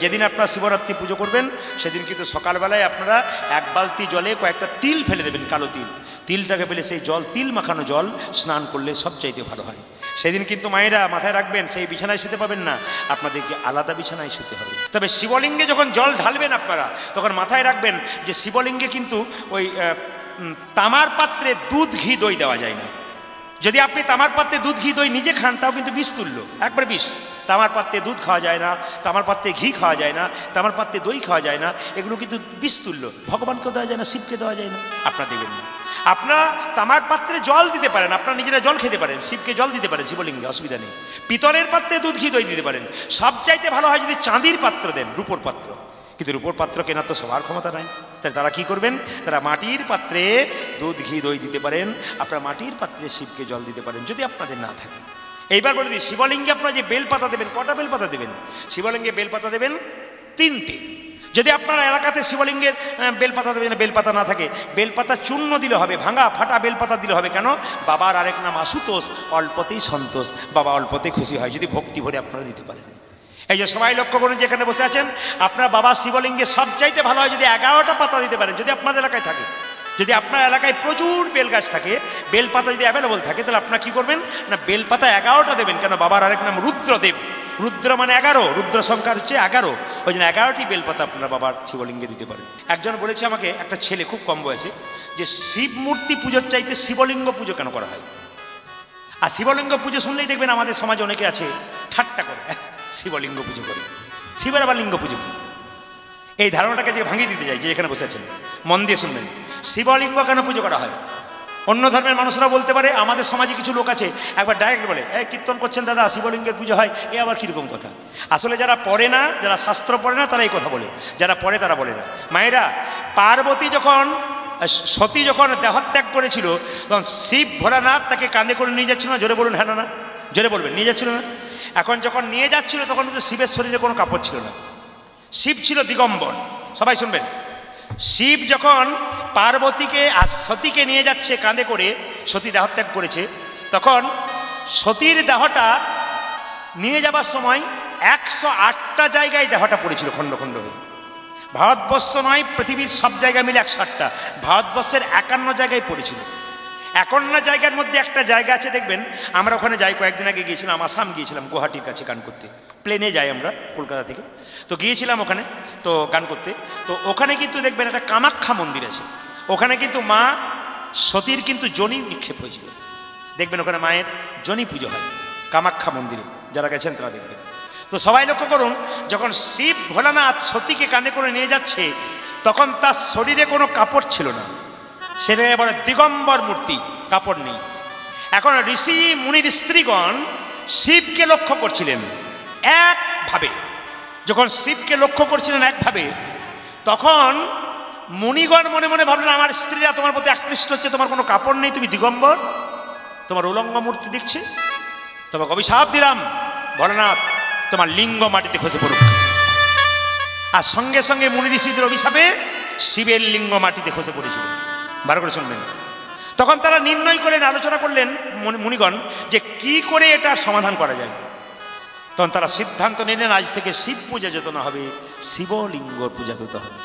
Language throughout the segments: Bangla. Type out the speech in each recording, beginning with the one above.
যেদিন আপনারা শিবরাত্রি পুজো করবেন সেদিন কিন্তু সকালবেলায় আপনারা এক বালতি জলে কয়েকটা তিল ফেলে দেবেন, কালো তিল। তিলটাকে ফেলে সেই জল, তিল মাখানো জল স্নান করলে সবচাইতে ভালো হয়। সেদিন কিন্তু মায়েরা মাথায় রাখবেন, সেই বিছানায় শুতে পাবেন না, আপনাদেরকে আলাদা বিছানায় শুতে হবে। তবে শিবলিঙ্গে যখন জল ঢালবেন আপনারা, তখন মাথায় রাখবেন যে শিবলিঙ্গে কিন্তু ওই তামার পাত্রে দুধ ঘি দই দেওয়া যায় না। যদি আপনি তামার পাত্রে দুধ ঘি দই নিজে খান, তাও কিন্তু বিষ তুল্য, একবার বিষ। তামার পাত্রে দুধ খাওয়া যায় না, তামার পাত্রে ঘি খাওয়া যায় না, তামার পাত্রে দই খাওয়া যায় না, এগুলো কিন্তু বিষ তুল্য। ভগবানকে দেওয়া যায় না, শিবকে দেওয়া যায় না, আপনারা দেবেন না। আপনারা তামার পাত্রে জল দিতে পারেন, আপনারা নিজেরা জল খেতে পারেন, শিবকে জল দিতে পারেন, শিবলিঙ্গে অসুবিধা নেই। পিতলের পাত্রে দুধ ঘি দই দিতে পারেন। সবচাইতে ভালো হয় যদি চাঁদির পাত্র দেন, রূপোর পাত্র। কিন্তু রূপোর পাত্র কেনার তো সবার ক্ষমতা নাই, তাই তারা কি করবেন, তারা মাটির পাত্রে দুধ ঘি দই দিতে পারেন। আপনারা মাটির পাত্রে শিবকে জল দিতে পারেন যদি আপনাদের না থাকে। এইবার বলে দিই, শিবলিঙ্গে আপনারা যে বেলপাতা দেবেন, কটা বেলপাতা দেবেন? শিবলিঙ্গে বেলপাতা দেবেন 3টে। যদি আপনার এলাকাতে শিবলিঙ্গের বেলপাতা দেবেন, বেলপাতা না থাকে, বেলপাতা চূর্ণ দিলে হবে, ভাঙা ফাটা বেলপাতা দিলে হবে। কেন? বাবার আরেক নাম আশুতোষ, অল্পতেই সন্তোষ, বাবা অল্পতেই খুশি হয় যদি ভক্তি ভরে আপনারা দিতে পারেন। এই যে সবাই লক্ষ্য করুন, যেখানে বসে আছেন, আপনার বাবা শিবলিঙ্গে সবচাইতে ভালো হয় যদি 11টা পাতা দিতে পারেন, যদি আপনাদের এলাকায় থাকে। যদি আপনার এলাকায় প্রচুর বেল গাছ থাকে, বেলপাতা যদি অ্যাভেলেবল থাকে, তাহলে আপনারা কী করবেন না, বেলপাতা 11টা দেবেন। কেন? বাবার আরেক নাম রুদ্রদেব, রুদ্র মানে 11, রুদ্র সংখ্যা হচ্ছে 11, ওই জন্য 11টি বেলপাতা আপনারা বাবার শিবলিঙ্গে দিতে পারেন। একজন বলেছে আমাকে, একটা ছেলে খুব কম বয়সে, যে শিব মূর্তি পুজোর চাইতে শিবলিঙ্গ পুজো কেন করা হয়? আর শিবলিঙ্গ পুজো শুনলেই দেখবেন আমাদের সমাজে অনেকে আছে ঠাট্টা করে, শিবলিঙ্গ পুজো করে, শিবের আবার লিঙ্গ পুজো কি? এই ধারণাটাকে যে ভাঙিয়ে দিতে চাই, যে এখানে বসে আছেন মন দিয়ে শুনবেন। শিবলিঙ্গ কেন পুজো করা হয়? অন্য ধর্মের মানুষরা বলতে পারে, আমাদের সমাজে কিছু লোক আছে একবার ডাইরেক্ট বলে, কীর্তন করছেন দাদা, শিবলিঙ্গের পুজো হয়, এ আবার কীরকম কথা? আসলে যারা পড়ে না, যারা শাস্ত্র পড়ে না, তারা এই কথা বলে, যারা পড়ে তারা বলে না। মায়েরা, পার্বতী যখন, সতী যখন দেহত্যাগ করেছিল, তখন শিব ভোলানাথ তাকে কাঁধে করে নিয়ে যাচ্ছিল না? জোরে বলুন হ্যাঁ না? জোরে বলবেন, নিয়ে যাচ্ছিল না? এখন যখন নিয়ে যাচ্ছিল, তখন কিন্তু শিবের শরীরে কোনো কাপড় ছিল না, শিব ছিল দিগম্বর। সবাই শুনবেন, শিব যখন পার্বতীকে আর সতীকে নিয়ে যাচ্ছে কাঁধে করে, সতী দেহত্যাগ করেছে, তখন সতীর দেহটা নিয়ে যাবার সময় 108টা জায়গায় দেহটা পড়েছিল খণ্ড খণ্ড হয়ে। ভারতবর্ষ নয়, পৃথিবীর সব জায়গায় মিলে 108টা, ভারতবর্ষের 51 জায়গায় পড়েছিল। 51 জায়গার মধ্যে একটা জায়গা আছে, দেখবেন, আমরা ওখানে যাই, কয়েকদিন আগে গিয়েছিলাম, আসাম গিয়েছিলাম, গুয়াহাটির কাছে গান করতে, প্লেনে যাই আমরা কলকাতা থেকে, তো গিয়েছিলাম ওখানে তো গান করতে। তো ওখানে কিন্তু দেখবেন একটা কামাখ্যা মন্দির আছে, ওখানে কিন্তু মা সতীর কিন্তু জনি নিক্ষেপ হয়েছিল। দেখবেন ওখানে মায়ের জনি পুজো হয় কামাখ্যা মন্দিরে, যারা গেছেন তারা দেখবেন। তো সবাই লক্ষ্য করুন, যখন শিব ভোলানাথ সতীকে কাঁধে করে নিয়ে যাচ্ছে, তখন তার শরীরে কোনো কাপড় ছিল না, সেটা এবার দিগম্বর মূর্তি, কাপড় নেই। এখন ঋষি মুনির স্ত্রীগণ শিবকে লক্ষ্য করছিলেন একভাবে, যখন শিবকে লক্ষ্য করছিলেন একভাবে, তখন মুনিগণ মনে মনে ভাবলেন, আমার স্ত্রীরা তোমার প্রতি আকৃষ্ট হচ্ছে, তোমার কোনো কাপড় নেই, তুমি দিগম্বর, তোমার উলঙ্গ মূর্তি দেখছে, তোমাকে অভিশাপ দিলাম ভোলানাথ, তোমার লিঙ্গ মাটিতে খসে পড়ুক। আর সঙ্গে সঙ্গে মুনি ঋষিদের অভিশাপে শিবের লিঙ্গ মাটিতে খসে পড়েছিল। ভালো করে শুনবেন। তখন তারা নির্ণয় করলেন, আলোচনা করলেন মুনিগণ, যে কি করে এটা সমাধান করা যায়। তখন তারা সিদ্ধান্ত নিলেন, আজ থেকে শিব পূজা যত না হবে, শিবলিঙ্গর পূজা যত হবে।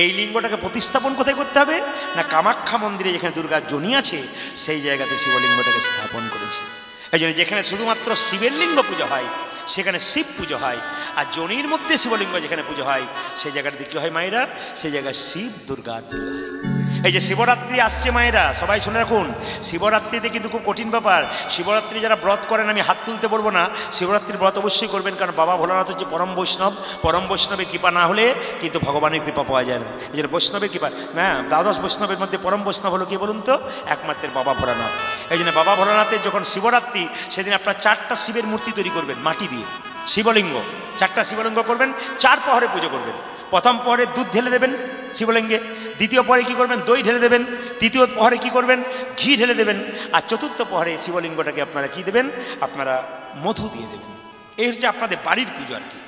এই লিঙ্গটাকে প্রতিস্থাপন কোথায় করতে হবে না, কামাখ্যা মন্দিরে যেখানে দুর্গার জনি আছে, সেই জায়গাতে শিবলিঙ্গটাকে স্থাপন করেছে। এই জন্য যেখানে শুধুমাত্র শিবের লিঙ্গ পুজো হয়, সেখানে শিব পুজো হয়, আর জনির মধ্যে শিবলিঙ্গ যেখানে পুজো হয়, সেই জায়গাটাতে কী হয় মায়েরা, সেই জায়গায় শিব দুর্গার পুজো হয়। এই যে শিবরাত্রি আসছে মায়েরা, সবাই শুনে রাখুন, শিবরাত্রিতে কিন্তু খুব কঠিন ব্যাপার। শিবরাত্রি যারা ব্রত করেন, আমি হাত তুলতে বলবো না, শিবরাত্রির ব্রত অবশ্যই করবেন, কারণ বাবা ভোলানাথ হচ্ছে পরম বৈষ্ণব, পরম বৈষ্ণবের কৃপা না হলে কিন্তু ভগবানের কৃপা পাওয়া যায় না। এই জন্য বৈষ্ণবের কৃপা না, দ্বাদশ বৈষ্ণবের মধ্যে পরম বৈষ্ণব হলো কি বলুন তো, একমাত্র বাবা ভোলানাথ। এই জন্য বাবা ভোলানাথের যখন শিবরাত্রি, সেদিন আপনার 4টা শিবের মূর্তি তৈরি করবেন মাটি দিয়ে, শিবলিঙ্গ 4টা শিবলিঙ্গ করবেন, 4 প্রহরে পুজো করবেন। প্রথম প্রহরে দুধ ঢেলে দেবেন শিবলিঙ্গে, দ্বিতীয় প্রহরে কী করবেন, দই ঢেলে দেবেন, তৃতীয় প্রহরে কী করবেন, ঘি ঢেলে দেবেন, আর চতুর্থ প্রহরে শিবলিঙ্গটাকে আপনারা কী দেবেন, আপনারা মধু দিয়ে দেবেন। এই হচ্ছে আপনাদের বাড়ির পুজো আর কি।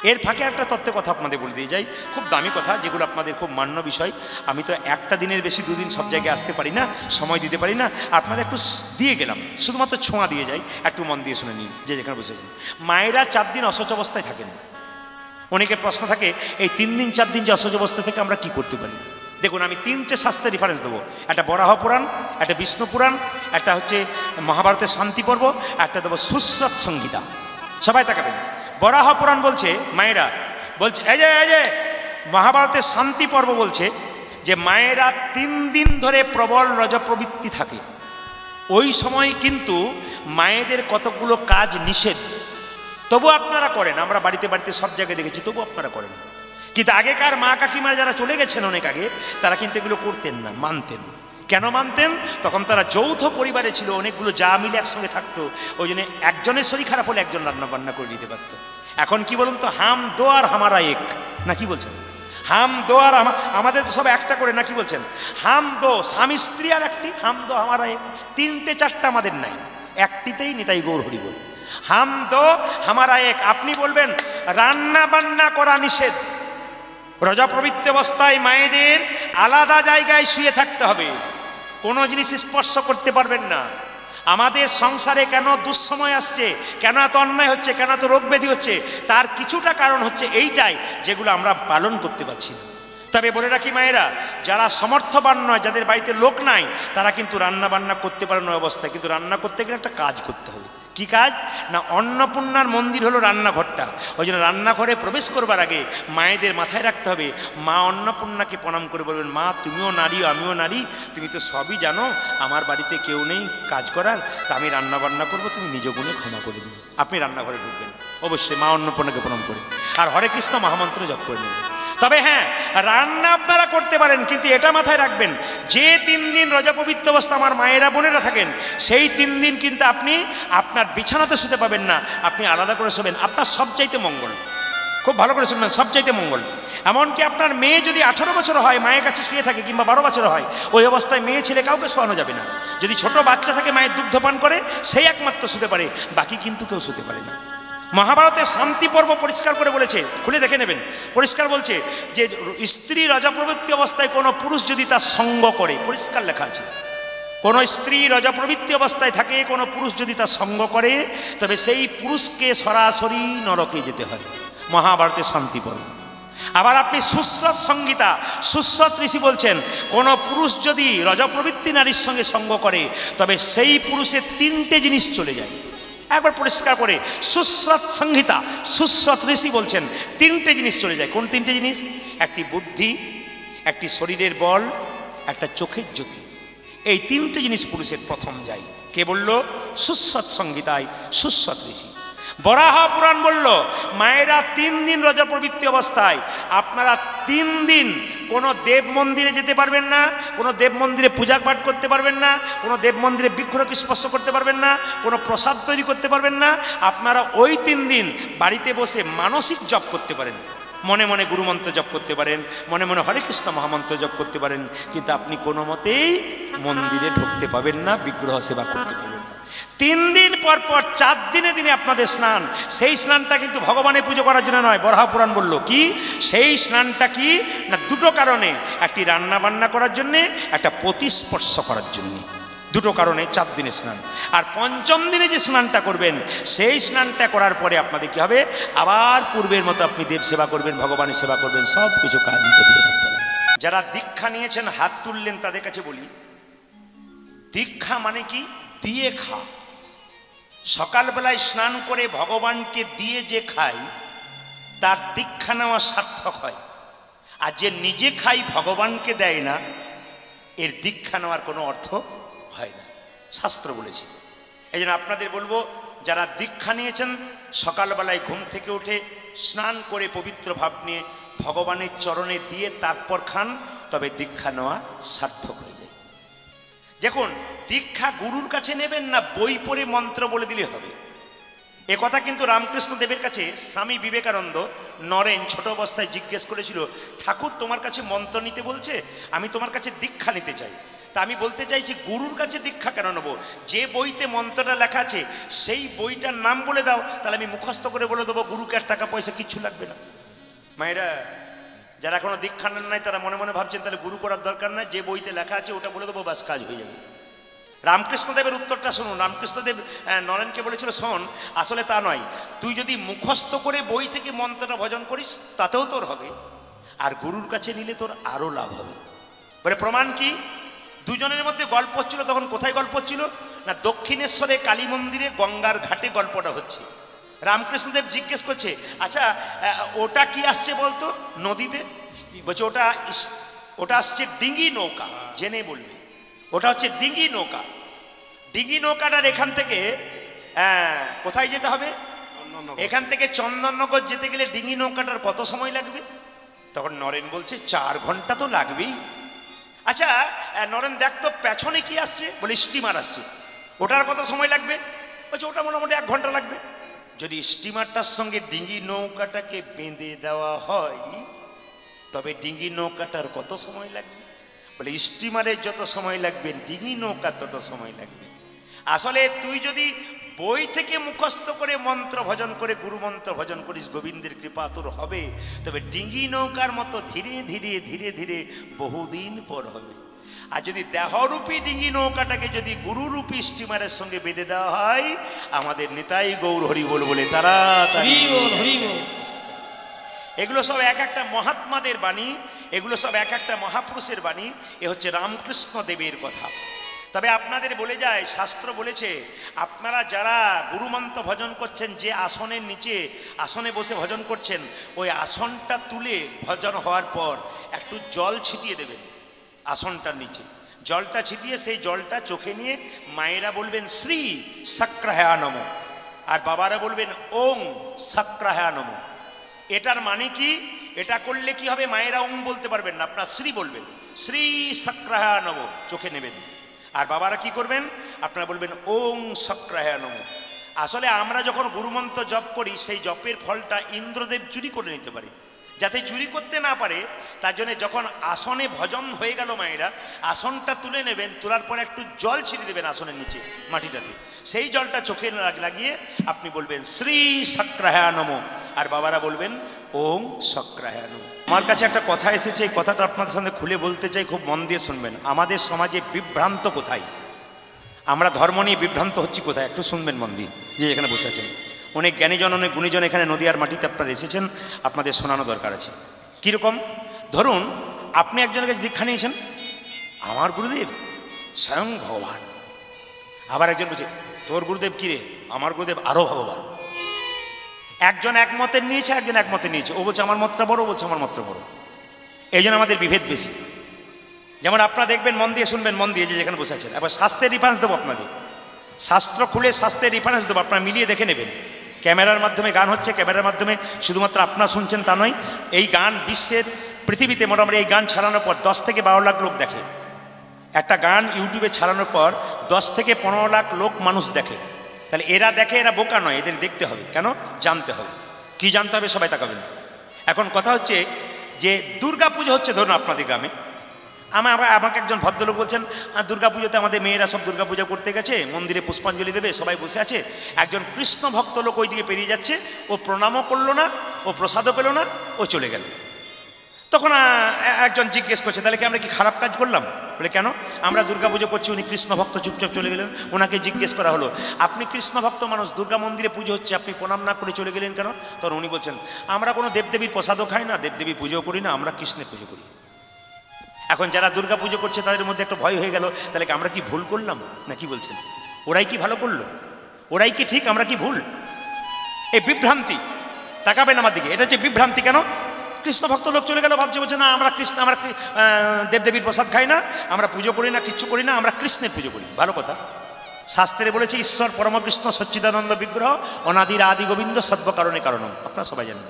এর ফাঁকে একটা তত্ত্বের কথা আপনাদের বলে দিয়ে যাই, খুব দামি কথা, যেগুলো আপনাদের খুব মান্য বিষয়। আমি তো একটা দিনের বেশি 2 দিন সব জায়গায় আসতে পারি না, সময় দিতে পারি না, আপনাদের একটু দিয়ে গেলাম, শুধুমাত্র ছোঁয়া দিয়ে যাই, একটু মন দিয়ে শুনে নিন যে যেখানে বসেছেন। মায়েরা 4 দিন অসুস্থ অবস্থায় থাকেন, অনেকের প্রশ্ন থাকে এই 3 দিন 4 দিন যে অসহ্য অবস্থা থেকে আমরা কি করতে পারি। দেখুন আমি 3টে শাস্ত্রের রেফারেন্স দেবো, একটা বরাহ পুরাণ, একটা বিষ্ণু পুরাণ, একটা হচ্ছে মহাভারতের শান্তি পর্ব, একটা দেবো সুশ্রত সংহিতা। সবাই তাকাবেন। বরাহ পুরাণ বলছে মায়েরা বলছে এই যে মহাভারতের শান্তি পর্ব বলছে যে মায়েরা 3 দিন ধরে প্রবল রজপ্রবৃত্তি থাকে, ওই সময় কিন্তু মায়েদের কতগুলো কাজ নিষেধ, তবু আপনারা করেন। আমরা বাড়িতে বাড়িতে সব জায়গায় দেখেছি, তবু আপনারা করেন। কিন্তু আগেকার মা কাকিমারা যারা চলে গেছেন অনেক আগে, তারা কিন্তু এগুলো করতেন না, মানতেন। কেন মানতেন? তখন তারা যৌথ পরিবারে ছিল, অনেকগুলো যা মিলে একসঙ্গে থাকতো, ওই জন্য একজনের শরীর খারাপ হলে একজন রান্না বান্না করে দিতে পারত। এখন কি বলুন তো, হাম দো আর হামারা এক, না কি বলছেন? হাম দো আর আমাদের তো সব একটা করে, না কি বলছেন? হাম দো স্বামী স্ত্রী আর একটি, হাম দো হামারা এক, 3টে 4টা আমাদের নাই, একটিতেই নিতাই গৌর হরি বল। হাম দো হামারা এক। আপনি বলবেন রান্না বান্না করা নিষেধ, রজপ্রবৃত্তি অবস্থায় মায়েদের আলাদা জায়গায় শুয়ে থাকতে হবে, কোনো জিনিস স্পর্শ করতে পারবেন না। আমাদের সংসারে কেন দুঃসময় আসছে, কেন এত অন্যায় হচ্ছে, কেন এত রোগ ব্যাধি হচ্ছে, তার কিছুটা কারণ হচ্ছে এইটাই, যেগুলো আমরা পালন করতে পারছি না। তবে বলে রাখি মায়েরা, যারা সমর্থবান নয়, যাদের বাড়িতে লোক নাই, তারা কিন্তু রান্না বান্না করতে পারে না অবস্থায়। কিন্তু রান্না করতে গেলে একটা কাজ করতে হবে। কি কাজ? না অন্নপূর্ণার মন্দির হলো রান্নাঘরটা। ওই জন্য রান্নাঘরে প্রবেশ করবার আগে মায়েদের মাথায় রাখতে হবে, মা অন্নপূর্ণাকে প্রণাম করে বলবেন, মা তুমিও নারী আমিও নারী, তুমি তো সবই জানো, আমার বাড়িতে কেউ নেই কাজ করার, তা আমি রান্না বান্না করবো, তুমি নিজ গুণে ক্ষমা করে দিও। আপনি রান্নাঘরে ঢুকবেন অবশ্যই মা অন্নপূর্ণাকে প্রণাম করে, আর হরে কৃষ্ণ মহামন্ত্র জপ করে নেবেন। তবে হ্যাঁ, রান্না আপনারা করতে পারেন, কিন্তু এটা মাথায় রাখবেন, যে 3 দিন রজপবিত্র অবস্থা আমার মায়েরা বোনেরা থাকেন, সেই 3 দিন কিন্তু আপনি আপনার বিছানাতে শুতে পাবেন না, আপনি আলাদা করে শোবেন। আপনার সবচাইতে মঙ্গল, খুব ভালো করে শুনবেন, সবচাইতে মঙ্গল। এমনকি আপনার মেয়ে যদি 18 বছর হয়, মায়ের কাছে শুয়ে থাকে, কিংবা 12 বছর হয়, ওই অবস্থায় মেয়ে ছেলে কাউকে শোয়ানো যাবে না। যদি ছোট বাচ্চা থাকে, মায়ের দুগ্ধ পান করে, সেই একমাত্র শুতে পারে, বাকি কিন্তু কেউ শুতে পারে না। মহাভারতের শান্তি পর্ব পরিষ্কার করে বলেছে, খুলে দেখে নেবেন, পরিষ্কার বলছে যে স্ত্রী রজপ্রবৃত্তি অবস্থায় কোনো পুরুষ যদি তার সঙ্গ করে, পরিষ্কার লেখা আছে, কোনো স্ত্রী রজপ্রবৃত্তি অবস্থায় থাকে, কোনো পুরুষ যদি তার সঙ্গ করে, তবে সেই পুরুষকে সরাসরি নরকে যেতে হয়। মহাভারতের শান্তি পর্ব। আবার আপনি সুশ্রত সংহিতা, সুশ্রত ঋষি বলছেন, কোনো পুরুষ যদি রজপ্রবৃত্তি নারীর সঙ্গে সঙ্গ করে, তবে সেই পুরুষের 3টে জিনিস চলে যায়। একবার পরিষ্কার করে সুশ্রত সংহিতা, সুশ্রত ঋষি বলছেন 3টে জিনিস চলে যায়। কোন 3টে জিনিস? একটি বুদ্ধি, একটি শরীরের বল, একটা চোখের জ্যোতি। এই 3টে জিনিস পুরুষের প্রথম যায়। কে বলল? সুশ্রত সংহিতায় সুশ্রত ঋষি। বরাহ পুরাণ বলল, মায়েরা 3 দিন রজপ্রবৃত্তি অবস্থায়, আপনারা 3 দিন কোনো দেব মন্দিরে যেতে পারবেন না, কোনো দেব মন্দিরে পূজা পাঠ করতে পারবেন না, কোনো দেব মন্দিরে বিগ্রহকে স্পর্শ করতে পারবেন না, কোনো প্রসাদ তৈরি করতে পারবেন না। আপনারা ওই 3 দিন বাড়িতে বসে মানসিক জপ করতে পারেন, মনে মনে গুরুমন্ত্র জপ করতে পারেন, মনে মনে হরে কৃষ্ণ মহামন্ত্র জপ করতে পারেন, কিন্তু আপনি কোনো মতেই মন্দিরে ঢুকতে পাবেন না, বিগ্রহ সেবা করতে পারবেন না। 3 দিন পর পর 4 দিনে দিনে আপনাদের স্নান, সেই স্নানটা কিন্তু ভগবানের পুজো করার জন্য নয়। বরাহ পুরাণ বলল কি, সেই স্নানটা কি না, 2টো কারণে, একটি রান্না বান্না করার জন্যে, একটা প্রতিস্পর্শ করার জন্যে, 2টো কারণে 4 দিনের স্নান। আর 5ম দিনে যে স্নানটা করবেন, সেই স্নানটা করার পরে আপনাদের কি হবে, আবার পূর্বের মতো আপনি দেব সেবা করবেন, ভগবানের সেবা করবেন, সব কিছু কাজই করবেন আপনারা। যারা দীক্ষা নিয়েছেন হাত তুললেন, তাদের কাছে বলি, দীক্ষা মানে কি? দিয়ে খা। সকালবেলায় স্নান করে ভগবানকে দিয়ে যে খাই, তার দীক্ষা নেওয়া সার্থক হয়। আর যে নিজে খাই ভগবানকে দেয় না, এর দীক্ষা নেওয়ার কোনো অর্থ হয় না, শাস্ত্র বলেছে। এই জন্য আপনাদের বলবো, যারা দীক্ষা নিয়েছেন, সকালবেলায় ঘুম থেকে উঠে স্নান করে পবিত্র ভাব নিয়ে ভগবানের চরণে দিয়ে তারপর খান, তবে দীক্ষা নেওয়া সার্থক হয়ে যায়। দেখুন, দীক্ষা গুরুর কাছে নেবেন না, বই পড়ে মন্ত্র বলে দিলে হবে। এ কথা কিন্তু রামকৃষ্ণ দেবের কাছে স্বামী বিবেকানন্দ নরেন ছোট অবস্থায় জিজ্ঞেস করেছিল, ঠাকুর তোমার কাছে মন্ত্র নিতে বলছে, আমি তোমার কাছে দীক্ষা নিতে চাই। তা আমি বলতে চাইছি, গুরুর কাছে দীক্ষা কেন নেব? যে বইতে মন্ত্রটা লেখা আছে সেই বইটার নাম বলে দাও, তাহলে আমি মুখস্থ করে বলে দেবো, গুরুকে আর টাকা পয়সা কিচ্ছু লাগবে না। মায়েরা, যারা এখনো দীক্ষা নেন নাই, তারা মনে মনে ভাবছেন তাহলে গুরু করার দরকার নাই, যে বইতে লেখা আছে ওটা বলে দেবো, বাস কাজ হয়ে যাবে। রামকৃষ্ণদেবের উত্তরটা শুনুন। রামকৃষ্ণদেব নরেনকে বলেছিল, শোন, আসলে তা নয়, তুই যদি মুখস্থ করে বই থেকে মন্ত্রটা ভজন করিস তাতেও তোর হবে, আর গুরুর কাছে নিলে তোর আরও লাভ হবে। বলে প্রমাণ কি? দুজনের মধ্যে গল্প হচ্ছিল। তখন কোথায় গল্প হচ্ছিল না, দক্ষিণেশ্বরে কালী মন্দিরে গঙ্গার ঘাটে গল্পটা হচ্ছে। রামকৃষ্ণদেব জিজ্ঞেস করছে, আচ্ছা ওটা কি আসছে বলতো নদীতে? বলছে ওটা আসছে ডিঙ্গি নৌকা। জেনে বলবে, ওটা হচ্ছে ডিঙ্গি নৌকা। ডিঙ্গি নৌকাটার এখান থেকে কোথায় যেতে হবে? এখান থেকে চন্দননগর যেতে গেলে ডিঙ্গি নৌকাটার কত সময় লাগবে? তখন নরেন বলছে 4 ঘন্টা তো লাগবেই। আচ্ছা নরেন দেখ তো পেছনে কি আসছে? বলে স্টিমার আসছে। ওটার কত সময় লাগবে? বলছে ওটা মোটামুটি 1 ঘন্টা লাগবে। যদি স্টিমারটার সঙ্গে ডিঙ্গি নৌকাটাকে বেঁধে দেওয়া হয় তবে ডিঙ্গি নৌকাটার কত সময় লাগবে? বলে স্টিমারের যত সময় লাগবে ডিঙ্গি নৌকার তত সময় লাগবে। আসলে তুই যদি বই থেকে মুখস্থ করে মন্ত্র ভজন করে গুরু মন্ত্র ভজন করিস, গোবিন্দের কৃপা তোর হবে, তবে ডিঙ্গি নৌকার মতো ধীরে ধীরে ধীরে ধীরে বহুদিন পর হবে। আর যদি দেহরূপী ডিঙ্গি নৌকাটাকে যদি গুরুরূপী স্টিমারের সঙ্গে বেঁধে দেওয়া হয়, আমাদের নিতাই গৌর হরি বল বলে তাড়াতাড়ি। এগুলো সব এক একটা মহাত্মাদের বাণী, এগুলো সব এক একটা মহাপুরুষের বাণী। এ হচ্ছে রামকৃষ্ণ দেবের কথা। তবে আপনাদের বলে যায়, শাস্ত্র বলেছে, আপনারা যারা গুরুমন্ত্র ভজন করছেন, যে আসনের নিচে আসনে বসে ভজন করছেন, ওই আসনটা তুলে ভজন হওয়ার পর একটু জল ছিটিয়ে দেবেন আসনটার নিচে। জলটা ছিটিয়ে সেই জলটা চোখে নিয়ে মায়েরা বলবেন শ্রী সাক্রাহ্যা নম, আর বাবারা বলবেন ওং সাক্রাহ্যা নম। এটার মানে কি? এটা করলে কি হবে? মায়েরা ওং বলতে পারবেন না, আপনার শ্রী বলবেন, শ্রী সাক্রাহ্যা নম চোখে নেবেন। আর বাবারা কি করবেন? আপনারা বলবেন ওং সাক্রাহ্যা নম। আসলে আমরা যখন গুরুমন্ত্র জপ করি, সেই জপের ফলটা ইন্দ্রদেব চুরি করে নিতে পারে। যাতে চুরি করতে না পারে তার জন্য যখন আসনে ভজন হয়ে গেল মায়েরা, আসনটা তুলে নেবেন, তোলার পরে একটু জল ছিটিয়ে দেবেন আসনের নিচে মাটিটাতে। সেই জলটা চোখে লাগিয়ে আপনি বলবেন শ্রী সাক্রাহ্যা নম, আর বাবারা বলবেন ওং সাক্রাহ্যা নম। আমার কাছে একটা কথা এসেছে, এই কথাটা আপনাদের সামনে খুলে বলতে চাই, খুব মন দিয়ে শুনবেন। আমাদের সমাজে বিভ্রান্ত কোথায়, আমরা ধর্ম নিয়ে বিভ্রান্ত হচ্ছি কোথায়, একটু শুনবেন মন দিয়ে। যে এখানে বসে আছেন অনেক জ্ঞানীজন, অনেক গুণীজন এখানে নদীয়ার মাটিতে আপনারা এসেছেন, আপনাদের শোনানো দরকার আছে। কীরকম? ধরুন আপনি একজনের কাছে দীক্ষা নিয়েছেন, আমার গুরুদেব স্বয়ং ভগবান। আবার একজন বলছে তোর গুরুদেব কী রে? আমার গুরুদেব আরও ভগবান। একজন এক মতের নিয়েছে, একজন এক মতে নিয়েছে। ও বলছে আমার মতটা বড়, ও বলছে আমার মতটা বড়। এই জন্য আমাদের বিভেদ বেশি। যেমন আপনারা দেখবেন, মন দিয়ে শুনবেন, মন দিয়ে, যে যেখানে বসে আছেন। এবার শাস্ত্রের রেফারেন্স দেবো আপনাদের, শাস্ত্র খুলে শাস্ত্রের রেফারেন্স দেবো, আপনারা মিলিয়ে দেখে নেবেন। ক্যামেরার মাধ্যমে গান হচ্ছে, ক্যামেরার মাধ্যমে শুধুমাত্র আপনারা শুনছেন তা নয়, এই গান বিশ্বের পৃথিবীতে মোটামুটি এই গান ছাড়ানোর পর 10 থেকে 12 লাখ লোক দেখে। একটা গান ইউটিউবে ছাড়ানোর পর 10 থেকে 15 লাখ লোক মানুষ দেখে। তাহলে এরা দেখে, এরা বোকা নয়, এদের দেখতে হবে। কেন? জানতে হবে। কি জানতে হবে? সবাই তাকাবেন। এখন কথা হচ্ছে যে দুর্গা পুজো হচ্ছে ধরুন আপনাদের গ্রামে, আমাকে একজন ভদ্রলোক বলছেন দুর্গা পুজোতে আমাদের মেয়েরা সব দুর্গা পূজা করতে গেছে, মন্দিরে পুষ্পাঞ্জলি দেবে, সবাই বসে আছে। একজন কৃষ্ণ ভক্ত লোক ওই দিকে পেরিয়ে যাচ্ছে, ও প্রণামও করলো না, ও প্রসাদও পেল না, ও চলে গেল। তখন একজন জিজ্ঞেস করছে তাহলে কি আমরা কি খারাপ কাজ করলাম? বলে কেন? আমরা দুর্গা পুজো করছি, উনি কৃষ্ণ ভক্ত, চুপচাপ চলে গেলেন। ওনাকে জিজ্ঞেস করা হলো আপনি কৃষ্ণ ভক্ত মানুষ, দুর্গা মন্দিরে পুজো হচ্ছে, আপনি প্রণাম না করে চলে গেলেন কেন? তখন উনি বলছেন আমরা কোনো দেবদেবীর প্রসাদও খাই না, দেবদেবী পুজোও করি না, আমরা কৃষ্ণের পুজো করি। এখন যারা দুর্গা পুজো করছে তাদের মধ্যে একটা ভয় হয়ে গেল, তাহলে কি আমরা কি ভুল করলাম না কি বলছেন? ওরাই কি ভালো করলো? ওরাই কি ঠিক, আমরা কি ভুল? এই বিভ্রান্তি, তাকাবেন আমার দিকে, এটা হচ্ছে বিভ্রান্তি। কেন? কৃষ্ণ ভক্ত লোক চলে গেল, ভাবছে বলছে না আমরা দেবদেবীর প্রসাদ খাই না, আমরা পুজো করি না, কিচ্ছু করি না, আমরা কৃষ্ণের পুজো করি। ভালো কথা। শাস্ত্রে বলেছে ঈশ্বর পরমকৃষ্ণ সচ্চিদানন্দ বিগ্রহ অনাদির আদি গোবিন্দ সর্বকারণে কারণম। আপনারা সবাই জানেন।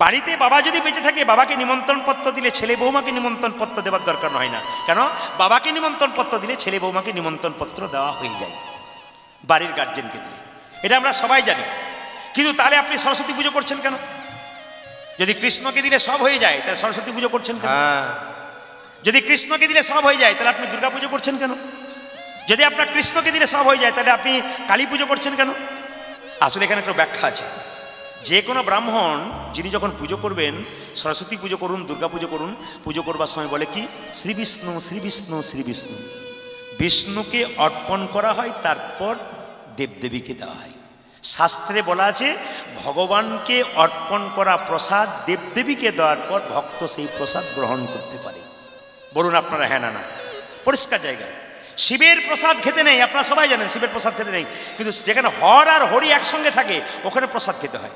বাড়িতে বাবা যদি বেঁচে থাকে, বাবাকে নিমন্ত্রণ পত্র দিলে ছেলে বৌমাকে নিমন্ত্রণ পত্র দেওয়ার দরকার হয় না। কেন? বাবাকে নিমন্ত্রণ পত্র দিলে ছেলে বৌমাকে নিমন্ত্রণ পত্র দেওয়া হয়ে যায়, বাড়ির গার্জেনকে দিলে। এটা আমরা সবাই জানি। কিন্তু তাহলে আপনি সরস্বতী পুজো করছেন কেন? যদি কৃষ্ণকে দিলে সব হয়ে যায় তাহলে সরস্বতী পুজো করছেন কেন? যদি কৃষ্ণকে দিলে সব হয়ে যায় তাহলে আপনি দুর্গা পুজো করছেন কেন? যদি আপনার কৃষ্ণকে দিলে সব হয়ে যায় তাহলে আপনি কালী পুজো করছেন কেন? আসলে এখানে একটা ব্যাখ্যা আছে। যে কোনো ব্রাহ্মণ যিনি যখন পুজো করবেন, সরস্বতী পুজো করুন, দুর্গা পুজো করুন, পুজো করবার সময় বলে কি শ্রী বিষ্ণু শ্রী বিষ্ণু শ্রী বিষ্ণু। বিষ্ণুকে অর্পণ করা হয়, তারপর দেবদেবীকে দেওয়া হয়। শাস্ত্রে বলা আছে ভগবানকে অর্পণ করা প্রসাদ দেবদেবীকে দেওয়ার পর ভক্ত সেই প্রসাদ গ্রহণ করতে পারে। বলুন আপনারা হ্যাঁ না না? পরিষ্কার জায়গায়। শিবের প্রসাদ খেতে নেই, আপনারা সবাই জানেন শিবের প্রসাদ খেতে নেই, কিন্তু যেখানে হর আর হরি একসঙ্গে থাকে ওখানে প্রসাদ খেতে হয়।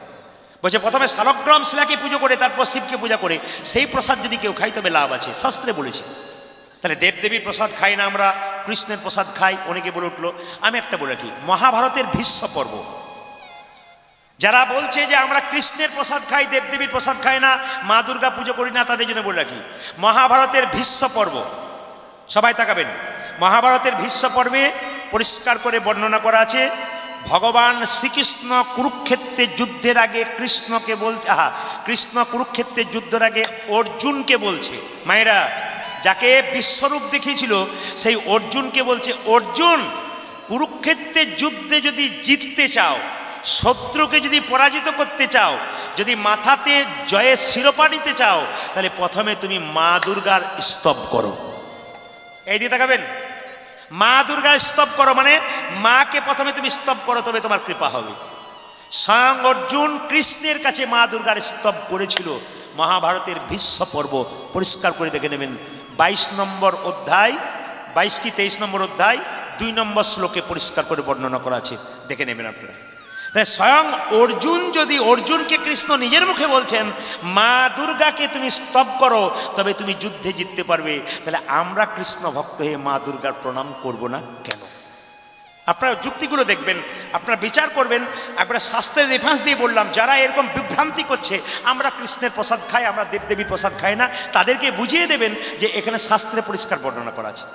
বলছে প্রথমে শালগ্রাম শিলাকে পুজো করে তারপর শিবকে পূজা করে সেই প্রসাদ যদি কেউ খায় তবে লাভ আছে, শাস্ত্রে বলেছে। তাহলে দেবদেবীর প্রসাদ খাই না আমরা, কৃষ্ণের প্রসাদ খাই। অনেকে বলে উঠলো, আমি একটা বলে রাখি, মহাভারতের ভীষ্ম পর্ব যারা বলছে যে আমরা কৃষ্ণের প্রসাদ খাই, দেবদেবীর প্রসাদ খাই না, মা দুর্গা পুজো করি না, তাদের জন্য বলে রাখি মহাভারতের ভীষ্ম পর্ব, সবাই তাকাবেন, মহাভারতের ভীষ্ম পর্বে পরিষ্কার করে বর্ণনা করা আছে ভগবান শ্রীকৃষ্ণ কুরুক্ষেত্রের যুদ্ধের আগে কৃষ্ণকে বলছে, কৃষ্ণ কুরুক্ষেত্রের যুদ্ধের আগে অর্জুনকে বলছে, মায়েরা যাকে বিশ্বরূপ দেখিয়েছিল সেই অর্জুনকে বলছে, অর্জুন কুরুক্ষেত্রের যুদ্ধে যদি জিততে চাও, শত্রুকে যদি পরাজিত করতে চাও, যদি মাথাতে জয়ের শিরোপা নিতে চাও, তাহলে প্রথমে তুমি মা দুর্গার স্তব করো। এই দিয়ে তাকাবেন, মা দুর্গার স্তব করো মানে মাকে প্রথমে তুমি স্তব করো, তবে তোমার কৃপা হবে। স্বয়ং অর্জুন কৃষ্ণের কাছে মা দুর্গার স্তব করেছিল। মহাভারতের ভীষ্ম পর্ব পরিষ্কার করে দেখে নেবেন, 22 নম্বর অধ্যায়, 22 কি 23 নম্বর অধ্যায় 2 নম্বর শ্লোকে পরিষ্কার করে বর্ণনা করা আছে, দেখে নেবেন আপনারা। তাই স্বয়ং অর্জুন, যদি অর্জুনকে কৃষ্ণ নিজের মুখে বলছেন মা দুর্গাকে তুমি স্তব করো তবে তুমি যুদ্ধে জিততে পারবে, তাহলে আমরা কৃষ্ণ ভক্ত হয়ে মা দুর্গার প্রণাম করব না কেন? আপনারা যুক্তিগুলো দেখবেন, আপনারা বিচার করবেন। একবার শাস্ত্রের রেফারেন্স দিয়ে বললাম, যারা এরকম বিভ্রান্তি করছে আমরা কৃষ্ণের প্রসাদ খাই, আমরা দেবদেবীর প্রসাদ খাই না, তাদেরকে বুঝিয়ে দেবেন যে এখানে শাস্ত্রে পরিষ্কার বর্ণনা করা আছে।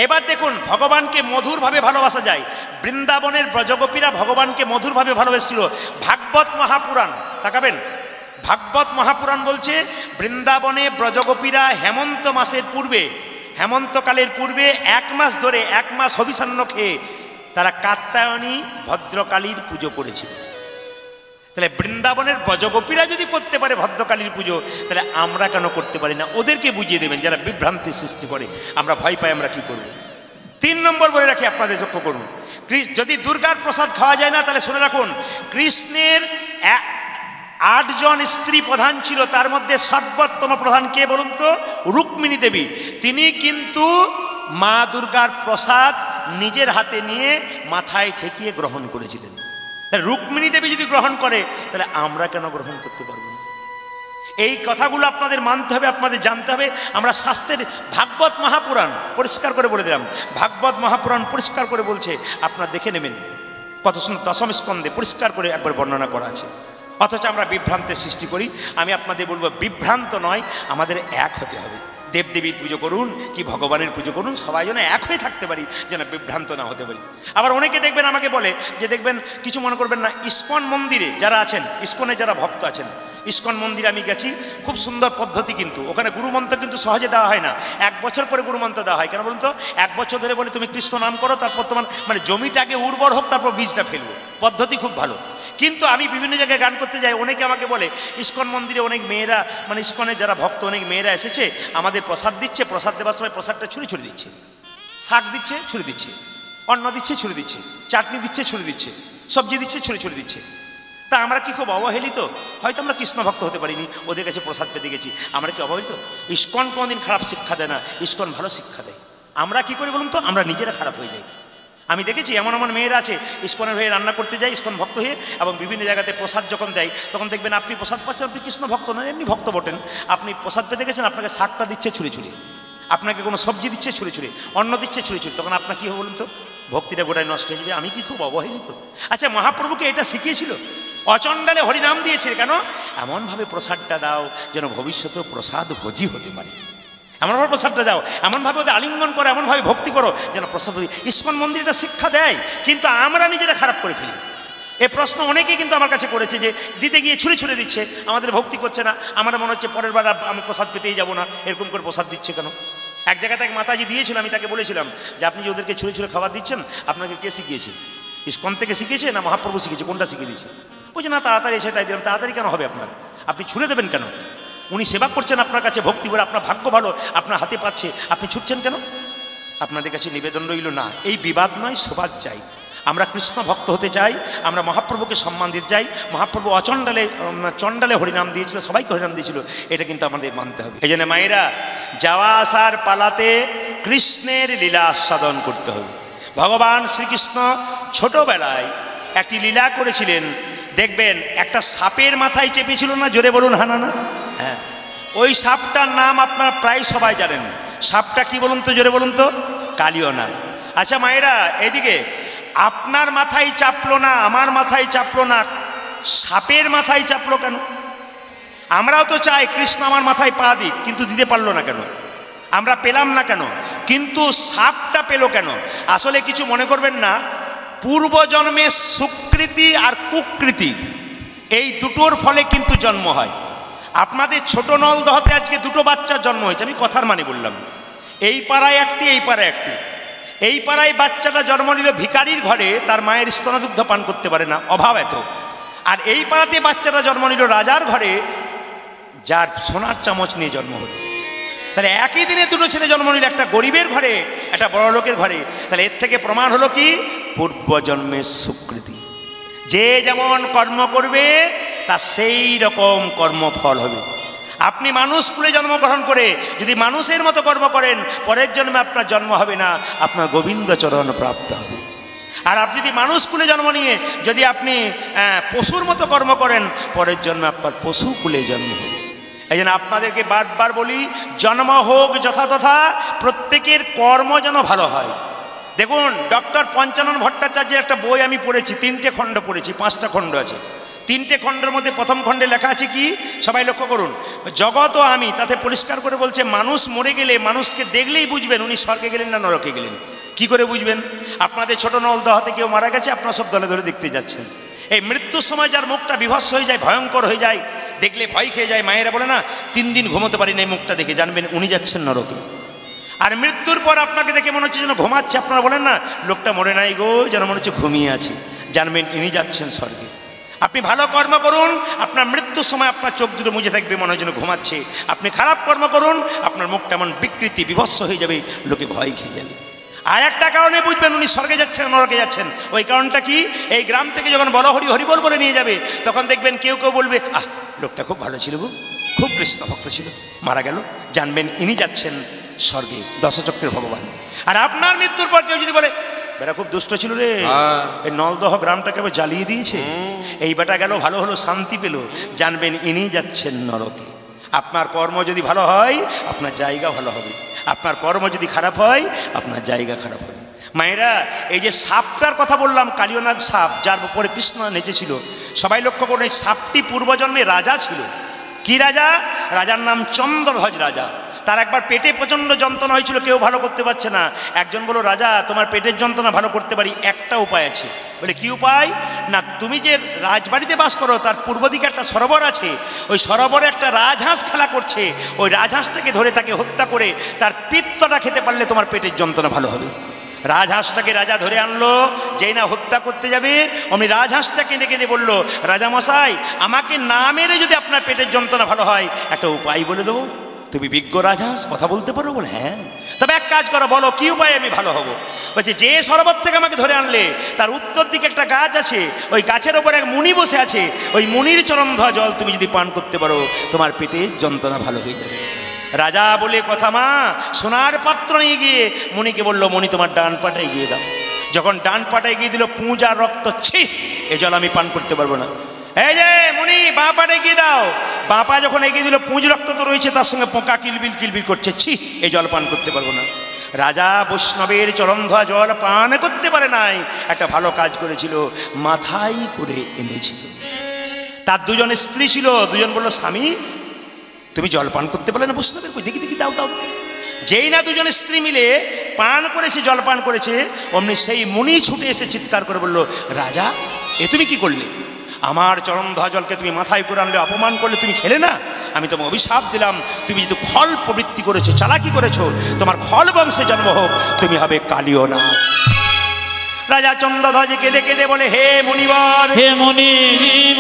এবার দেখুন ভগবানকে মধুরভাবে ভালোবাসা যায়। বৃন্দাবনের ব্রজগোপীরা ভগবানকে মধুরভাবে ভালোবেসেছিল। ভাগবত মহাপুরাণ তাকাবেন, ভাগবত মহাপুরাণ বলছে বৃন্দাবনে ব্রজগোপীরা হেমন্ত মাসের পূর্বে, হেমন্তকালের পূর্বে 1 মাস ধরে 1 মাস হবিষান্ন খেয়ে তারা কাত্যায়নী ভদ্রকালীর পুজো করেছিল। তাহলে বৃন্দাবনের ব্রজগোপীরা যদি করতে পারে ভদ্রকালীর পুজো, তাহলে আমরা কেন করতে পারি না? ওদেরকে বুঝিয়ে দেবেন যারা বিভ্রান্তি সৃষ্টি করে, আমরা ভয় পাই, আমরা কি করব। 3 নম্বর বলে রাখি, আপনাদের লক্ষ্য করুন, যদি দুর্গার প্রসাদ খাওয়া যায় না তাহলে শুনে রাখুন, কৃষ্ণের 8 জন স্ত্রী প্রধান ছিল, তার মধ্যে সর্বোত্তম প্রধান কে বলুন তো? রুক্মিণী দেবী। তিনি কিন্তু মা দুর্গার প্রসাদ নিজের হাতে নিয়ে মাথায় ঠেকিয়ে গ্রহণ করেছিলেন। রুক্মিণী দেবী যদি গ্রহণ করে তাহলে আমরা কেন গ্রহণ করতে পারবো না? এই কথাগুলো আপনাদের মানতে হবে, আপনাদের জানতে হবে। আমরা শাস্ত্রের ভাগবত মহাপুরাণ পরিষ্কার করে বলে দিলাম, ভাগবত মহাপুরাণ পরিষ্কার করে বলছে, আপনারা দেখে নেবেন কত সুন্দর 10ম স্কন্ধে পরিষ্কার করে একবার বর্ণনা করা আছে। অথচ আমরা বিভ্রান্তের সৃষ্টি করি। আমি আপনাদের বলবো বিভ্রান্ত নয়, আমাদের এক হতে হবে। দেবদেবীর পুজো করুন কি ভগবানের পুজো করুন, সবাই যেন এক হয়ে থাকতে পারি, যেন বিভ্রান্ত না হতে পারি। আবার অনেকে দেখবেন আমাকে বলে যে, দেখবেন কিছু মনে করবেন না, ইস্কন মন্দিরে যারা আছেন, ইস্কনে যারা ভক্ত আছেন, ইস্কন মন্দিরে আমি গেছি, খুব সুন্দর পদ্ধতি, কিন্তু ওখানে গুরুমন্ত্র কিন্তু সহজে দেওয়া হয় না, 1 বছর পরে গুরুমন্ত্র দেওয়া হয়। কেন বলুন তো? 1 বছর ধরে বলে তুমি কৃষ্ণ নাম করো, তারপর তোমার মানে জমিটা আগে উর্বর হোক, তারপর বীজটা ফেলবো। পদ্ধতি খুব ভালো, কিন্তু আমি বিভিন্ন জায়গায় গান করতে যাই, অনেকে আমাকে বলে ইস্কন মন্দিরে অনেক মেয়েরা, মানে ইস্কনের যারা ভক্ত অনেক মেয়েরা এসেছে, আমাদের প্রসাদ দিচ্ছে, প্রসাদ দেওয়ার সময় প্রসাদটা ছুঁড়ে ছুঁড়ে দিচ্ছে, শাক দিচ্ছে ছুঁড়ে দিচ্ছে, অন্ন দিচ্ছে ছুঁড়ে দিচ্ছে, চাটনি দিচ্ছে ছুঁড়ে দিচ্ছে, সবজি দিচ্ছে ছুঁড়ে ছুঁড়ে দিচ্ছে। তা আমরা কি খুব অবহেলিত? হয়তো আমরা কৃষ্ণ ভক্ত হতে পারিনি, ওদের কাছে প্রসাদ পেতে গেছি, আমরা কি অবহেলিত? ইস্কন কোনোদিন খারাপ শিক্ষা দেয় না, ইস্কন ভালো শিক্ষা দেয়। আমরা কি করি বলুন তো? আমরা নিজেরা খারাপ হয়ে যাই। আমি দেখেছি এমন এমন মেয়েরা আছে ইস্কনের হয়ে রান্না করতে যায়, ইস্কন ভক্ত হয়ে, এবং বিভিন্ন জায়গাতে প্রসাদ যখন দেয় তখন দেখবেন আপনি প্রসাদ পাচ্ছেন, আপনি কৃষ্ণ ভক্ত না, এমনি ভক্ত বটেন, আপনি প্রসাদ পেতে গেছেন, আপনাকে শাকটা দিচ্ছে ছুঁড়ে ছুঁড়ে, আপনাকে কোনো সবজি দিচ্ছে ছুঁড়ে ছুঁড়ে, অন্ন দিচ্ছে ছুঁড়ে ছুঁড়ে, তখন আপনার কী হবে বলুন তো? ভক্তিটা গোটায় নষ্ট হয়ে যাবে। আমি কি খুব অবহেলিত? আচ্ছা, মহাপ্রভুকে এটা শিখিয়েছিল, অচণ্ডালে হরিনাম দিয়েছিল, কেন? এমনভাবে প্রসাদটা দাও যেন ভবিষ্যতেও প্রসাদ ভোজি হতে পারে, এমনভাবে প্রসাদটা দাও, এমনভাবে ওদের আলিঙ্গন করো, এমনভাবে ভক্তি করো যেন প্রসাদ। ইস্কন মন্দিরটা শিক্ষা দেয়, কিন্তু আমরা নিজেরা খারাপ করে ফেলি। এ প্রশ্ন অনেকেই কিন্তু আমার কাছে করেছে যে দিতে গিয়ে ছুঁড়ে ছুঁড়ে দিচ্ছে, আমাদের ভক্তি করছে না, আমার মনে হচ্ছে পরের বার আমি প্রসাদ পেতেই যাবো না, এরকম করে প্রসাদ দিচ্ছে কেন? এক জায়গায় তাকে মাতাজি দিয়েছিল, আমি তাকে বলেছিলাম যে আপনি যে ওদেরকে ছুঁড়ে ছুঁড়ে খাবার দিচ্ছেন, আপনাকে কে শিখিয়েছে? ইস্কন থেকে শিখিয়েছে না মহাপ্রভু শিখিয়েছে? কোনটা শিখিয়ে দিয়েছে? বলছে না, তাড়াতাড়ি এসে তাই দিলাম। তাড়াতাড়ি কেন হবে আপনার? আপনি ছুঁড়ে দেবেন কেন? উনি সেবা করছেন আপনার কাছে ভক্তি করে, আপনার ভাগ্য ভালো, আপনার হাতে পাচ্ছে, আপনি ছুটছেন কেন? আপনাদের কাছে নিবেদন রইল, না এই বিবাদ নয়, সবাদ চাই। আমরা কৃষ্ণ ভক্ত হতে চাই, আমরা মহাপ্রভুকে সম্মান দিতে চাই। মহাপ্রভু চণ্ডালে হরিনাম দিয়েছিল, সবাইকে হরিনাম দিয়েছিল, এটা কিন্তু আমাদের মানতে হবে। এই জন্য মায়েরা, যাওয়া আসার পালাতে কৃষ্ণের লীলা আস্বাদন করতে হবে। ভগবান শ্রীকৃষ্ণ ছোটবেলায় একটি লীলা করেছিলেন, দেখবেন একটা সাপের মাথায় চেপেছিল না, জোরে বলুন হানা না। হ্যাঁ, ওই সাপটার নাম আপনারা প্রায় সবাই জানেন। সাপটা কি বলুন তো, জোরে বলুন তো? কালিও না। আচ্ছা মায়েরা, এদিকে আপনার মাথায় চাপলো না, আমার মাথায় চাপলো না, সাপের মাথায় চাপলো কেন? আমরাও তো চাই কৃষ্ণ আমার মাথায় পা দিক, কিন্তু দিতে পারলো না কেন? আমরা পেলাম না কেন? কিন্তু সাপটা পেল কেন? আসলে কিছু মনে করবেন না, পূর্বজন্মের সুকৃতি আর কুকৃতি এই দুটোর ফলে কিন্তু জন্ম হয়। আপনাদের ছোট নলদহতে আজকে দুটো বাচ্চার জন্ম হয়েছে, আমি কথার মানে বললাম। এই পাড়ায় একটি, এই পাড়ায় একটি। এই পাড়ায় বাচ্চাটা জন্ম নিল ভিখারির ঘরে, তার মায়ের স্তনদুগ্ধ পান করতে পারে না, অভাব এত। আর এই পাড়াতে বাচ্চাটা জন্ম নিল রাজার ঘরে, যার সোনার চামচ নিয়ে জন্ম হলো। তাহলে একই দিনে দুটো ছেলে জন্ম নিল, একটা গরিবের ঘরে, একটা বড় লোকের ঘরে। তাহলে এর থেকে প্রমাণ হলো কি? পূর্বজন্মের সুকৃতি। যে যেমন কর্ম করবে তার সেই রকম কর্মফল হবে। আপনি মানুষ কুলে জন্মগ্রহণ করে যদি মানুষের মতো কর্ম করেন, পরের জন্মে আপনার জন্ম হবে না, আপনার গোবিন্দ চরণ প্রাপ্ত হবে। আর আপনি যদি মানুষ কুলে জন্ম নিয়ে যদি আপনি পশুর মতো কর্ম করেন, পরের জন্মে আপনার পশু কুলে জন্ম হবে। এই জন্য আপনাদেরকে বারবার বলি, জন্ম হোক যথাতথা, প্রত্যেকের কর্ম যেন ভালো হয়। দেখুন, ডক্টর পঞ্চানন ভট্টাচার্যের একটা বই আমি পড়েছি, 3টে খণ্ড পড়েছি, 5টা খণ্ড আছে। 3টে খণ্ডের মধ্যে প্রথম খণ্ডে লেখা আছে কি, সবাই লক্ষ্য করুন, জগৎ ও আমি। তাতে পরিষ্কার করে বলছে, মানুষ মরে গেলে মানুষকে দেখলেই বুঝবেন উনি স্বর্গে গেলেন না নরকে গেলেন। কি করে বুঝবেন? আপনাদের ছোট নলদহতে কেউ মারা গেছে, আপনারা সব দলে দলে দেখতে যাচ্ছেন। এই মৃত্যুর সময় যার মুখটা বিভৎস হয়ে যায়, ভয়ঙ্কর হয়ে যায়, দেখলে ভয় খেয়ে যায়, মায়েরা বলে না 3 দিন ঘুমোতে পারি না এই মুখটা দেখে, জানবেন উনি যাচ্ছেন নরকে। আর মৃত্যুর পর আপনাকে দেখে মনে হচ্ছে যেন ঘুমাচ্ছে, আপনারা বলেন না লোকটা মরে নাই গো, যেন মনে হচ্ছে ঘুমিয়ে আছে, জানবেন ইনি যাচ্ছেন স্বর্গে। আপনি ভালো কর্ম করুন, আপনার মৃত্যুর সময় আপনার চোখ দুটো মুজে থাকবে, মনে হয় যেন ঘুমাচ্ছে। আপনি খারাপ কর্ম করুন, আপনার মুখটা এমন বিকৃতি বিভৎস হয়ে যাবে, লোকে ভয় খেয়ে যাবে। আর একটা কারণে বুঝবেন উনি স্বর্গে যাচ্ছেন নরকে যাচ্ছেন। ওই কারণটা কি? এই গ্রাম থেকে যখন বড় হরি হরিবল বলে নিয়ে যাবে, তখন দেখবেন কেউ কেউ বলবে, আহ লোকটা খুব ভালো ছিল গো, খুব কৃষ্ণ ভক্ত ছিল, মারা গেল, জানবেন ইনি যাচ্ছেন স্বর্গে, দশচক্রের ভগবান। আর আপনার মৃত্যুর পর কেউ যদি বলে, বেটা খুব দুষ্ট ছিল রে, এই নলদহ গ্রামটাকে আবার জ্বালিয়ে দিয়েছে, এই বেটা গেল ভালো হলো, শান্তি পেল, জানবেন ইনি যাচ্ছেন নরকে। আপনার কর্ম যদি ভালো হয়, আপনার জায়গা ভালো হবে। আপনার কর্ম যদি খারাপ হয়, আপনার জায়গা খারাপ হবে। মায়েরা, এই যে সাপটার কথা বললাম, কালিয়নাগ সাপ, যার উপরে কৃষ্ণ নেচেছিল, সবাই লক্ষ্য করুন, এই সাপটি পূর্বজন্মে রাজা ছিল। কি রাজা? রাজার নাম চন্দ্রধ্বজ রাজা। তার একবার পেটে প্রচণ্ড যন্ত্রণা হয়েছিল, কেউ ভালো করতে পারছে না। একজন বলল, রাজা তোমার পেটের যন্ত্রণা ভালো করতে পারি, একটা উপায় আছে। বলে কি উপায়? না, তুমি যে রাজবাড়িতে বাস করো তার পূর্ব দিকে একটা সরোবর আছে, ওই সরোবরে একটা রাজহাঁস খেলা করছে, ওই রাজহাঁসটাকে ধরে তাকে হত্যা করে তার পিত্তটা খেতে পারলে তোমার পেটের যন্ত্রণা ভালো হবে। রাজহাঁসটাকে রাজা ধরে আনলো, যেই না হত্যা করতে যাবে অমনি রাজহাঁসটাকে ডেকে দিয়ে বললো, রাজামশাই আমাকে না মেরে যদি আপনার পেটের যন্ত্রণা ভালো হয়, একটা উপায় বলে দেবো। তুমি বিজ্ঞ রাজহাঁস, কথা বলতে পারো? বলে হ্যাঁ। তবে এক কাজ করো, বলো কি উপায় আমি ভালো হব? বলছে, যে সরোবর থেকে আমাকে ধরে আনলে তার উত্তর দিকে একটা গাছ আছে, ওই গাছের ওপর এক মুনি বসে আছে, ওই মুনির চরণ ধোয়া জল তুমি যদি পান করতে পারো, তোমার পেটের যন্ত্রণা ভালো হয়ে যাবে। রাজা বলে কথা, মা সোনার পাত্র নিয়ে গিয়ে মুনিকে বললো, মুনি তোমার ডান পাটা এগিয়ে দাও। যখন ডান পাটা এগিয়ে দিল, পুঁজ আর রক্ত, ছি এ জল আমি পান করতে পারবো না। এই যে মুনি, বাঁ পাটা এগিয়ে দাও। বাঁ পা যখন এগিয়ে দিল, পুঁজ রক্ত তো রয়েছে, তার সঙ্গে পোকা কিলবিল কিলবিল করছে, ছি এই জল পান করতে পারবো না। রাজা বৈষ্ণবের চরণ ধোয়া জল পান করতে পারে নাই, একটা ভালো কাজ করেছিল, মাথায় করে এনেছিল। তার 2 জন স্ত্রী ছিল, 2 জন বললো, স্বামী তুমি জল পান করতে পারলে না বৈষ্ণবের, কই দেখি দেখি, দাও দাও। যেই না 2 জন স্ত্রী মিলে পান করেছে, জল পান করেছে, অমনি সেই মুনি ছুটে এসে চিৎকার করে বলল, রাজা এ তুমি কি করলে? আমার চরণ ধোয়া জলকে তুমি মাথায় করে আনলে, অপমান করলে, তুমি খেলে না? আমি তোমাকে অভিশাপ দিলাম, তুমি যদি খল প্রবৃত্তি করেছো, চালাকি করেছো, তোমার খল বংশে জন্ম হোক, তুমি হবে কালিয়নাগ। রাজা চন্দ্রধ্বজ কেঁদে কেঁদে বলে, হে মুনিবর, হে মুনিব,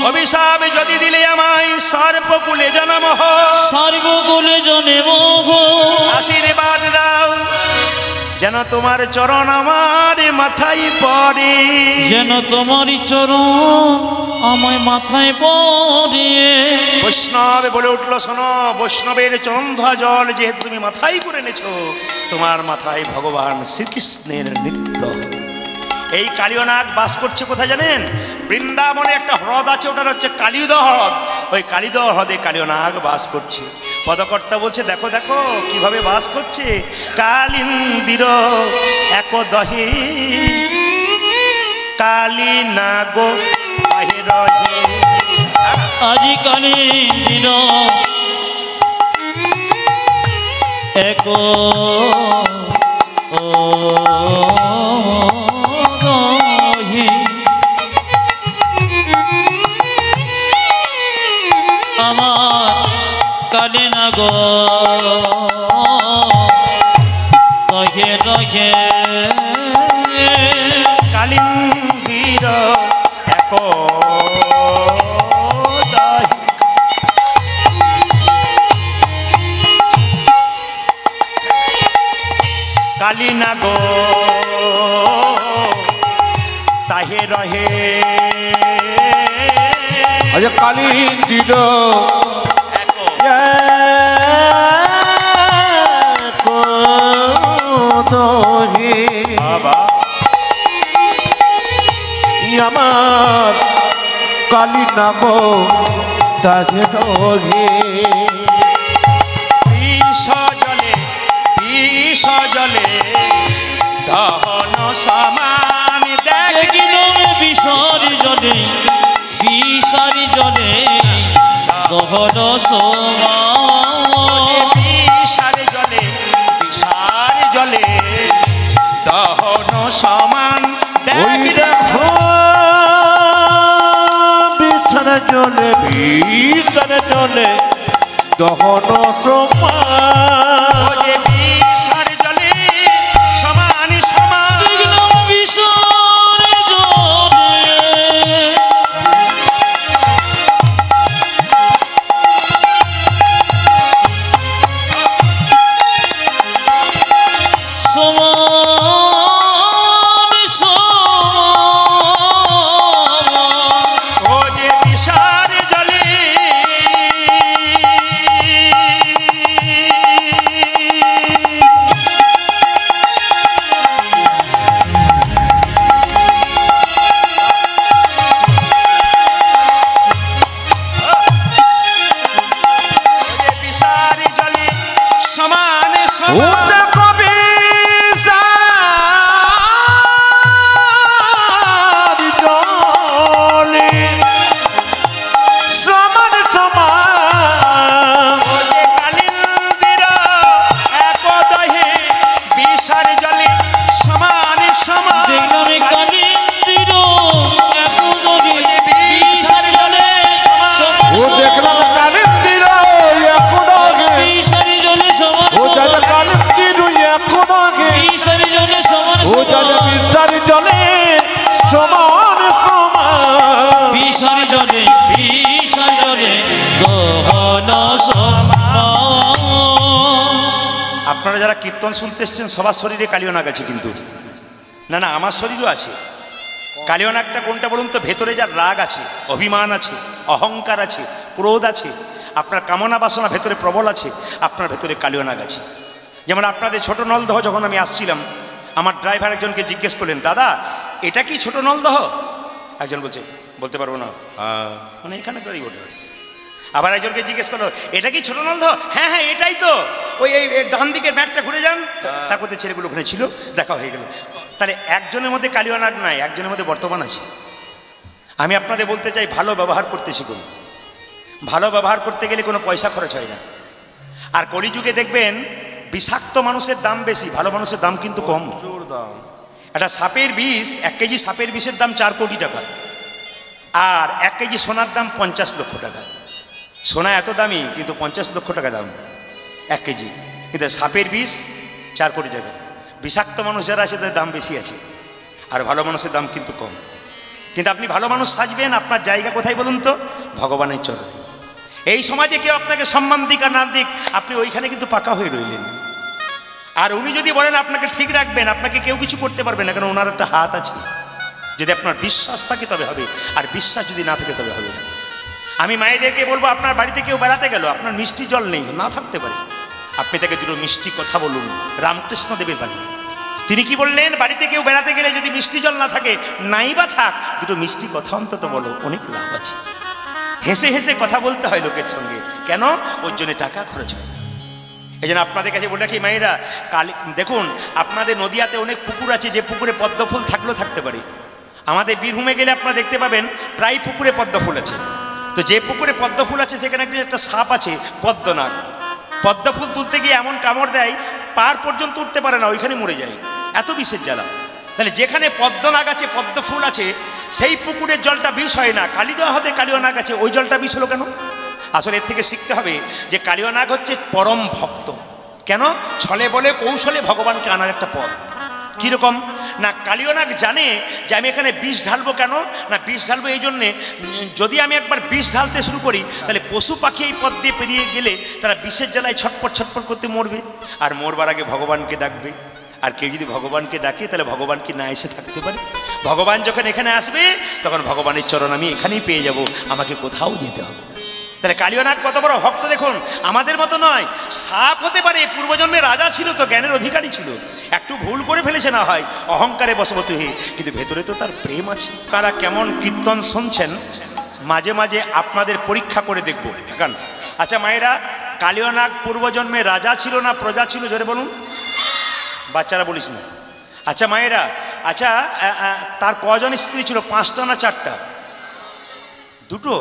অভিশাপ যদি দিলে আমায় সর্বকুলে জন্ম হোক, সর্বকুলে জন্ম হোক, আশীর্বাদ দাও যেন তোমার চরণ আমার মাথায় পড়ে, যেন তোমার চরণ আমায় মাথায় পড়ে। বৈষ্ণব বলে উঠল, শোনো, বৈষ্ণবের চরণধোয়া জল যেহেতু তুমি মাথায় করে এনেছো, তোমার মাথায় ভগবান শ্রীকৃষ্ণের নৃত্য। এই কালীয়নাগ বাস করছে কোথায় জানেন? বৃন্দাবনে একটা হ্রদ আছে, ওটার হচ্ছে কালীদহ হ্রদ। ওই কালীদহ হ্রদে কালীয়নাগ বাস করছে। পদকর্তা বলছে, দেখো দেখো কিভাবে বাস করছে। কালিন্দির এক দহে কালী নাগ বাহে রহে। আজি কালিন্দির এক আমার কালী নাগ রহে রহে। কালিন্দির এক দহে কালী নাগ তাহে রহে। আচ্ছা, কালিন্দির বাবা আমার কালী নাগ তাহে রহে। বিষ জলে দহন সমান দেখিল বিষর জলে, বিষর জলে দহন সমান। বিষার জলে দহন সমান। ওই দেখো বিছার জলে, বিছার জলে দহন সমান। বিষার জলে সমান সমান। বিষর জলে সমান সমান। ও যে বিষার জলে সমান সমান। আপনারা যারা কীর্তন শুনতে এসছেন সবার শরীরে কালীয়নাগ আছে, কিন্তু না না আমার শরীরও আছে। কালীয়নাগটা কোনটা বলুন তো? ভেতরে যার রাগ আছে, অভিমান আছে, অহংকার আছে, ক্রোধ আছে, আপনার কামনা বাসনা ভেতরে প্রবল আছে, আপনার ভেতরে কালীয়নাগ আছে। যেমন আপনাদের ছোট নলদহ যখন আমি আসছিলাম, আমার ড্রাইভার একজনকে জিজ্ঞেস করলেন, দাদা এটা কি ছোট নলদহ? একজন বলছে বলতে পারবো না, মানে এখানে তো এই ওটা। আবার একজনকে জিজ্ঞেস করলো, এটা কি ছোট নলদহ? হ্যাঁ হ্যাঁ এটাই তো, ওই এই ডান দিকের ব্যাগটা ঘুরে যান, তার মধ্যে ছেলেগুলো ওখানে ছিল, দেখা হয়ে গেল। তাহলে একজনের মধ্যে কালীয়নাগ নাই, একজনের মধ্যে বর্তমান আছে। আমি আপনাদের বলতে চাই, ভালো ব্যবহার করতে শিখুন। ভালো ব্যবহার করতে গেলে কোনো পয়সা খরচ হয় না। আর কলিযুগে দেখবেন বিষাক্ত মানুষের দাম বেশি, ভালো মানুষের দাম কিন্তু কম। একটা সাপের বিষ, 1 কেজি সাপের বিষের দাম 4 কোটি টাকা, আর 1 কেজি সোনার দাম 50 লক্ষ টাকা। সোনা এত দামি, কিন্তু 50 লক্ষ টাকা দাম 1 কেজি, কিন্তু সাপের বিষ 4 কোটি টাকা। বিষাক্ত মানুষ যারা আছে তাদের দাম বেশি আছে, আর ভালো মানুষের দাম কিন্তু কম। কিন্তু আপনি ভালো মানুষ সাজবেন, আপনার জায়গা কোথায় বলুন তো? ভগবানের চরণে। এই সমাজে কেউ আপনাকে সম্মান দিক আর না দিক, আপনি ওইখানে কিন্তু পাকা হয়ে রইলেন। আর উনি যদি বলেন আপনাকে ঠিক রাখবেন, আপনাকে কেউ কিছু করতে পারবে না, কারণ ওনার একটা হাত আছে। যদি আপনার বিশ্বাস থাকে তবে হবে, আর বিশ্বাস যদি না থাকে তবে হবে না। আমি মায়েদেরকে বলবো, আপনার বাড়িতে কেউ বেড়াতে গেল, আপনার মিষ্টি জল নেই, না থাকতে পারে, আপনি তাকে দুটো মিষ্টি কথা বলুন। রামকৃষ্ণ দেবের বাণী, তিনি কি বললেন, বাড়িতে কেউ বেড়াতে গেলে যদি মিষ্টি জল না থাকে, নাই বা থাক, দুটো মিষ্টি কথা অন্তত বলো, অনেক লাভ আছে। হেসে হেসে কথা বলতে হয় লোকের সঙ্গে, কেন? ওর জন্য টাকা খরচ হয় না। এই জন্য আপনাদের কাছে বলে রাখি মায়েরা, দেখুন আপনাদের নদিয়াতে অনেক পুকুর আছে, যে পুকুরে পদ্ম ফুল থাকলেও থাকতে পারে। আমাদের বীরভূমে গেলে আপনারা দেখতে পাবেন প্রায় পুকুরে পদ্ম ফুল আছে। তো যে পুকুরে পদ্ম ফুল আছে সেখানে একটা সাপ আছে, পদ্মনাগ। পদ্ম ফুল তুলতে গিয়ে এমন কামড় দেয়, পার পর্যন্ত উঠতে পারে না, ওইখানে মরে যায়, এত বিষের জ্বালা। তাহলে যেখানে পদ্মনাগ আছে, পদ্ম ফুল আছে, সেই পুকুরের জলটা বিষ হয় না। কালিদহ হতে কালীয় নাগ আছে, ওই জলটা বিষ হলো কেন? আসলে এর থেকে শিখতে হবে যে কালীয় নাগ হচ্ছে পরম ভক্ত। কেন? ছলে বলে কৌশলে ভগবানকে আনার একটা পথ। কীরকম না, কালীয় নাগ জানে যে আমি এখানে বিষ ঢালবো। কেন না, বিষ ঢালবো এই জন্যে, যদি আমি একবার বিষ ঢালতে শুরু করি, তাহলে পশু পাখি এই পথ দিয়ে পেরিয়ে গেলে তারা বিষের জ্বালায় ছটপট ছটপট করতে মরবে, আর মরবার আগে ভগবানকে ডাকবে। আর কেউ যদি ভগবানকে ডাকে, তাহলে ভগবান কি না এসে থাকতে পারে? ভগবান যখন এখানে আসবে, তখন ভগবানের চরণ আমি এখানেই পেয়ে যাব, আমাকে কোথাও যেতে হবে না। তাহলে কালীয় নাগ কত বড় ভক্ত দেখুন। আমাদের মতো নয়, সাপ হতে পারে, পূর্বজন্মে রাজা ছিল, তো জ্ঞানের অধিকারী ছিল, একটু ভুল করে ফেলেছে না হয়, অহংকারে বশবর্তী হয়ে, কিন্তু ভেতরে তো তার প্রেম আছে। তারা কেমন কীর্তন শুনছেন, মাঝে মাঝে আপনাদের পরীক্ষা করে দেখবো। দেখান। আচ্ছা মায়েরা, কালীয় নাগ পূর্বজন্মে রাজা ছিল না প্রজা ছিল? জোরে বলুন, বাচ্চারা বলিস না। আচ্ছা মায়েরা, আচ্ছা তার কজন স্ত্রী ছিল? 5টা না 4টা? 2টো?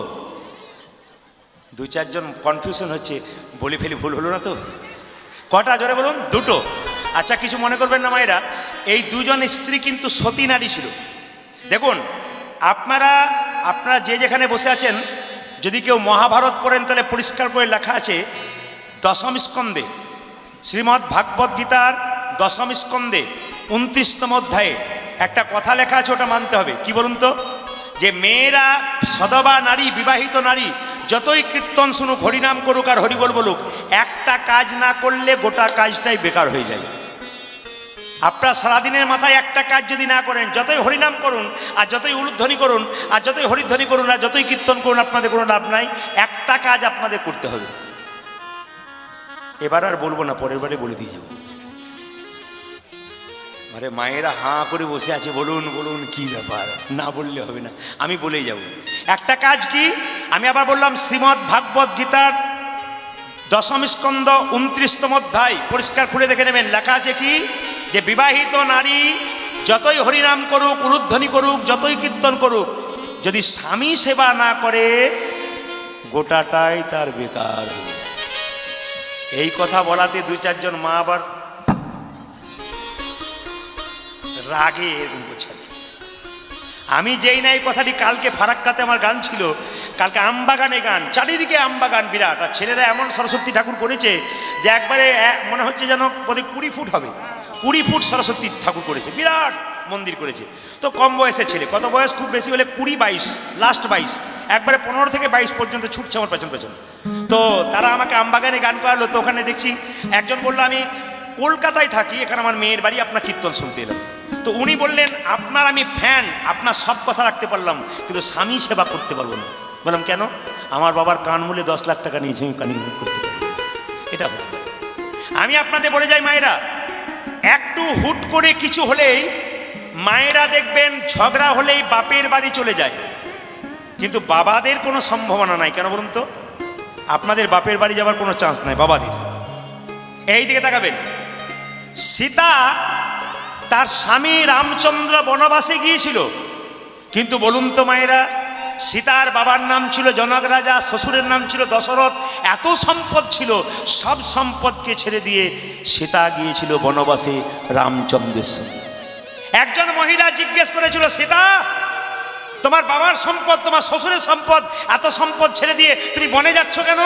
2-4 জন কনফিউশন হচ্ছে, বলে ফেলি, ভুল হলো না তো? কটা? জোরে বলুন। 2টো। আচ্ছা কিছু মনে করবেন না মায়েরা, এই 2 জন স্ত্রী কিন্তু সতী নারী ছিল। দেখুন আপনারা যে যেখানে বসে আছেন, যদি কেউ মহাভারত পড়েন, তাহলে পরিষ্কার করে লেখা আছে 10ম স্কন্ধে, শ্রীমদ্ ভাগবত গীতার 10ম স্কন্ধে 29তম অধ্যায়ে একটা কথা লেখা আছে, ওটা মানতে হবে। কি বলুন তো? যে মেয়েরা, সদবা নারী, বিবাহিত নারী যতই কীর্তন শুনুক, হরিনাম করুক আর হরিবল বলুক, একটা কাজ না করলে গোটা কাজটাই বেকার হয়ে যায়। আপনারা সারাদিনের মাথায় একটা কাজ যদি না করেন, যতই হরিনাম করুন আর যতই উলুধ্বনি করুন আর যতই হরিধ্বনি করুন আর যতই কীর্তন করুন, আপনাদের কোনো লাভ নাই। একটা কাজ আপনাদের করতে হবে। এবার আর বলবো না, পরের বারে বলে দিয়ে যাবো। আরে মায়েরা হাঁ করে বসে আছে, বলুন বলুন, কি ব্যাপার? না বললে হবে না, আমি বলেই যাব। একটা কাজ কি? আমি আবার বললাম, শ্রীমদ্ ভাগবত গীতার 10ম স্কন্ধ 29তম অধ্যায়, পরিষ্কার খুলে দেখে নেবেন। লেখা আছে কি? যে বিবাহিত নারী যতই হরিনাম করুক, উলুধ্বনি করুক, যতই কীর্তন করুক, যদি স্বামী সেবা না করে, গোটাটাই তার বেকার। এই কথা বলাতে 2-4 জন মা আবার রাগে এরকম করছে। আমি যেই না এই কথাটি, কালকে ফারাক্কাতে আমার গান ছিল, কালকে আমবাগানে গান, চারিদিকে আমবাগান বিরাট, আর ছেলেরা এমন সরস্বতী ঠাকুর করেছে যে একবারে মনে হচ্ছে যেন বোধহয় 20 ফুট হবে। 20 ফুট সরস্বতী ঠাকুর করেছে, বিরাট মন্দির করেছে। তো কম বয়সের ছেলে, কত বয়স খুব বেশি হলে 20-22, লাস্ট 22, একবারে 15 থেকে 22 পর্যন্ত ছুটছে আমার পেছন পেছন। তো তারা আমাকে আমবাগানে গান করালো। তো ওখানে দেখছি একজন বললো, আমি কলকাতায় থাকি, এখানে আমার মেয়ের বাড়ি, আপনার কীর্তন শুনতে এলাম। তো উনি বললেন, আপনার আমি ফ্যান, আপনার সব কথা রাখতে পারলাম, কিন্তু স্বামী সেবা করতে পারবো না। বললাম কেন? আমার বাবার কান মূলে 10 লাখ টাকা নিয়েছে, আমি কানে করতে পারি। এটা হতে পারে। আমি আপনাদের বলে যাই মায়েরা, একটু হুট করে কিছু হলেই মায়েরা দেখবেন ঝগড়া হলেই বাপের বাড়ি চলে যায়, কিন্তু বাবাদের কোনো সম্ভাবনা নাই। কেন বলুন তো? আপনাদের বাপের বাড়ি যাওয়ার কোনো চান্স নাই, বাবাদের। এই দিকে তাকাবেন। সীতা তার স্বামী রামচন্দ্র বনবাসে গিয়েছিল, কিন্তু বলুন তো মায়েরা, সীতার বাবার নাম ছিল জনক রাজা, শ্বশুরের নাম ছিল দশরথ, এত সম্পদ ছিল, সব সম্পদকে ছেড়ে দিয়ে সীতা গিয়েছিল বনবাসে রামচন্দ্রের সঙ্গে। একজন মহিলা জিজ্ঞেস করেছিল, সীতা, তোমার বাবার সম্পদ, তোমার শ্বশুরের সম্পদ, এত সম্পদ ছেড়ে দিয়ে তুমি বনে যাচ্ছ কেন?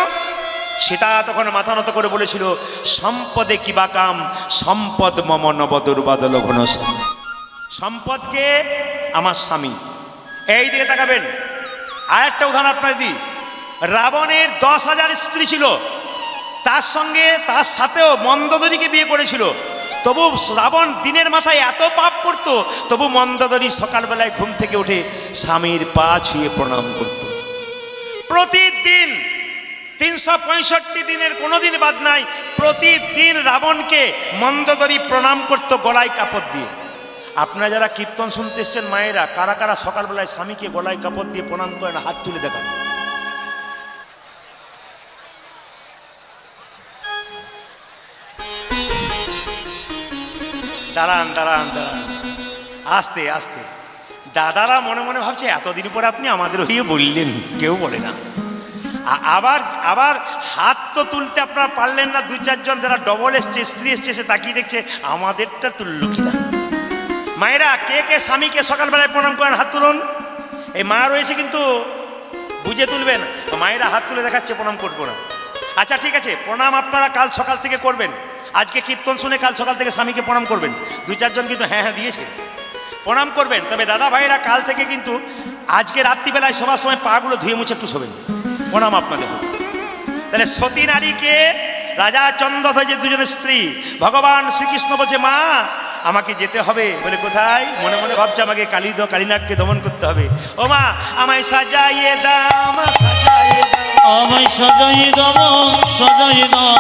সীতা তখন মাথা নত করে বলেছিল, সম্পদে কিবা কাম, সম্পদ মম নব দুর্বাদল ঘন। সম্পদকে আমার স্বামী। এই দিকে তাকাবেন। আর একটা উদাহরণ আপনার দিই। রাবণের 10,000 স্ত্রী ছিল, তার সাথেও মন্দোদরীকে বিয়ে করেছিল। তবু রাবণ দিনের মাথায় এত পাপ করত, তবু মন্দোদরী সকালবেলায় ঘুম থেকে উঠে স্বামীর পা ছুঁয়ে প্রণাম করত। প্রতিদিন 365 দিনের কোনো দিন বাদ নাই, প্রতিদিন রাবণকে মন্দোদরী প্রণাম করত গলায় কাপড় দিয়ে। আপনারা যারা কীর্তন শুনতে এসছেন মায়েরা, কারা কারা সকালবেলায় স্বামীকে গলায় কাপড় দিয়ে প্রণাম করেন? হাত তুলে দেখান। দাঁড়ান দাঁড়ান দাঁড়ান, আস্তে আস্তে। দাদারা মনে মনে ভাবছে এতদিন পরে আপনি আমাদের হয়ে বললেন, কেউ বলে না। আবার আবার হাত তো তুলতে আপনারা পারলেন না। 2-4 জন যারা ডবল এসছে, স্ত্রী এসছে, সে তাকিয়ে দেখছে আমাদেরটা তুললো কিনা। মায়েরা কে কে স্বামীকে সকালবেলায় প্রণাম করেন? হাত তুলুন। এই মা রয়েছে কিন্তু বুঝে তুলবেন। মায়েরা হাত তুলে দেখাচ্ছে প্রণাম করবো না। আচ্ছা ঠিক আছে, প্রণাম আপনারা কাল সকাল থেকে করবেন। আজকে কীর্তন শুনে কাল সকাল থেকে স্বামীকে প্রণাম করবেন। 2-4 জন কিন্তু হ্যাঁ হ্যাঁ দিয়েছে, প্রণাম করবেন। তবে দাদা ভাইরা কাল থেকে কিন্তু আজকে রাত্রিবেলায় সবার সময় পাগুলো ধুয়ে মুছে একটু শোবেন, প্রণাম আপনাদের হবে। তাহলে সতী নারীকে রাজা চন্দ্রধ্বজের 2 জনের স্ত্রী ভগবান শ্রীকৃষ্ণ বলছে মা আমাকে যেতে হবে। বলে কোথায়? মনে মনে ভাবছে আমাকে কালীনাগকে দমন করতে হবে। ও মা আমায় সাজাইয়ে দাও, মা সাজাইয়ে দাও, আমায় সাজাইয়ে দাও, সাজাইয়ে দাও,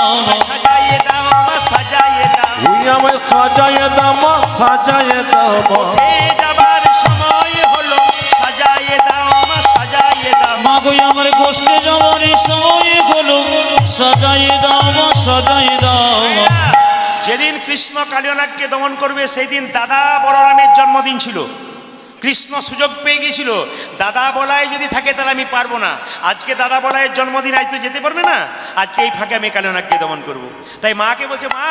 সাজাইয়ে দাও, মা সাজাইয়ে দাও, তুই আমায় সাজাইয়ে দাও মা, সাজাইয়ে দাও মা। এ যাবার সময় হলো, সাজাইয়ে দাও, মা সাজাইয়ে দাও। মা গো আমার গোষ্ঠে যাওয়ার সময় হলো, সাজাইয়ে দাও মা, সাজাইয়ে দাও। যেদিন কৃষ্ণ কালীনাগকে দমন করবে সেই দিন দাদা বলরামের জন্মদিন ছিল। কৃষ্ণ সুযোগ পেয়ে গিয়েছিল, দাদা বলায় যদি থাকে তাহলে আমি পারবো না। আজকে দাদা বলায়ের জন্মদিন, আজ তো যেতে পারবে না, আজকে এই ফাঁকে আমি কালীনাগকে দমন করব। তাই মাকে বলছে মা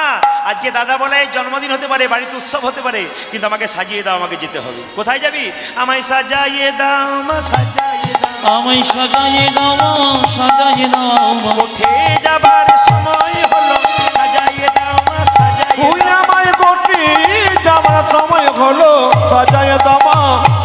আজকে দাদা বলায়ের জন্মদিন হতে পারে, বাড়িতে উৎসব হতে পারে, কিন্তু আমাকে সাজিয়ে দাও, আমাকে যেতে হবে। কোথায় যাবি? আমায় সাজাইয়ে দাও, মা সাজাইয়ে দাও, আমায় সাজাইয়ে দাও, সাজাইয়ে দাও। উঠে যাবার সময় হলো, সাজাইয়ে দাও, মা সাজাইয়ে তুই দাও। আমায় কোটি যাবার সময় হলো, সাজাইয়ে দাও মা,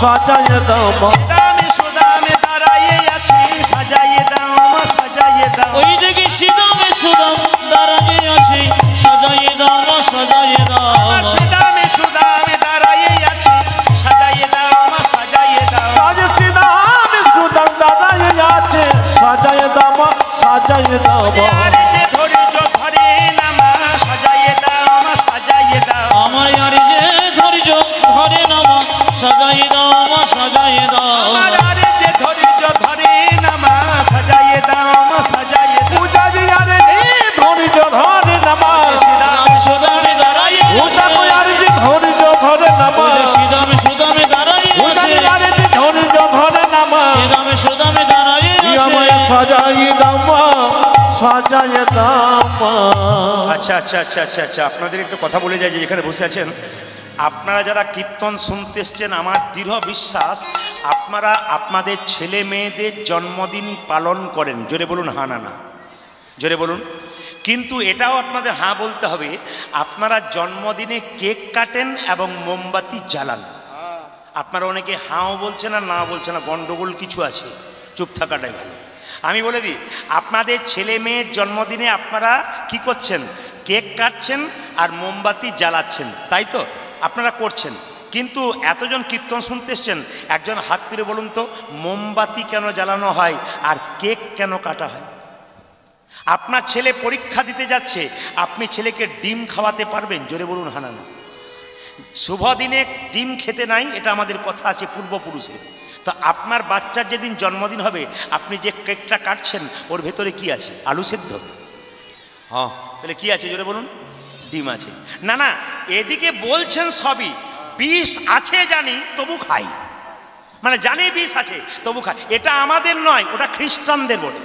সাজাইয়ে দাও মা। সুদামে সুদামে দাঁড়াইয়ে আছি, সাজাইয়ে দাও, মা সাজাইয়ে দাও। ওই দেখি সিদামে সুদাম দাঁড়াইয়ে আছে, সাজাইয়ে দাও মা, সাজাইয়ে দাও। আমার সুদামে সুদামে দাঁড়াইয়ে আছি, সাজাইয়ে দাও, মা সাজাইয়ে দাও। আজ সিদামে সুদাম দাঁড়াইয়ে আছে, সাজাইয়ে দাও মা, সাজাইয়ে দাও মা। আরে যে ধৈর্য ধরে না মা, সাজাইয়ে দাও, মা সাজাইয়ে দাও। আমার আর যে ধৈর্য ধরে না মা, সাজাইয়ে দাও মা, সাজাইয়ে দাও। আমার আরে যে ধৈর্য ধরে না মা, সাজাইয়ে দাও, মা সাজাইয়ে দাও। পূজা জি আরে ধৈর্য ধরে না মা, সিদামে সুদামে দাঁড়াইয়ে পূজা আছে, কই আরে ধৈর্য ধরে না মা। সিদামে সুদামে দাঁড়াইয়ে পূজা আছে, জি আরে ধৈর্য ধরে না মা। সিদামে সুদামে দাঁড়াইয়ে তুই আছে। আমায় সাজাইয়ে দাও মা, সাজাইয়ে দাও মা। আচ্ছা আচ্ছা আচ্ছা আচ্ছা আচ্ছা, আপনাদের একটু কথা বলে যায় যে যেখানে বসে আছেন, আপনারা যারা কীর্তন শুনতে এসছেন, আমার দৃঢ় বিশ্বাস আপনারা আপনাদের ছেলে মেয়েদের জন্মদিন পালন করেন। জোরে বলুন হা না না, জোরে বলুন। কিন্তু এটাও আপনাদের হ্যাঁ বলতে হবে, আপনারা জন্মদিনে কেক কাটেন এবং মোমবাতি জ্বালান। আপনারা অনেকে হাঁও বলছেন আর না বলছেন না, গন্ডগোল কিছু আছে, চুপ থাকাটাই ভালো। আমি বলে দিই, আপনাদের ছেলে মেয়ের জন্মদিনে আপনারা কি করছেন? কেক কাটছেন আর মোমবাতি জ্বালাচ্ছেন, তাই তো আপনারা করছেন। কিন্তু এতজন কীর্তন শুনতে এসছেন, একজন হাত তুলে বলুন তো মোমবাতি কেন জ্বালানো হয় আর কেক কেন কাটা হয়? আপনার ছেলে পরীক্ষা দিতে যাচ্ছে, আপনি ছেলেকে ডিম খাওয়াতে পারবেন? জোরে বলুন হানা না। শুভ দিনে ডিম খেতে নাই, এটা আমাদের কথা আছে পূর্বপুরুষের। তো আপনার বাচ্চার যেদিন জন্মদিন হবে, আপনি যে কেকটা কাটছেন ওর ভেতরে কি আছে? আলু সেদ্ধ? হ্যাঁ, তাহলে কি আছে জোরে বলুন? ডিম আছে। না না, এদিকে বলছেন সবই বিষ আছে জানি তবু খাই, মানে জানি বিষ আছে তবু খাই। এটা আমাদের নয়, ওটা খ্রিস্টানদের বলে।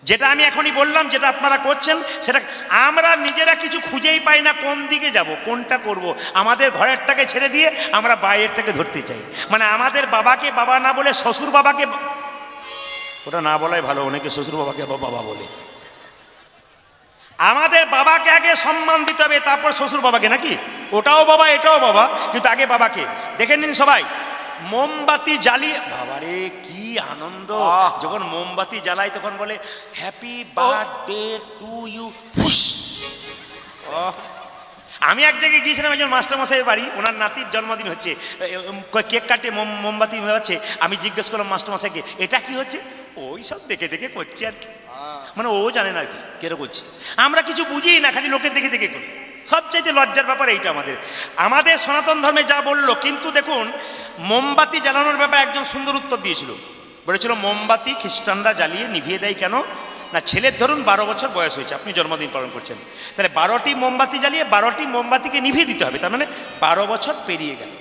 যেটা আমি এখনই বললাম, যেটা আপনারা করছেন, সেটা আমরা নিজেরা কিছু খুঁজেই পাই না, কোন দিকে যাব, কোনটা করব। আমাদের ঘরেরটাকে ছেড়ে দিয়ে আমরা বাইরেরটাকে ধরতে চাই। মানে আমাদের বাবাকে বাবা না বলে শ্বশুর বাবাকে, ওটা না বলাই ভালো, অনেকে শ্বশুর বাবাকে বাবা বলে। আমাদের বাবাকে আগে সম্মান দিতে হবে, তারপর শ্বশুর বাবাকে, নাকি? ওটাও বাবা এটাও বাবা, কিন্তু আগে বাবাকে। দেখে নিন সবাই, মোমবাতি জ্বালিয়ে, বাবারে কি আনন্দ যখন মোমবাতি জ্বালাই, তখন বলে হ্যাপি বার্থডে টু ইউ। আমি এক জায়গায় গিয়েছিলাম, একজন মাস্টারমশাইয়ের বাড়ি, ওনার নাতির জন্মদিন হচ্ছে, কেক কাটে মোমবাতি হচ্ছে। আমি জিজ্ঞেস করলাম মাস্টারমশাইকে, এটা কি হচ্ছে? ওই সব দেখে দেখে করছি আর কি, মানে ও জানে না আর কি কেরো করছে। আমরা কিছু বুঝি না, খালি লোকের দেখে দেখে করি। সবচাইতে লজ্জার ব্যাপার এইটা আমাদের সনাতন ধর্মে যা বললো। কিন্তু দেখুন, মোমবাতি জ্বালানোর ব্যাপারে একজন সুন্দর উত্তর দিয়েছিল, বলেছিল মোমবাতি খ্রিস্টানরা জ্বালিয়ে নিভিয়ে দেয় কেন না, ছেলের ধরুন 12 বছর বয়স হয়েছে, আপনি জন্মদিন পালন করছেন, তাহলে 12টি মোমবাতি জ্বালিয়ে 12টি মোমবাতিকে নিভিয়ে দিতে হবে, তার মানে 12 বছর পেরিয়ে গেল।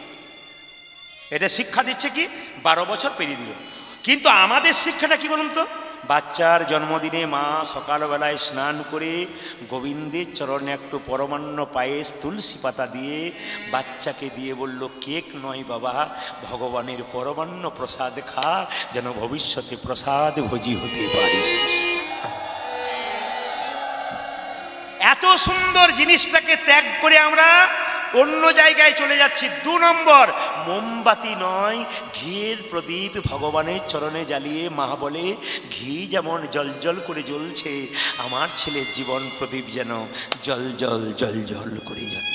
এটা শিক্ষা দিচ্ছে কি 12 বছর পেরিয়ে দিল। কিন্তু আমাদের শিক্ষাটা কি বলুন তো, বাচ্চার জন্মদিনে মা সকালবেলায় স্নান করে গোবিন্দের চরণে একটু পরমান্ন পায়েস তুলসী পাতা দিয়ে বাচ্চাকে দিয়ে বলল, কেক নয় বাবা, ভগবানের পরমান্ন প্রসাদ খা, যেন ভবিষ্যতে প্রসাদ ভোজি হতে পারে। এত সুন্দর জিনিসটাকে ত্যাগ করে আমরা অন্য জায়গায় চলে যাচ্ছি। 2 নম্বর, মোমবাতি নয়, ঘিয়ের প্রদীপ ভগবানের চরণে জ্বালিয়ে মা বলে, ঘি যেমন জল জল করে জ্বলছে, আমার ছেলের জীবন প্রদীপ যেন জল জল জল জল করে জ্বলে।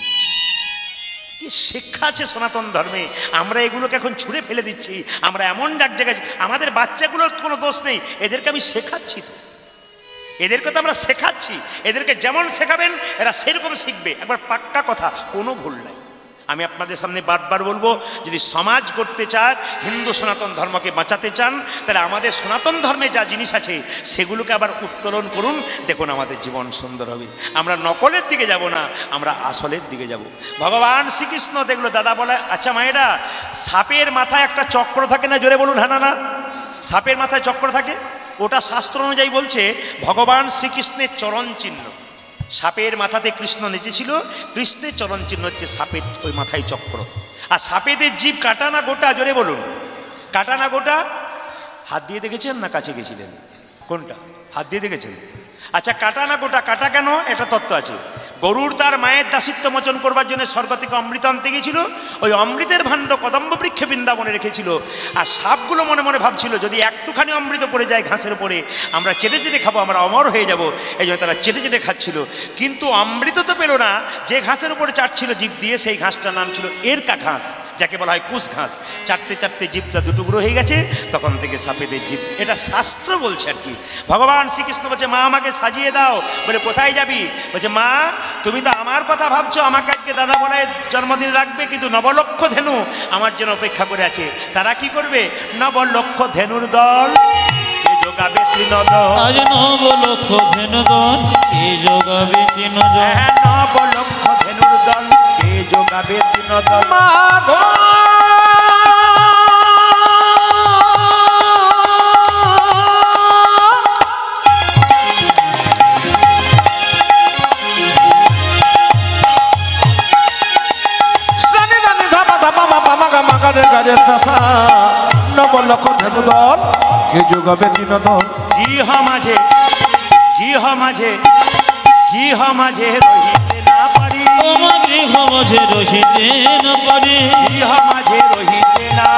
কি শিক্ষা আছে সনাতন ধর্মে, আমরা এগুলোকে এখন ছুঁড়ে ফেলে দিচ্ছি। আমরা এমন এক জায়গায়, আমাদের বাচ্চাগুলোর কোনো দোষ নেই, এদেরকে আমি শেখাচ্ছি, এদেরকে তো আমরা শেখাচ্ছি, এদেরকে যেমন শেখাবেন এরা সেরকম শিখবে, একবার পাক্কা কথা, কোনো ভুল নাই। আমি আপনাদের সামনে বারবার বলবো, যদি সমাজ করতে চান, হিন্দু সনাতন ধর্মকে বাঁচাতে চান, তাহলে আমাদের সনাতন ধর্মে যা জিনিস আছে সেগুলোকে আবার উত্তোলন করুন, দেখুন আমাদের জীবন সুন্দর হবে। আমরা নকলের দিকে যাব না, আমরা আসলের দিকে যাব। ভগবান শ্রীকৃষ্ণ দেখলো, দাদা বলে, আচ্ছা মায়েরা, সাপের মাথায় একটা চক্র থাকে না, জোরে বলুন হ্যাঁ না না? সাপের মাথায় চক্র থাকে, ওটা শাস্ত্র অনুযায়ী বলছে ভগবান শ্রীকৃষ্ণের চরণ চিহ্ন। সাপের মাথাতে কৃষ্ণ নেচেছিল, কৃষ্ণের চরণ চিহ্ন হচ্ছে সাপের ওই মাথায় চক্র। আর সাপেদের জীব কাটা না গোটা, জোরে বলুন কাটা না গোটা? হাত দিয়ে দেখেছেন না কাছে গেছিলেন? কোনটা? হাত দিয়ে দেখেছেন? আচ্ছা, কাটা না গোটা, কাটা কেন? এটা তত্ত্ব আছে। গরুর তার মায়ের দাসিত্ব মোচন করবার জন্য স্বর্গ থেকে অমৃত আনতে গিয়েছিল, ওই অমৃতের ভাণ্ড কদম্ব বৃক্ষে বৃন্দাবনে রেখেছিল। আর সাপগুলো মনে মনে ভাবছিল, যদি একটুখানি অমৃত পড়ে যায় ঘাসের উপরে, আমরা চেটে চেটে খাবো, আমরা অমর হয়ে যাব। এই জন্য তারা চেটে চেটে খাচ্ছিল, কিন্তু অমৃত তো পেল না। যে ঘাসের উপরে চাটছিল জীব দিয়ে, সেই ঘাসটার নাম ছিল এরকা ঘাস, যাকে বলা হয় কুশ ঘাস। চাটতে চাটতে জীবটা দুটুকরো হয়ে গেছে, তখন থেকে সাপেদের জীব। এটা শাস্ত্র বলছে আর কি। ভগবান শ্রীকৃষ্ণ বলছে, মা আমাকে সাজিয়ে দাও। বলে, কোথায় যাবি? বলছে, মা তুমি তো আমার কথা ভাবছো, আমাকে আজকে দাদা বলায় জন্মদিন রাখবে, কিন্তু 9 লক্ষ ধেনু আমার জন্য অপেক্ষা করে আছে। তারা কি করবে? 9 লক্ষ ধেনুর দল যোগাবে তৃণদল। আজ 9 লক্ষ ধেনু দল কে যোগাবে তৃণদল। হ্যাঁ, 9 লক্ষ ধেনুর দল কে যোগাবে তৃণদল। লক্ষ ধেনু দল কে যোগাবে তৃণদল। গৃহ মাঝে গৃহ মাঝে গৃহ মাঝে রহিতে না পারি, গৃহ মাঝে রহিতে না পারি, গৃহ মাঝে রহিতে না,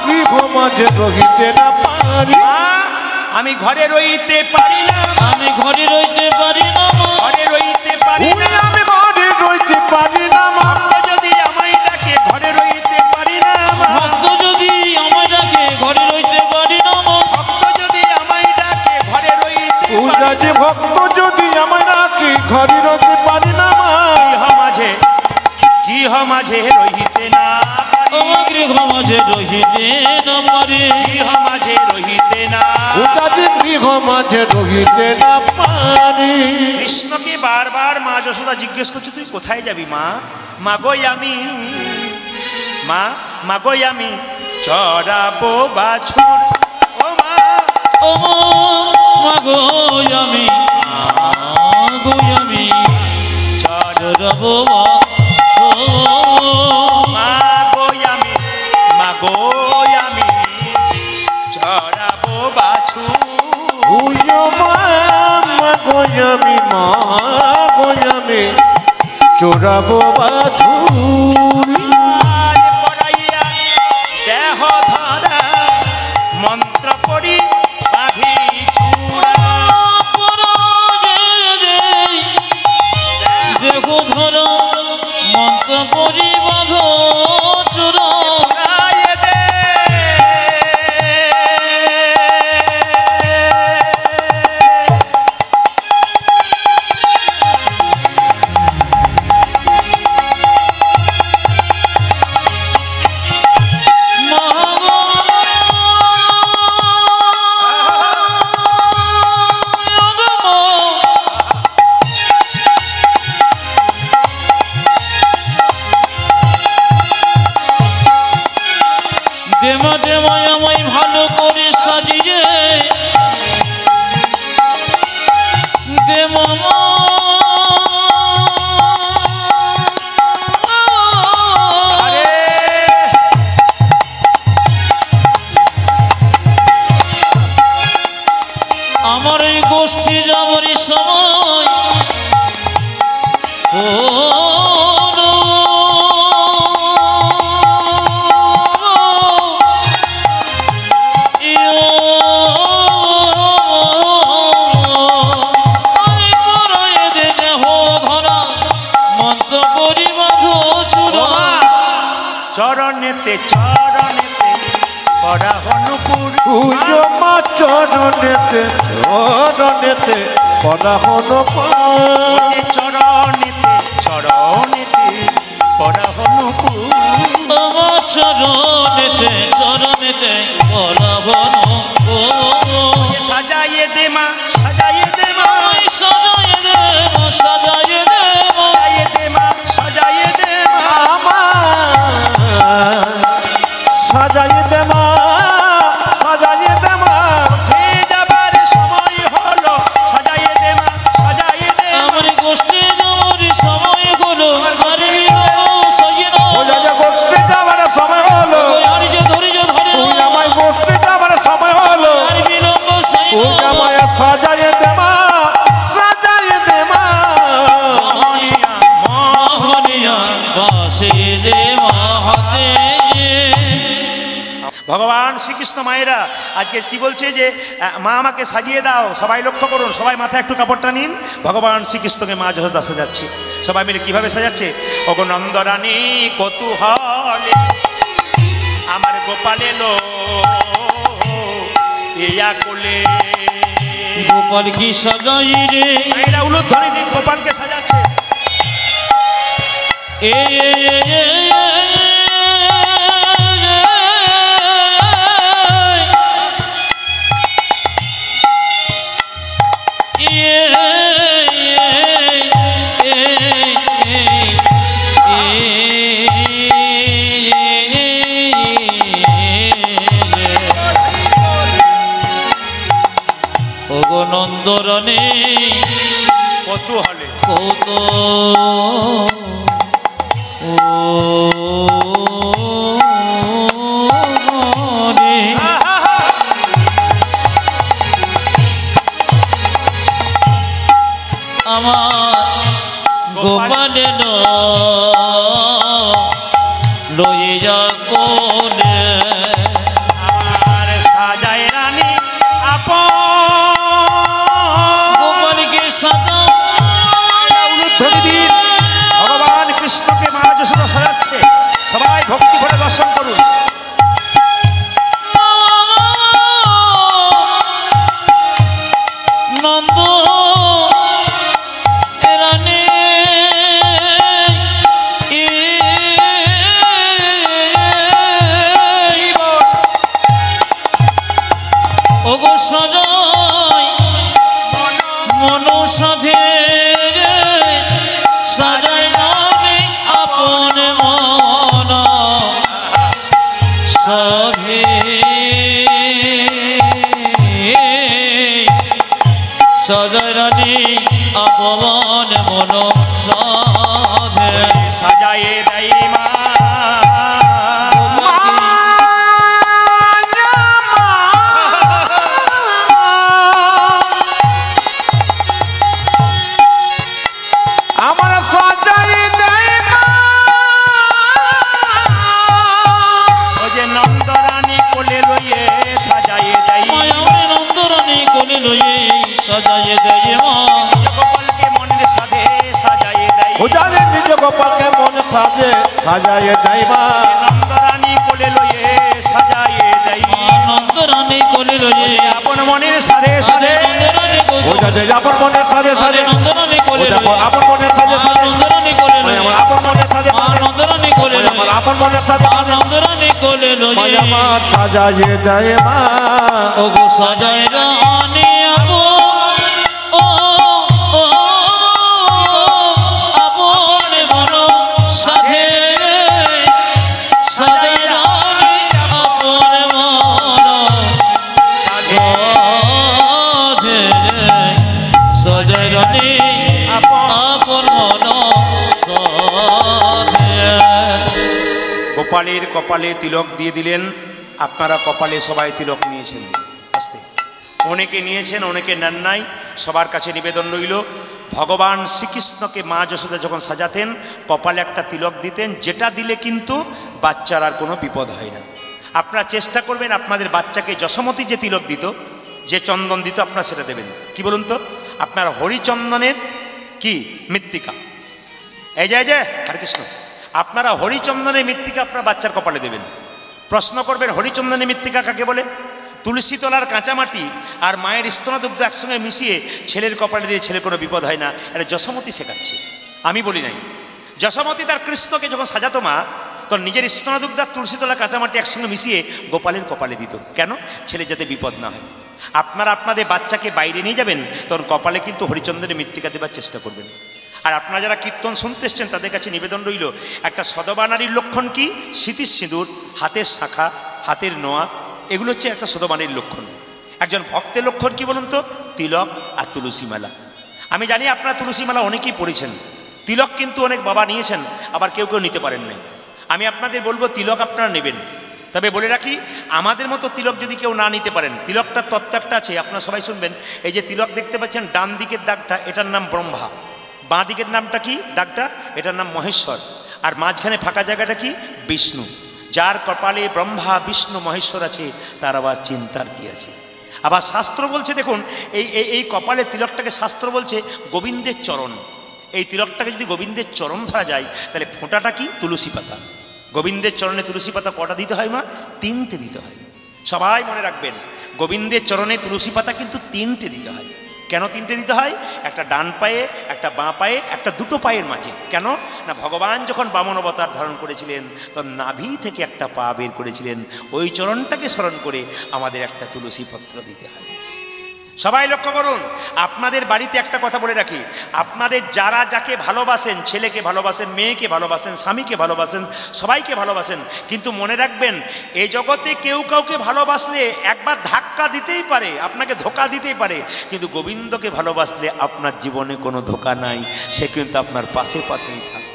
গৃহ মাঝে রহিতে না পারি। আমি ঘরে রইতে পারি না, আমি ঘরে রইতে পারি না, ঘরে রইতে পারি না, আমি ঘরে রইতে পারি না। ভক্ত যদি আমায় ডাকে ঘরে রইতে পারি না, ভক্ত যদি আমায় ডাকে ঘরে রইতে পারি না, ভক্ত যদি আমায় ডাকে ঘরে রইতে পারি, ভক্ত যদি আমায় ডাকে ঘরে রইতে পারি না। গৃহ মাঝে গৃহ মাঝে রহিতে না পারি, গৃহ মাঝে রহিতে না পারি, গৃহ মাঝে রহিতে না, গৃহ মাঝে রহিতে না পারি। কৃষ্ণকে বারবার মা যশোদা জিজ্ঞেস করছে, তুই কোথায় যাবি মা? মাগোই আমি, মা মাগোই আমি চড়াবো বাছুর। ও মা, ও মাগোই আমি, মাগোই আমি চড়াবো মাগোই আমি, মাগোই আমি চড়াবো বাছুর। আমি মাগোই চড়াবো বাছুর। পড়াইয়া দেহ ধরা মন্ত্র পড়ি বাঘি চূড়া, দেহ ধরা মায়াময় ভালো করে সাজিয়ে দে মামা আমার এই গোষ্ঠী যাবার সময় ও চরণেতে চরণেতে পড়া হনুপুর মা চরণেতে চরণেতে পড়া হনুপুর চরণেতে চরণেতে পড়া হনুপুর আমার চরণেতে চরণেতে পড়া হনুপুর সাজাইয়ে দে মা সাজাইয়ে দে মা সাজাইয়ে দে মা সাজাইয়ে দে মা সাজাইয়ে দে মা সাজাইয়ে দে মা সাজাইয়ে দে মা সাজাইয়ে দে মা উঠে যাবার সময় হলো সাজাইয়ে দে মা সাজাইয়ে দে আমার গোষ্ঠী যাওয়ার সময় হলো আর বিলম্ব সইয়ে না গোষ্ঠী যাবার সময় হলো আর যে ধৈর্য ধরে তুই আমায় গোষ্ঠী যাবার সময় হলো আর বিলম্ব সইয়ে তুই না আমায় সাজাইয়ে দে মা সাজাইয়ে দে মা মোহনিয়া মোহনিয়া বাসে দে মা হাতে ভগবান শ্রীকৃষ্ণ মায়েরা আজকে কি বলছে যে মা আমাকে সাজিয়ে দাও, সবাই লক্ষ্য করুন, সবাই মাথায় একটু কাপড়টা নিন। ভগবান শ্রীকৃষ্ণকে মা যশোদা সাজাচ্ছে, সবাই মিলে কিভাবে সাজাচ্ছে? ওগো নন্দরানী কৌতূহলে আমার গোপাল এলো ইয়া কোলে। গোপাল কি সাজাই রে মায়েরা উলুধ্বনি দিন, গোপালকে সাজাচ্ছে। এ ওগো নন্দরনে কৌতূহলে কৌত আমার গোপাল লয়ে যা কোলে আমার সাজায় রানী আপন। গোপালকে সাজা উলুধ্বনি দিন, ভগবান কৃষ্ণকে মা যশোদা সাজাচ্ছে, সবাই ভক্তি ভরে দর্শন করুন। নন্দ রানী ওগো সাজাই মনো সাধে সাজাই নামে আপন মন সাধে সাজাই রানী আপন মন সাধে সাজায়ে দেয় মা আমার সাজাইয়ে দেয় মা ও যে নন্দরানী কোলে লইয়ে সাজায়ে দেয় মায়ামে নন্দরানী কোলে লয়ে সাজায়ে দেয় মা গোপালকে মনের সাধে সাজায়ে দেয়। ও জানে নিজ গোপালকে মনে সাজে সাজাইয়ে দেয় মা নন্দরানী কোলে লইয়ে সাজায়ে দেয় মা নন্দরানী কোলে লয়ে আপন মনের সাধে সাধে নন্দরানী ও কোলে যাতে আপন মনে সাজে সাজে নন্দরানী ও কোলে দেখো আপন মনে সাজে সাজে নন্দরানী কোলে ওই লয়ে আমার আপন মনে সাজে মা সাজে নন্দরানী কোলে ওই আমার লয়ে আপন মনে সাজে মা নন্দরানী কোলে লয়ে আমার সাজাইয়ে দেয় মা ওগো সাজায় রানী আপন ও ও আপন মন সাধে সাজায় রানী আপন মন আপন মন সাধে। গোপালের কপালে তিলক দিয়ে দিলেন। আপনারা কপালে সবাই তিলক নিয়েছেন, আস্তে অনেকে নিয়েছেন অনেকে নেন নাই। সবার কাছে নিবেদন রইল, ভগবান শ্রীকৃষ্ণকে মা যশোদা যখন সাজাতেন কপালে একটা তিলক দিতেন, যেটা দিলে কিন্তু বাচ্চার আর কোনো বিপদ হয় না। আপনারা চেষ্টা করবেন আপনাদের বাচ্চাকে যশোমতী যে তিলক দিত, যে চন্দন দিত, আপনারা সেটা দেবেন। কি বলুন তো, আপনার হরিচন্দনের কি মৃত্তিকা, এই যে হরে কৃষ্ণ, আপনারা হরিচন্দনের মৃত্তিকা আপনার বাচ্চার কপালে দেবেন। প্রশ্ন করবেন হরিচন্দনের মৃত্তিকা কাকে বলে? তুলসী তলার কাঁচামাটি আর মায়ের স্তনদুগ্ধ একসঙ্গে মিশিয়ে ছেলের কপালে দিয়ে ছেলের কোনো বিপদ হয় না। এটা যশোমতী শেখাচ্ছে, আমি বলি নাই। যশোমতী তার কৃষ্ণকে যখন সাজাতো মা, তখন নিজের স্তনদুগ্ধ আর তুলসী তলার কাঁচামাটি একসঙ্গে মিশিয়ে গোপালের কপালে দিত। কেন? ছেলে যাতে বিপদ না হয়। আপনারা আপনাদের বাচ্চাকে বাইরে নিয়ে যাবেন, তখন কপালে কিন্তু হরিচন্দ্রের মৃত্তিকা দেবার চেষ্টা করবেন। আর আপনারা যারা কীর্তন শুনতে এসছেন তাদের কাছে নিবেদন রইল, একটা সদবা নারীর লক্ষণ কি? সিঁথির সিঁদুর, হাতের শাখা, হাতের নোয়া, এগুলো হচ্ছে একটা সদবাণীর লক্ষণ। একজন ভক্তের লক্ষণ কি বলুন তো? তিলক আর তুলসী মালা। আমি জানি আপনারা তুলসী মালা অনেকেই পড়েছেন, তিলক কিন্তু অনেক বাবা নিয়েছেন, আবার কেউ কেউ নিতে পারেন নাই। আমি আপনাদের বলবো তিলক আপনারা নেবেন, তবে বলে রাখি আমাদের মতো তিলক যদি কেউ না নিতে পারেন, তিলকটার তত্ত্ব একটা আছে, আপনারা সবাই শুনবেন। এই যে তিলক দেখতে পাচ্ছেন ডান দিকের দাগটা, এটার নাম ব্রহ্মা। বাঁ দিকের নামটা কি দাগটা? এটার নাম মহেশ্বর। আর মাঝখানে ফাঁকা জায়গাটা কি? বিষ্ণু। যার কপালে ব্রহ্মা বিষ্ণু মহেশ্বর আছে তার আবার চিন্তার কি আছে? আবার শাস্ত্র বলছে, দেখুন এই কপালে তিলকটাকে শাস্ত্র বলছে গোবিন্দের চরণ। এই তিলকটাকে যদি গোবিন্দের চরণ ধরা যায় তাহলে ফোঁটাটা কি? তুলসী পাতা। গোবিন্দের চরণে তুলসী পাতা কটা দিতে হয় মা? 3টে দিতে হয়। সবাই মনে রাখবেন, গোবিন্দের চরণে তুলসী পাতা কিন্তু 3টে দিতে হয়। কেন 3টে দিতে হয়? একটা ডান পায়ে, একটা বাঁ পায়ে, একটা দুটো পায়ের মাঝে। কেন না, ভগবান যখন বামন অবতার ধারণ করেছিলেন তখন নাভি থেকে একটা পা বের করেছিলেন, ওই চরণটাকে স্মরণ করে আমাদের একটা তুলসী পত্র দিতে হয়। সবাই লক্ষ্য করুন, আপনাদের বাড়িতে একটা কথা বলে রাখি, আপনাদের যারা যাকে ভালোবাসেন, ছেলেকে ভালোবাসেন, মেয়েকে ভালোবাসেন, স্বামীকে ভালোবাসেন, সবাইকে ভালোবাসেন, কিন্তু মনে রাখবেন এই জগতে কেউ কাউকে ভালোবাসলে একবার ধাক্কা দিতেই পারে, আপনাকে ধোকা দিতেই পারে, কিন্তু গোবিন্দকে ভালোবাসলে আপনার জীবনে কোনো ধোকা নাই, সে কিন্তু আপনার পাশে পাশেই থাকে।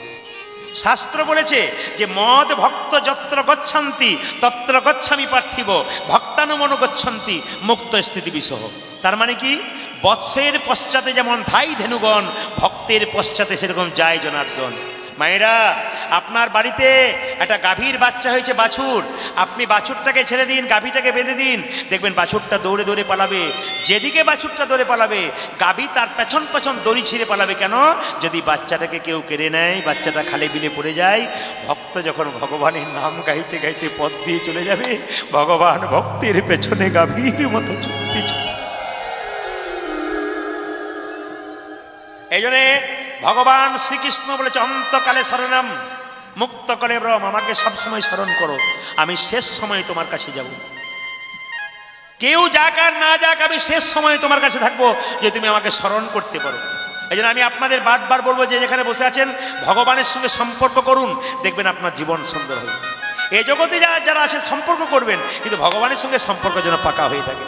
শাস্ত্র বলেছে যে মদ ভক্ত যত্র গচ্ছন্তি তত্র গচ্ছামি পার্থিব ভক্তানুমনো গচ্ছন্তি মুক্ত স্থিতি বিসহ। তার মানে কি? বৎসের পশ্চাতে যেমন ধাই ধেনুগণ, ভক্তের পশ্চাতে সেরকম যায় জনার্দন। মায়েরা, আপনার বাড়িতে একটা গাভীর বাচ্চা হয়েছে, বাছুর, আপনি বাছুরটাকে ছেড়ে দিন, গাভীটাকে বেঁধে দিন, দেখবেন বাছুরটা দৌড়ে দৌড়ে পালাবে। যেদিকে বাছুরটা দৌড়ে পালাবে, গাভী তার পেছন পেছন দড়ি ছিঁড়ে পালাবে। কেন? যদি বাচ্চাটাকে কেউ কেড়ে নেয়, বাচ্চাটা খালে বিলে পড়ে যায়, ভক্ত যখন ভগবানের নাম গাইতে গাইতে পথ দিয়ে চলে যাবে, ভগবান ভক্তের পেছনে গাভীর মতো ছুটতে চলে। এই জন্যে ভগবান শ্রীকৃষ্ণ বলেছে অন্তকালে শরণম মুক্ত করে ব্রহ্ম, আমাকে সবসময় স্মরণ করো, আমি শেষ সময় তোমার কাছে যাব। কেউ যাক আর না যাক, আমি শেষ সময় তোমার কাছে থাকবো, যে তুমি আমাকে স্মরণ করতে পারো। এই জন্য আমি আপনাদের বারবার বলবো, যে যেখানে বসে আছেন ভগবানের সঙ্গে সম্পর্ক করুন, দেখবেন আপনার জীবন সুন্দর হবে। এই জগতে যারা আছে সম্পর্ক করবেন, কিন্তু ভগবানের সঙ্গে সম্পর্ক যেন পাকা হয়ে থাকে।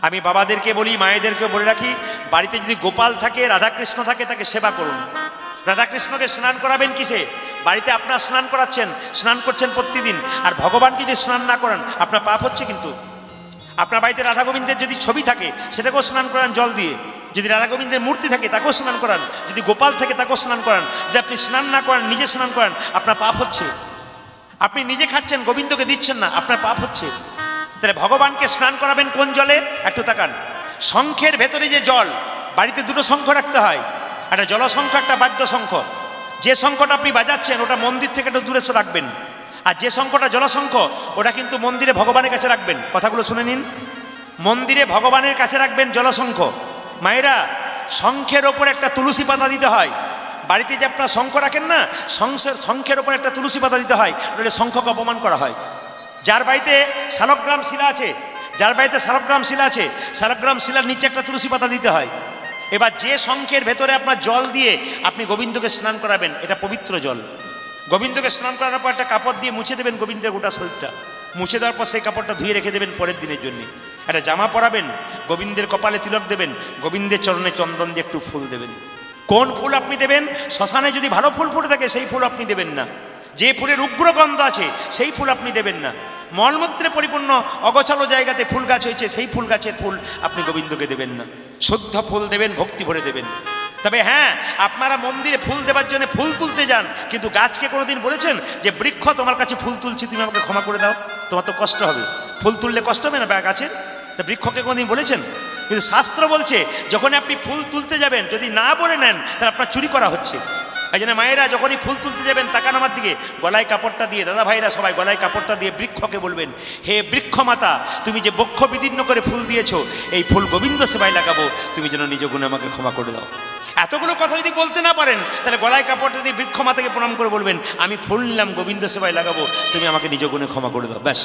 আমি বাবাদেরকে বলি, মায়েদেরকে বলে রাখি, বাড়িতে যদি গোপাল থাকে, রাধাকৃষ্ণ থাকে, তাকে সেবা করুন। রাধাকৃষ্ণকে স্নান করাবেন কিসে? বাড়িতে আপনার স্নান করাচ্ছেন, স্নান করছেন প্রতিদিন, আর ভগবানকে যদি স্নান না করান আপনার পাপ হচ্ছে। কিন্তু আপনার বাড়িতে রাধা গোবিন্দের যদি ছবি থাকে সেটাকেও স্নান করান জল দিয়ে, যদি রাধা গোবিন্দের মূর্তি থাকে তাকেও স্নান করান, যদি গোপাল থাকে তাকেও স্নান করান। যদি আপনি স্নান না করান, নিজে স্নান করান, আপনার পাপ হচ্ছে। আপনি নিজে খাচ্ছেন, গোবিন্দকে দিচ্ছেন না, আপনার পাপ হচ্ছে। তাহলে ভগবানকে স্নান করাবেন কোন জলে? একটু তাকান, শঙ্খের ভেতরে যে জল, বাড়িতে দুটো শঙ্খ রাখতে হয়, একটা জলশঙ্খ, একটা বাদ্য শঙ্খ। যে শঙ্খটা আপনি বাজাচ্ছেন ওটা মন্দির থেকে একটু দূরে রাখবেন, আর যে শঙ্খটা জলশঙ্খ ওটা কিন্তু মন্দিরে ভগবানের কাছে রাখবেন। কথাগুলো শুনে নিন, মন্দিরে ভগবানের কাছে রাখবেন জলশঙ্খ। মায়েরা, শঙ্খের ওপর একটা তুলসী পাতা দিতে হয়। বাড়িতে যে আপনারা শঙ্খ রাখেন না, শঙ্খের ওপর একটা তুলসী পাতা দিতে হয়, নইলে শঙ্খকে অপমান করা হয়। যার বাড়িতে শালগ্রাম শিলা আছে, শালগ্রাম শিলার নিচে একটা তুলসী পাতা দিতে হয়। এবার যে শঙ্খের ভেতরে আপনার জল দিয়ে আপনি গোবিন্দকে স্নান করাবেন, এটা পবিত্র জল। গোবিন্দকে স্নান করানোর পর একটা কাপড় দিয়ে মুছে দেবেন গোবিন্দের গোটা শরীরটা, মুছে দেওয়ার পর সেই কাপড়টা ধুয়ে রেখে দেবেন পরের দিনের জন্য। একটা জামা পরাবেন, গোবিন্দের কপালে তিলক দেবেন, গোবিন্দের চরণে চন্দন দিয়ে একটু ফুল দেবেন। কোন ফুল আপনি দেবেন? শ্মশানে যদি ভালো ফুল ফুটে থাকে সেই ফুল আপনি দেবেন না, যে ফুলের উগ্র গন্ধ আছে সেই ফুল আপনি দেবেন না, মলমূত্রে পরিপূর্ণ অগোছালো জায়গাতে ফুল গাছ হয়েছে সেই ফুল গাছের ফুল আপনি গোবিন্দকে দেবেন না। শুদ্ধ ফুল দেবেন, ভক্তি ভরে দেবেন। তবে হ্যাঁ, আপনারা মন্দিরে ফুল দেওয়ার জন্য ফুল তুলতে যান, কিন্তু গাছকে কোনোদিন বলেছেন যে বৃক্ষ তোমার কাছে ফুল তুলছি, তুমি আমাকে ক্ষমা করে দাও? তোমার তো কষ্ট হবে, ফুল তুললে কষ্ট হবে না গাছের? তা বৃক্ষকে কোনোদিন বলেছেন? কিন্তু শাস্ত্র বলছে যখন আপনি ফুল তুলতে যাবেন যদি না বলে নেন তাহলে আপনার চুরি করা হচ্ছে। এই জন্য মায়েরা যখনই ফুল তুলতে যাবেন তাকান আমার দিকে, গলায় কাপড়টা দিয়ে, দাদা ভাইরা সবাই গলায় কাপড়টা দিয়ে বৃক্ষকে বলবেন, হে বৃক্ষ মাতা, তুমি যে বক্ষ বিদীর্ণ করে ফুল দিয়েছো, এই ফুল গোবিন্দ সেবায় লাগাবো, তুমি যেন নিজ গুণে আমাকে ক্ষমা করে দাও। এতগুলো কথা যদি বলতে না পারেন তাহলে গলায় কাপড়টা দিয়ে বৃক্ষ মাতাকে প্রণাম করে বলবেন, আমি ফুল নিলাম গোবিন্দ সেবায় লাগাবো, তুমি আমাকে নিজ গুণে ক্ষমা করে দাও। ব্যাস,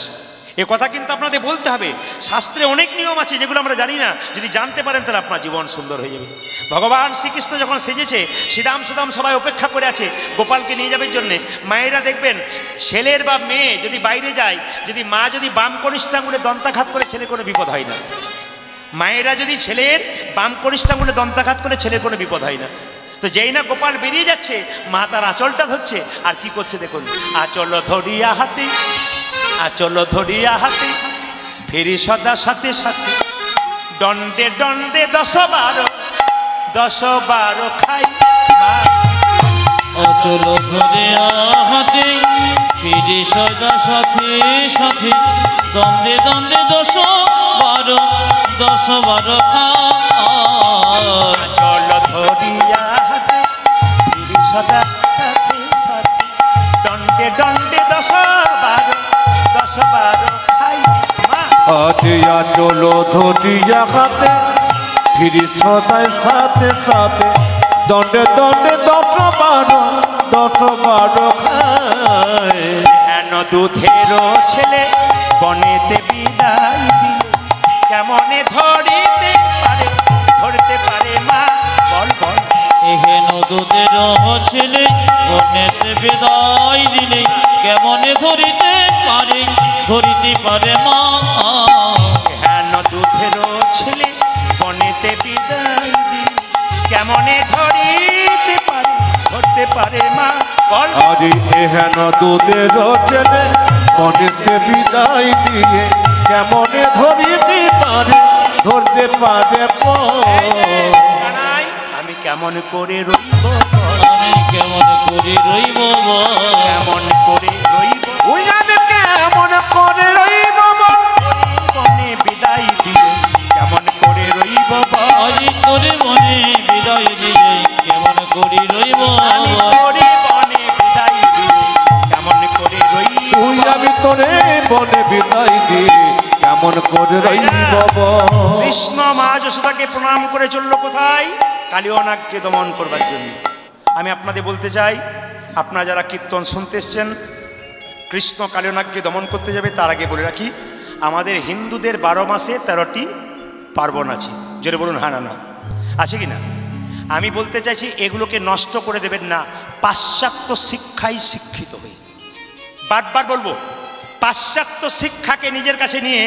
এ কথা কিন্তু আপনাদের বলতে হবে। শাস্ত্রে অনেক নিয়ম আছে যেগুলো আমরা জানি না, যদি জানতে পারেন তাহলে আপনার জীবন সুন্দর হয়ে যাবে। ভগবান শ্রীকৃষ্ণ যখন সেজেছে, শ্রীরাম সুদাম সবাই অপেক্ষা করে আছে গোপালকে নিয়ে যাবে জন্যে। মায়েরা দেখবেন ছেলের বা মেয়ে যদি বাইরে যায়, যদি মা যদি বাম কনিষ্ঠ আঙুলে দন্তাঘাত করে, ছেলে কোনো বিপদ হয় না। মায়েরা যদি ছেলের বাম কনিষ্ঠ আঙুলে দন্তাঘাত করে, ছেলের কোনো বিপদ হয় না। তো যেই না গোপাল বেরিয়ে যাচ্ছে, মা তার আঁচলটা ধরছে, আর কি করছে দেখুন, আঁচল ধরিয়া হাতে, আঁচল ধরিয়া হাতে, ফেরি সদা সাথে সাথে, দণ্ডে দণ্ডে 10-12, 10-12 খাই। অচল ধরিয়া হাতে, ফিরে সদা সাথে সাথে, দ্বন্দ্বে দ্বন্দ্বে 10-12, 10-12 আঁচল ধরিয়া হাতে, ফেরি সদা সাথে সাথে, দণ্ডে দণ্ডে 10-12, 10-12 খাই। হাতে আঁচল ধরিয়া হাতে, ফিরি সদায় সাথে সাথে, দণ্ডে দণ্ডে 10-12, 10-12 খায়। হেন দুধের ছেলে বনেতে বিদায় দিলে, কেমনে ধরিতে পারে, ধরতে পারে মা, বল বল। এহেন দুধের ছেলে বনেতে বিদায় দিলে, কেমনে ধরিতে পারে, ধরিতে পারে মা। হেন দুধের ছেলে বনেতে বিদায় দিলে, কেমনে ধরিতে পারে, ধরতে পারে মা, বল। আরে এহেন দুধের ছেলে বনেতে বিদায় দিয়ে, কেমনে ধরিতে পারে, ধরতে পারে কানাই, আমি কেমন করে রইব, আমি কেমন করে রইব, কেমন করে রইব, ওই আমি কেমন করে রইব, বনে বিদায় দিলে, কেমন করে রইব, আজি তোরে মনে বিদায় দিলে, কেমন করে রইব, আমি তোরে বনে বিদায় দিলে, কেমন করে রইব। তুই আমি তোরে বনে বিদায় দিয়ে, কেমন করে রইব। কৃষ্ণ মা যশোদাকে প্রণাম করে চলল কোথায়? কালিয়নাগকে দমন করবার জন্য। আমি আপনাদের বলতে চাই, আপনারা যারা কীর্তন শুনতে এসছেন, কৃষ্ণ কালিয়নাগকে দমন করতে যাবে তার আগে বলে রাখি, আমাদের হিন্দুদের 12 মাসে 13টি পার্বণ আছে। জোরে বলুন হ্যাঁ না না, আছে কি না? আমি বলতে চাইছি এগুলোকে নষ্ট করে দেবেন না, পাশ্চাত্য শিক্ষায় শিক্ষিত হই। বারবার বলবো, পাশ্চাত্য শিক্ষাকে নিজের কাছে নিয়ে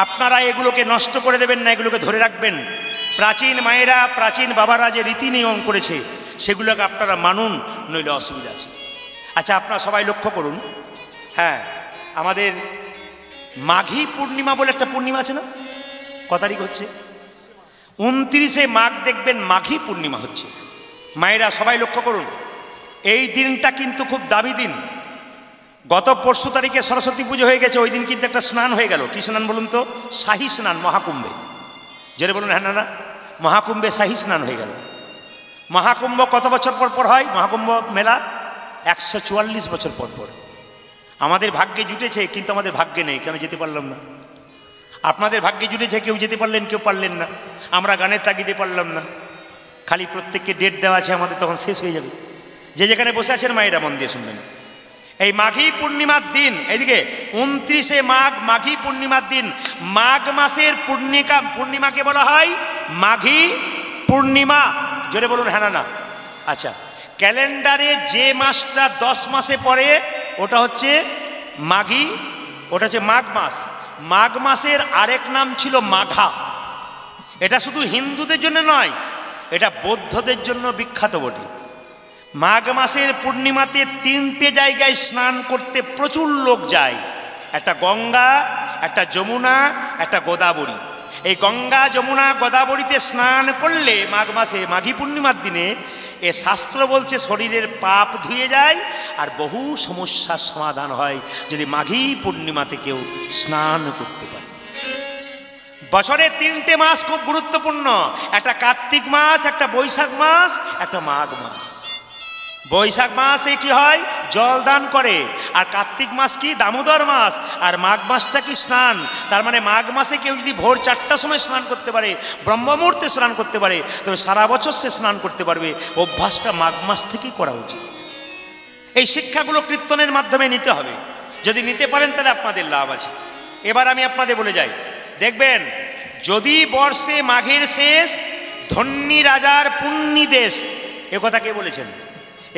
আপনারা এগুলোকে নষ্ট করে দেবেন না, এগুলোকে ধরে রাখবেন। প্রাচীন মায়েরা, প্রাচীন বাবারা যে রীতি নিয়ম করেছে সেগুলোকে আপনারা মানুন, নইলে অসুবিধা আছে। আচ্ছা, আপনারা সবাই লক্ষ্য করুন, হ্যাঁ, আমাদের মাঘী পূর্ণিমা বলে একটা পূর্ণিমা আছে না? ক তারিখ হচ্ছে? 29শে মাঘ দেখবেন মাঘী পূর্ণিমা হচ্ছে। মায়েরা সবাই লক্ষ্য করুন, এই দিনটা কিন্তু খুব দামি দিন। গত পরশু তারিখে সরস্বতী পুজো হয়ে গেছে, ওই দিন কিন্তু একটা স্নান হয়ে গেল। কি স্নান বলুন তো? শাহী স্নান, মহাকুম্ভে। জেনে বলুন হ্যাঁ না না, মহাকুম্ভে শাহী স্নান হয়ে গেল। মহাকুম্ভ কত বছর পর পর হয়? মহাকুম্ভ মেলা 144 বছর পর পর। আমাদের ভাগ্যে জুটেছে, কিন্তু আমাদের ভাগ্যে নেই, কেন যেতে পারলাম না। আপনাদের ভাগ্যে জুটেছে, কেউ যেতে পারলেন, কেউ পারলেন না। আমরা গানের তাগিদে পারলাম না, খালি প্রত্যেককে ডেট দেওয়া আছে, আমাদের তখন শেষ হয়ে যাবে। যে যেখানে বসে আছেন মায়েরা মন দিয়ে শুনবেন, এই মাঘী পূর্ণিমার দিন, এইদিকে 29শে মাঘ মাঘী পূর্ণিমার দিন, মাঘ মাসের পূর্ণিমাকে বলা হয় মাঘী পূর্ণিমা। জোরে বলুন হ্যাঁ না না। আচ্ছা, ক্যালেন্ডারে যে মাসটা 10 মাসে পড়ে ওটা হচ্ছে মাঘী, ওটা হচ্ছে মাঘ মাস। মাঘ মাসের আরেক নাম ছিল মাঘা। এটা শুধু হিন্দুদের জন্য নয়, এটা বৌদ্ধদের জন্য বিখ্যাত বটে। মাঘ মাসের পূর্ণিমাতে 3টে জায়গায় স্নান করতে প্রচুর লোক যায়। একটা গঙ্গা, একটা যমুনা, একটা গোদাবরী। এই গঙ্গা, যমুনা, গোদাবরীতে স্নান করলে মাঘ মাসে, মাঘী পূর্ণিমার দিনে, এ শাস্ত্র বলছে শরীরের পাপ ধুয়ে যায় আর বহু সমস্যার সমাধান হয় যদি মাঘী পূর্ণিমাতে কেউ স্নান করতে পারে। বছরের 3টে মাস খুব গুরুত্বপূর্ণ, একটা কার্তিক মাস, একটা বৈশাখ মাস, একটা মাঘ মাস। বৈশাখ মাসে কি হয়? জল দান করে। আর কার্তিক মাস কি? দামোদর মাস। আর মাঘ মাসটা কি? স্নান। তার মানে মাঘ মাসে কেউ যদি ভোর 4টার সময় স্নান করতে পারে, ব্রহ্ম মুহূর্তে স্নান করতে পারে, তবে সারা বছর সে স্নান করতে পারবে। অভ্যাসটা মাঘ মাস থেকেই করা উচিত। এই শিক্ষাগুলো কীর্তনের মাধ্যমে নিতে হবে। যদি নিতে পারেন তাহলে আপনাদের লাভ আছে। এবার আমি আপনাদের বলে যাই, দেখবেন যদি বর্ষে মাঘের শেষ, ধন্যী রাজার পুণ্যি দেশ। এ কথা কে বলেছেন?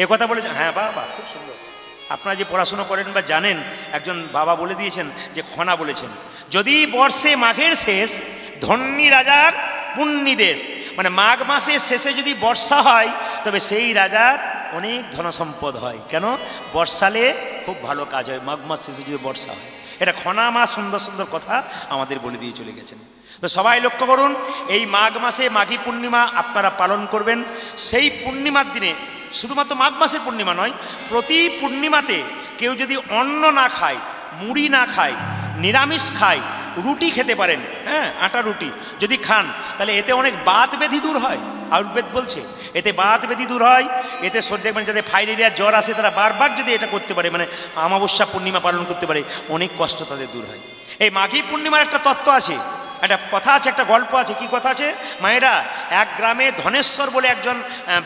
এ কথা বলেছেন, হ্যাঁ বাবা, খুব সুন্দর। আপনারা যে পড়াশুনো করেন বা জানেন, একজন বাবা বলে দিয়েছেন যে খনা বলেছেন, যদি বর্ষে মাঘের শেষ, ধন্যী রাজার পুণ্যি দেশ। মানে মাঘ মাসের শেষে যদি বর্ষা হয় তবে সেই রাজার অনেক ধনসম্পদ হয়। কেন? বর্ষালে খুব ভালো কাজ হয় মাঘ মাস শেষে যদি বর্ষা হয়। এটা খনা মা সুন্দর সুন্দর কথা আমাদের বলে দিয়ে চলে গেছেন। তো সবাই লক্ষ্য করুন, এই মাঘ মাসে মাঘী পূর্ণিমা আপনারা পালন করবেন। সেই পূর্ণিমার দিনে, শুধুমাত্র মাঘ মাসের পূর্ণিমা নয়, প্রতি পূর্ণিমাতে কেউ যদি অন্ন না খায়, মুড়ি না খায়, নিরামিষ খায়, রুটি খেতে পারেন, হ্যাঁ, আটা রুটি যদি খান, তাহলে এতে অনেক বাত ব্যাধি দূর হয়। আয়ুর্বেদ বলছে এতে বাত ব্যাধি দূর হয়। এতে দেখবেন যাদের ফাইলেরিয়া জ্বর আসে তারা বারবার যদি এটা করতে পারে, মানে অমাবস্যা পূর্ণিমা পালন করতে পারে, অনেক কষ্ট তাদের দূর হয়। এই মাঘী পূর্ণিমার একটা তত্ত্ব আছে, একটা কথা আছে, একটা গল্প আছে। কি কথা আছে? মায়েরা, এক গ্রামে ধনেশ্বর বলে একজন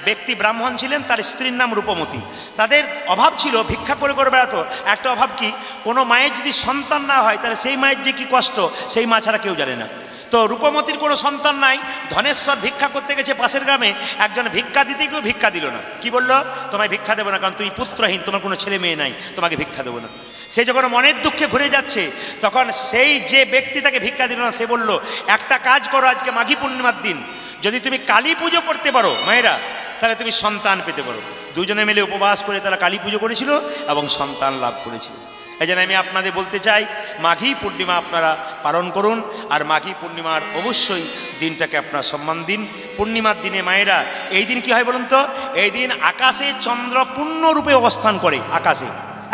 ব্যক্তি ব্রাহ্মণ ছিলেন, তার স্ত্রীর নাম রূপমতী। তাদের অভাব ছিল, ভিক্ষা করে করে বেড়াতো। একটা অভাব কি, কোনো মায়ের যদি সন্তান না হয় তাহলে সেই মায়ের যে কি কষ্ট, সেই মা ছাড়া কেউ জানে না। তো রূপমতির কোনো সন্তান নাই, ধনেশ্বর ভিক্ষা করতে গেছে পাশের গ্রামে, একজন ভিক্ষা দিতে কেউ ভিক্ষা দিল না। কি বললো? তোমায় ভিক্ষা দেবো না, কারণ তুমি পুত্রহীন, তোমার কোনো ছেলে মেয়ে নাই, তোমাকে ভিক্ষা দেবো না। সে যখন মনের দুঃখে ঘুরে যাচ্ছে, তখন সেই যে ব্যক্তি তাকে ভিক্ষা দিল না, সে বলল, একটা কাজ করো, আজকে মাঘী পূর্ণিমার দিন যদি তুমি কালী পুজো করতে পারো মায়েরা, তাহলে তুমি সন্তান পেতে পারো। দুজনে মিলে উপবাস করে তারা কালী পুজো করেছিল এবং সন্তান লাভ করেছিল। এই জন্য আমি আপনাদের বলতে চাই, মাঘী পূর্ণিমা আপনারা পালন করুন। আর মাঘী পূর্ণিমার অবশ্যই দিনটাকে আপনারা সম্মান দিন। পূর্ণিমার দিনে মায়েরা, এই দিন কি হয় বলুন তো? এই দিন আকাশে চন্দ্র পূর্ণরূপে অবস্থান করে, আকাশে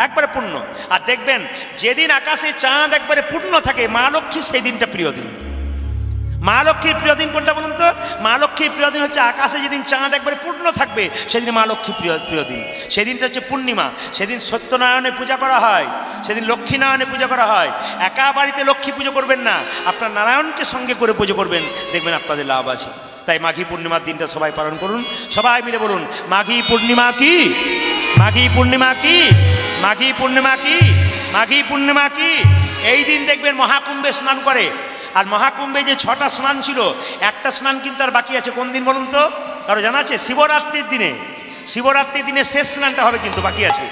একবারে পূর্ণ। আর দেখবেন যেদিন আকাশে চাঁদ একবারে পূর্ণ থাকে, মা লক্ষ্মী সেই দিনটা প্রিয় দিন। মা লক্ষ্মীর প্রিয় দিন কোনটা বলুন তো? মা লক্ষ্মীর প্রিয় দিন হচ্ছে আকাশে যেদিন চাঁদ একবারে পূর্ণ থাকবে, সেদিন মা লক্ষ্মীর প্রিয় দিন। সেদিনটা হচ্ছে পূর্ণিমা। সেদিন সত্যনারায়ণের পূজা করা হয়, সেদিন লক্ষ্মীনারায়ণের পূজা করা হয়। একা বাড়িতে লক্ষ্মী পুজো করবেন না, আপনার নারায়ণকে সঙ্গে করে পুজো করবেন, দেখবেন আপনাদের লাভ আছে। তাই মাঘী পূর্ণিমার দিনটা সবাই পালন করুন। সবাই মিলে বলুন, মাঘী পূর্ণিমা কি? মাঘী পূর্ণিমা কি? মাঘী পূর্ণিমা কি? মাঘী পূর্ণিমা কি? এই দিন দেখবেন মহাকুম্ভে স্নান করে। আর মহাকুম্ভে যে 6টা স্নান ছিল, একটা স্নান কিন্তু আর বাকি আছে। কোন দিন বলুন তো? কারো জানা আছে? শিবরাত্রির দিনে। শিবরাত্রির দিনে শেষ স্নানটা হবে, কিন্তু বাকি আছে।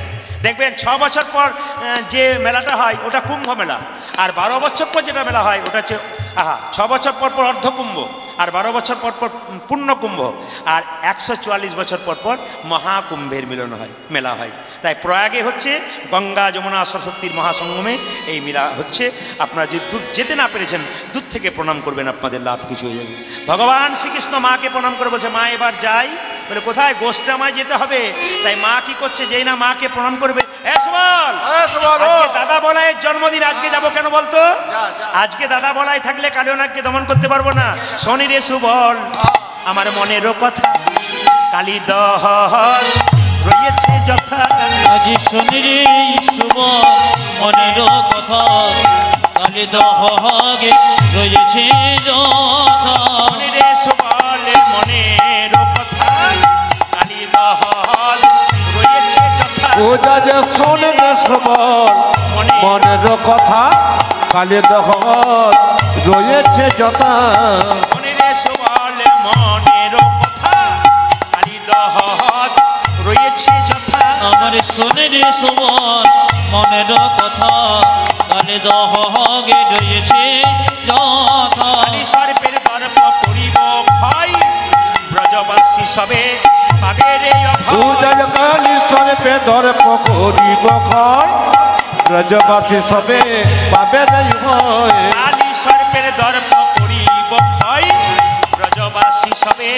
দেখবেন 6 বছর পর যে মেলাটা হয় ওটা কুম্ভ মেলা, আর 12 বছর পর যেটা মেলা হয় ওটা হচ্ছে 6 বছর পর পর অর্ধকুম্ভ, আর 12 বছর পর পর পূর্ণকুম্ভ, আর 144 বছর পর পর মহাকুম্ভের মিলন হয়, মেলা হয়। তাই প্রয়াগে হচ্ছে গঙ্গা যমুনা সরস্বতীর মহাসঙ্গমে এই মেলা হচ্ছে। আপনারা যদি দূর যেতে না পেরেছেন, দূর থেকে প্রণাম করবেন, আপনাদের লাভ কিছু হয়ে যাবে। ভগবান শ্রীকৃষ্ণ মাকে প্রণাম করে বলছে, মা এবার যাই। বলে কোথায়? গোষ্ঠীমায় যেতে হবে। তাই মা কি করছে? যেই না মাকে প্রণাম করবে, দাদা বলাইয়ের জন্মদিন, আজকে যাবো কেন বলতো? আজকে দাদা বলাই থাকলে কালিয়নাথকে দমন করতে পারবো না। শনি রে সুবল, আমার মনেরও কথা, কালী দহন রয়েছে যথা। আজ শনি রে সুবল, মনেরও কথা, কালী দহগে রয়েছে যথা। শনি রে সুবল, মনেরও কথা, কালী দহন রয়েছে যথা। ওটা যে শোনে না সবল, মনের কথা, কালে দহন রয়েছে যথা। শনি রে সুবল, মনেরও কথা, কালী দহন রয়েছে যথা। আমার শনি রে সুবল, মনেরও কথা, কালে দহগে রয়েছে যথা কালী সর্পের দর্প করিব ক্ষয় ব্রজবাসী সবে পাবে রে অভয় উদয় কালী সর্পে দর্প করিব ক্ষয় ব্রজবাসী সবে পাবে রে ভয় কালী সর্পের দর্প করিব ক্ষয় ব্রজবাসী সবে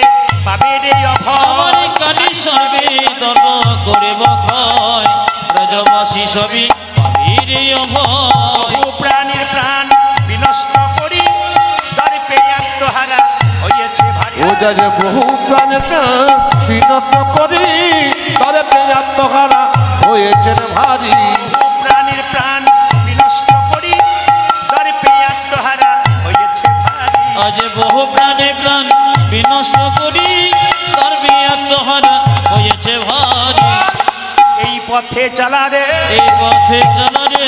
পাবে রে আমার অভয় কালী সর্বে দর্ব করিব ক্ষয় ব্রজবাসী সবে পাবিরে অভয় বহু প্রাণীর প্রাণ বিনষ্ট করি দর্পে আত্মহারা হয়েছে ভারী উদয় বহু প্রাণের বিনষ্ট করি দর্পে আত্মহারা হয়েছেন ভারী বহু প্রাণীর প্রাণ বিনষ্ট করি দর্পে আত্মহারা হয়েছে ভারী আজ বহু প্রাণে প্রাণ বিনষ্ট করি দর্বে আত্মহারা হয়েছে ভারী এই পথে চালা রে এই পথে চলো রে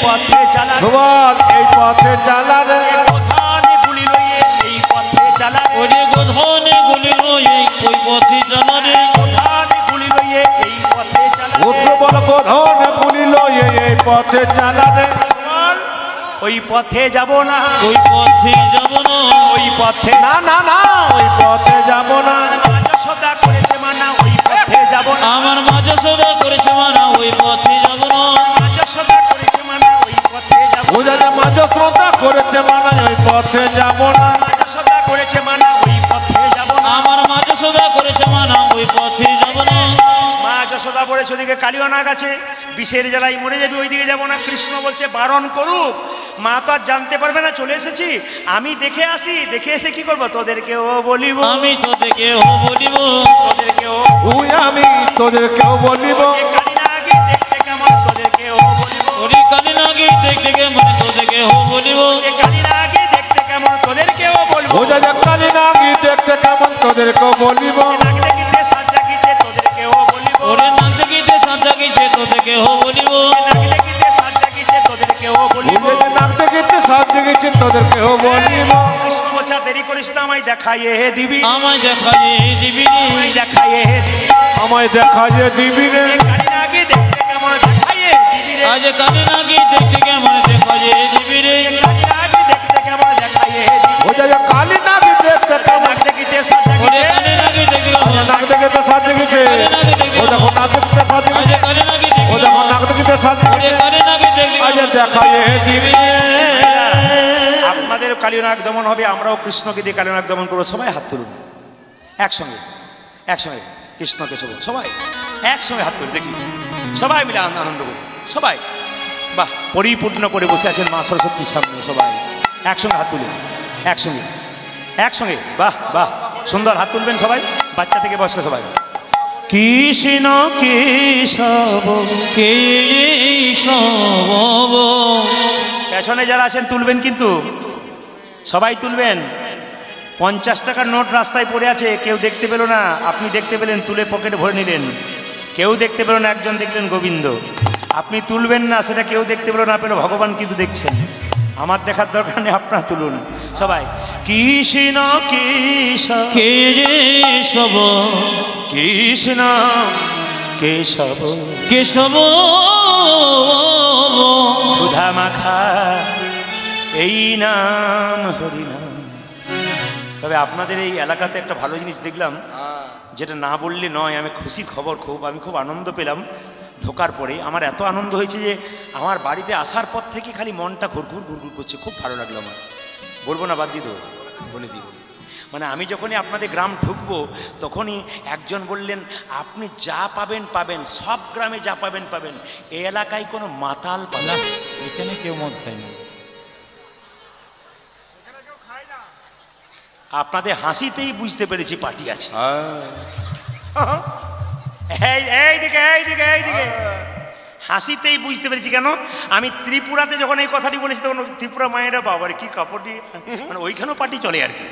পথে চালা রে সুবাদ এই পথে চালারে প্রধানে গুলি লইয়ে এই পথে চালা রে ওরে গোধনে গুলি রয়ে ওই পথে চলো রে প্রধানে গুলি লইয়ে এই পথে চালা রে উৎসবল বোধন বলিল এই পথে চালারে ওই পথে যাব না ওই পথে যাব না ওই পথে না না না ওই পথে যাব না সদা করেছে মানা ওই পথে যাব না আমার মাঝে সদা করেছে মানা ওই পথে যাব না সদা করেছে মানা ওই পথে যাব উদয় মাঝ শ্রদ্ধা করেছে মানে ওই পথে যাব না সদা করেছে মানা ওই পথে যাব না আমার মাঝে সদা করেছে মানা ওই পথে যাব না মা যশোদা বলেছে ওদিকে কালীয়নাগ আছে বিষের জ্বালাই মরে যাবি ওইদিকে যাব না কৃষ্ণ বলছে বারণ করুক মা তো আর জানতে পারবে না চলে এসেছি আমি দেখে আসি দেখে এসে কি করবো তোদেরকেও বলিব আমি তো দেখে বলিব তোদেরকেও তুই আমি তোদেরকেও বলিব কালীনাগে দেখতে কেমন তোদেরকেও বলিব ওরে কালী নাকি দেখতে কেমন তো দেখে বলিব কালীনাগে দেখতে কেমন তোদেরকেও বলবো উদয় কালী নাগি দেখতে কেমন তোদেরকেও বলিব নাগ দেখিতে সাজা গিছে তোদেরকেও বলিব ওরে নাক দেখিতে সাজা গেছে তো দেখে বলিব নাগ দেখিতে সাজা গিছে তোদেরকেও বলিব উদয় নাক দেখিতে সাহায্য গেছে তোদেরকেও বলিব কৃষ্ণ বলছে দেরি করিস না আমায় দেখাইয়ে দিবি আমায় দেখাই দিবি আমায় দেখাইয়ে দিবি আমায় দেখা যে দিবি রে কালীনাগে দেখতে কেমন দেখাইয়ে দিবি রে আজ কালী নাকি দেখতে কেমন দেখা যে দিবি রে কালীনাগে দেখতে কেমন দেখাইয়ে দিবি উদয় কালী নাগি দেখতে কেমন নাগ দেখিতে সাজা ওরে গিছে কালী নাকি দেখতে কেমন নাক দেখিতে সাহায্য গেছে ও দেখো নাক দেখিতে সাহায্য আজ গেছে কালী নাকি ও দেখতে দেখো নাক দেখিতে সাহায্য ওরে গেছে কালী নাকি দেখতে আজ কেমন দেখা যে দিবি আপনাদের কালীনাগ দমন হবে আমরাও কৃষ্ণকে দিয়ে কালীনাগ দমন করবো সবাই হাত তুলুন একসঙ্গে একসঙ্গে কৃষ্ণকে সবাই একসঙ্গে হাত তুলে দেখি সবাই মিলে আনন্দ করি সবাই বাহ পরিপূর্ণ করে বসে আছেন মা সরস্বতীর সামনে সবাই একসঙ্গে হাত তুলে একসঙ্গে একসঙ্গে বাহ বাহ সুন্দর হাত তুলবেন সবাই বাচ্চা থেকে বয়স্ক সবাই কৃষ্ণ কেশব কেশব পেছনে যারা আছেন তুলবেন কিন্তু সবাই তুলবেন 50 টাকার নোট রাস্তায় পড়ে আছে কেউ দেখতে পেল না আপনি দেখতে পেলেন তুলে পকেটে ভরে নিলেন কেউ দেখতে পেল না একজন দেখলেন গোবিন্দ আপনি তুলবেন না সেটা কেউ দেখতে পেল না পেল ভগবান কিন্তু দেখছেন আমার দেখার দরকার নেই আপনারা তুলুন সবাই কৃষ্ণ কেশব কেশব কৃষ্ণ কেশব কেশব সুধা মাখা এই নাম হরিনাম তবে আপনাদের এই এলাকাতে একটা ভালো জিনিস দেখলাম যেটা না বললে নয় আমি খুশির খবর আমি খুব আনন্দ পেলাম ঢোকার পরে আমার এত আনন্দ হয়েছে যে আমার বাড়িতে আসার পর থেকে খালি মনটা ঘুরঘুর করছে খুব ভালো লাগলো আমার বলবো না বাদ দিয়ে দেবো বলে দিই মানে আমি যখনই আপনাদের গ্রাম ঢুকবো তখনই একজন বললেন আপনি যা পাবেন পাবেন সব গ্রামে যা পাবেন পাবেন এই এলাকায় কোনো মাতাল পাবেন এখানে কেউ মদ খায় না আপনাদের হাসিতেই বুঝতে পেরেছি পার্টি আছে এইদিকে হাসিতেই বুঝতে পেরেছি কেন আমি ত্রিপুরাতে যখন এই কথাটি বলেছি তখন ত্রিপুরা মায়েরা বাবার কি কাপড়টি মানে ওইখানেও পার্টি চলে আর কি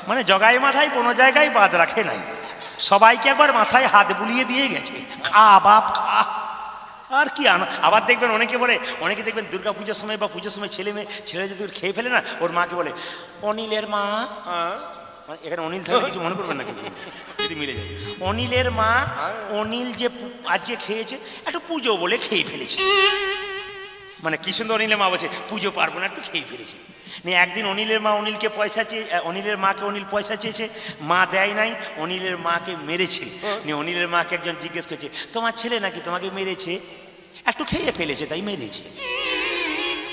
মানে জগাই মাথায় কোনো জায়গায় বাদ রাখে নাই সবাইকে একবার মাথায় হাত বুলিয়ে দিয়ে গেছে খা বাপ খা আর কি আবার দেখবেন অনেকে দেখবেন দুর্গা পুজোর সময় বা পুজোর সময় ছেলে যদি খেয়ে ফেলে না ওর মাকে বলে অনিলের মা এখানে অনিল থাকলে কিছু মনে করবেন না যদি মিলে যায় অনিলের মা অনিল যে আজকে খেয়েছে একটু পুজো বলে খেয়ে ফেলেছে মানে কি সুন্দর অনিলের মা বলছে পুজো পারবো না, একটু খেয়ে ফেলেছি। নিয়ে একদিন অনিলের মা অনিলকে পয়সা চেয়ে, অনিলের মাকে অনিল পয়সা চেয়েছে, মা দেয় নাই, অনিলের মাকে মেরেছে। নিয়ে অনিলের মাকে একজন জিজ্ঞেস করছে তোমার ছেলে নাকি তোমাকে মেরেছে? একটু খেয়ে ফেলেছে তাই মেরেছে।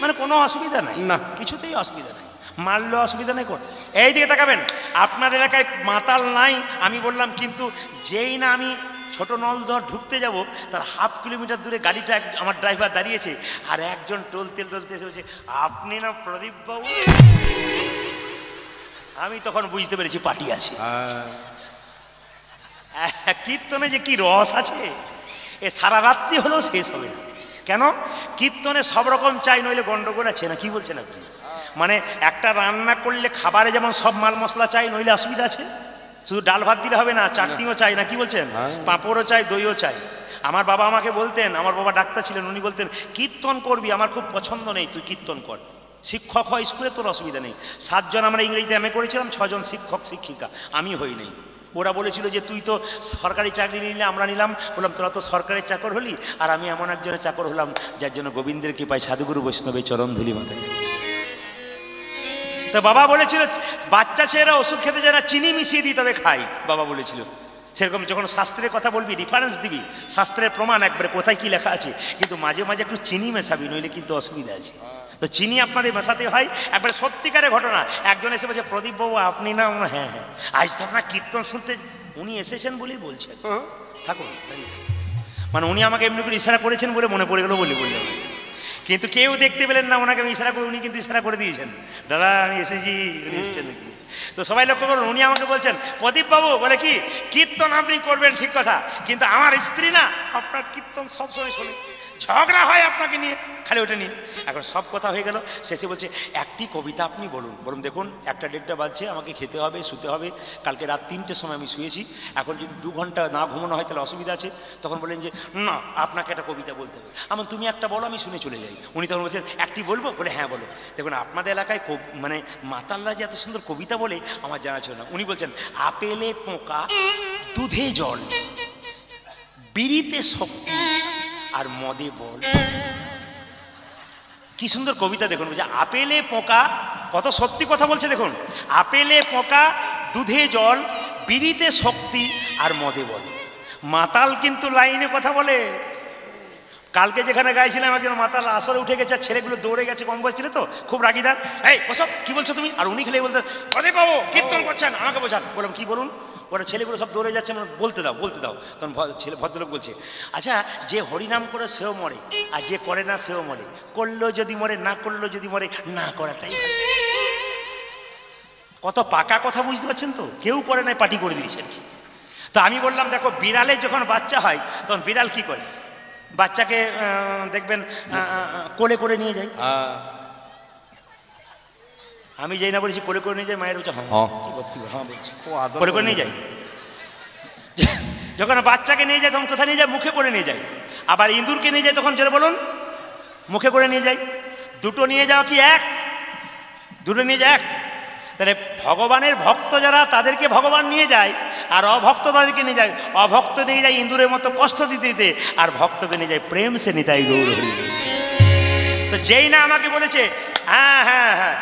মানে কোনো অসুবিধা নাই, না কিছুতেই অসুবিধা নাই, মারলেও অসুবিধা নাই। কোন এই দিকে তাকাবেন, আপনার এলাকায় মাতাল নাই আমি বললাম, কিন্তু যেই না আমি ছোট নলদহ ঢুকতে যাব তার 1/2 কিলোমিটার দূরে গাড়িটা আমার ড্রাইভার দাঁড়িয়েছে, আর একজন টলতে টলতে এসে বলছে আপনি না প্রদীপ বাবু। আমি তখন বুঝতে পেরেছি পার্টি আছে। কীর্তনে যে কি রস আছে, এ সারা রাত্রি হলেও শেষ হবে না। কেন? কীর্তনে সব রকম চাই, নইলে গন্ডগোল আছে না। কি বলছেন আপনি? মানে একটা রান্না করলে খাবারে যেমন সব মাল মশলা চাই, নইলে অসুবিধা আছে। শুধু ডাল ভাত দিলে হবে না, চাটনিও চাই না। কি বলছেন? পাঁপড়ও চাই, দইও চাই। আমার বাবা আমাকে বলতেন, আমার বাবা ডাক্তার ছিলেন, উনি বলতেন কীর্তন করবি, আমার খুব পছন্দ নেই, তুই কীর্তন কর, শিক্ষক হয় স্কুলে, তোর অসুবিধা নেই। 7 জন আমরা ইংরেজিতে এমএ করেছিলাম, 6 জন শিক্ষক শিক্ষিকা, আমি হই নাই। ওরা বলেছিল যে তুই তো সরকারি চাকরি নিলে, আমরা নিলাম। বললাম তোরা তো সরকারি চাকর হলি, আর আমি এমন একজনের চাকর হলাম যার জন্য গোবিন্দের কৃপায় সাধুগুরু বৈষ্ণবের চরণ ধুলি মাথায়। তো বাবা বলেছিল বাচ্চা ছেলেরা ওষুধ খেতে যায় না, চিনি মিশিয়ে দিই তবে খাই, বাবা বলেছিল। সেরকম যখন শাস্ত্রের কথা বলবি রেফারেন্স দিবি, শাস্ত্রের প্রমাণ একবারে কোথায় কি লেখা আছে, কিন্তু মাঝে মাঝে একটু চিনি মেশাবি, নইলে কিন্তু অসুবিধা আছে। তো চিনি আপনাদের মেশাতে হয়। একবারে সত্যিকারের ঘটনা, একজন এসে বলছে প্রদীপ বাবু আপনি না? হ্যাঁ হ্যাঁ, আজ তো আপনার কীর্তন শুনতে উনি এসেছেন বলেই বলছেন, থাকুন দাঁড়িয়ে। মানে উনি আমাকে এমনি করে ইশারা করেছেন বলে মনে পড়ে গেল বলে বললেন, কিন্তু কেউ দেখতে পেলেন না ওনাকে আমি ইশারা করে, উনি কিন্তু ইশারা করে দিয়েছেন, দাদা আমি এসেছি, উনি এসছেন নাকি। তো সবাই লক্ষ্য করুন, উনি আমাকে বলছেন প্রদীপ বাবু বলে কি কীর্তন আপনি করবেন ঠিক কথা, কিন্তু আমার স্ত্রী না আপনার কীর্তন সবসময় শোনে, ঝগড়া হয় আপনাকে নিয়ে, খালি ওটা নিয়ে। এখন সব কথা হয়ে গেল, শেষে বলছে একটি কবিতা আপনি বলুন। বলুন দেখুন 1টা-1:30 বাজছে, আমাকে খেতে হবে, শুতে হবে, কালকে রাত 3টের সময় আমি শুয়েছি, এখন যদি 2 ঘন্টা না ঘুমানো হয় তাহলে অসুবিধা আছে। তখন বললেন যে না আপনাকে একটা কবিতা বলতে হবে। আমার তুমি একটা বলো, আমি শুনে চলে যাই। উনি তখন বলছেন একটি বলবো? বলে হ্যাঁ বলো। দেখুন আপনাদের এলাকায় মানে মাতাল্লা যে এত সুন্দর কবিতা বলে আমার জানা ছিল না। উনি বলছেন আপেলে পোকা, দুধে জল, বিড়িতে শক্তি, আর মদে বল। কি সুন্দর কবিতা দেখুন, বলছে আপেলে পোকা, কত সত্যি কথা বলছে দেখুন। আপেলে পোকা, দুধে জল, বিড়িতে শক্তি, আর মদে বল। মাতাল কিন্তু লাইনে কথা বলে। কালকে যেখানে গাইছিলাম একজন মাতাল আসরে উঠে গেছে, আর ছেলেগুলো দৌড়ে গেছে, কম বয়স ছিল তো, খুব রাগিদার। এই ওসব কি বলছো তুমি? আর উনি খেলে বলছেন প্রদীপ বাবু কীর্তন করছেন, আমাকে বোঝান। বললাম কি বলুন? ওরা ছেলেগুলো সব দৌড়ে যাচ্ছে, বলতে দাও বলতে দাও। তখন ছেলে ভদ্রলোক বলছে আচ্ছা যে হরিনাম করে সেও মরে, আর যে করে না সেও মরে, করলেও যদি মরে, না করলেও যদি মরে, না করাটাই। কত পাকা কথা বুঝতে পারছেন তো? কেউ করে নাই, পার্টি করে দিয়েছে আর কি। তো আমি বললাম দেখো বিড়ালের যখন বাচ্চা হয় তখন বিড়াল কি করে, বাচ্চাকে দেখবেন কোলে করে নিয়ে যায়। আমি যাই না বলেছি কোলে করে নিয়ে যায়, মায়ের বলছে হ্যাঁ হ্যাঁ বলছি কোলে করে নিয়ে যায়। যখন বাচ্চাকে নিয়ে যায় তখন কোথায় নিয়ে যায়? মুখে করে নিয়ে যায়। আবার ইঁদুরকে নিয়ে যায় তখন জোরে বলুন, মুখে করে নিয়ে যায়। দুটো নিয়ে যাওয়া কি এক? দুটো নিয়ে যায় এক। তাহলে ভগবানের ভক্ত যারা তাদেরকে ভগবান নিয়ে যায়, আর অভক্ত তাদেরকে নিয়ে যায়। অভক্ত নিয়ে যায় ইঁদুরের মতো কষ্ট দিতে দিতে, আর ভক্তকে নিয়ে যায় প্রেম সে নিতাই গৌর হরি। তো যেই না আমাকে বলেছে হ্যাঁ হ্যাঁ হ্যাঁ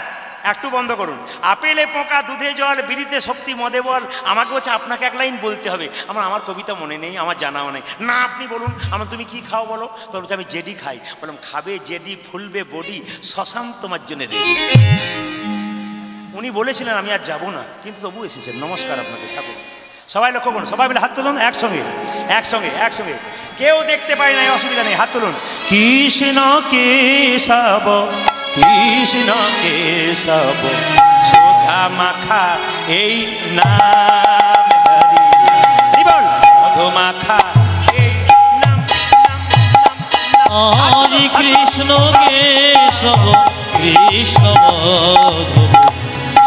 একটু বন্ধ করুন, আপেলে পোকা, দুধে জল, বিড়িতে শক্তি, মদে বল, আমাকে বলছে আপনাকে এক লাইন বলতে হবে। আমার কবিতা মনে নেই, আমার জানাও নেই। না আপনি বলুন। আমার তুমি কি খাও বলো? তো বলছে আমি জেডি খাই। বললাম খাবে জেডি, ফুলবে বডি, শ্মশান তোমার জন্য রেডি। উনি বলেছিলেন আমি আর যাবো না, কিন্তু তবু এসেছেন। নমস্কার আপনাকে, ঠাকুর। সবাই লক্ষ্য করুন, সবাই মিলে হাত তুলুন একসঙ্গে একসঙ্গে একসঙ্গে, কেউ দেখতে পায় না, অসুবিধা নেই, হাত তুলুন। কৃষ্ণ কেশব কৃষ্ণ কেশব সুধা মাখা এই নাম হরি বল, মধু মাখা এই নাম। হরি কৃষ্ণ কেশব কৃষ্ণ মধু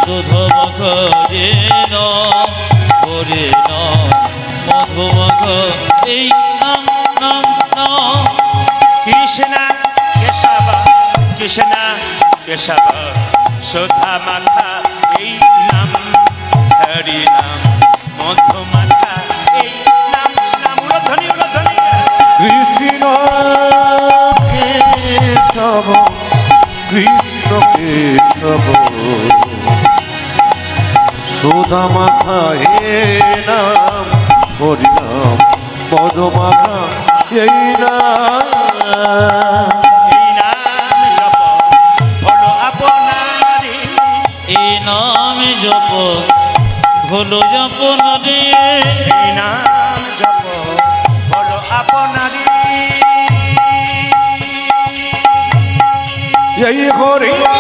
সুধা মাখা রে নাম, হরে নাম, মধু মাখা এই নাম নাম নাম। কৃষ্ণ কেশব কৃষ্ণ কেশব সুধা মাখা এই নাম, হরি নাম, মধু মাখা এই নাম নাম। উলধ্বনি উলধ্বনি। কৃষ্ণ কেশব সুধা মাখা হে নাম হরিনাম পদ মাখা এই নাম এই নাম জপ হলো আপনারে এই নাম জপ হলো আপনারে এই নাম জপ হলো আপনারে এই হরি না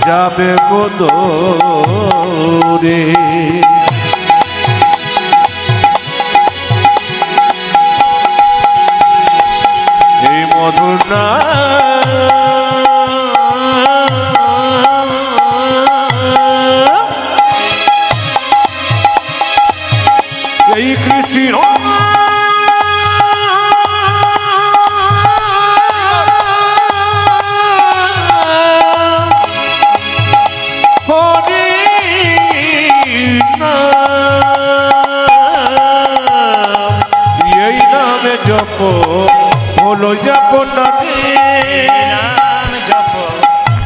যাবে গোদরে এই মধুর না এই কৃষ্ণ জপ হলো আপনারে নাম জপ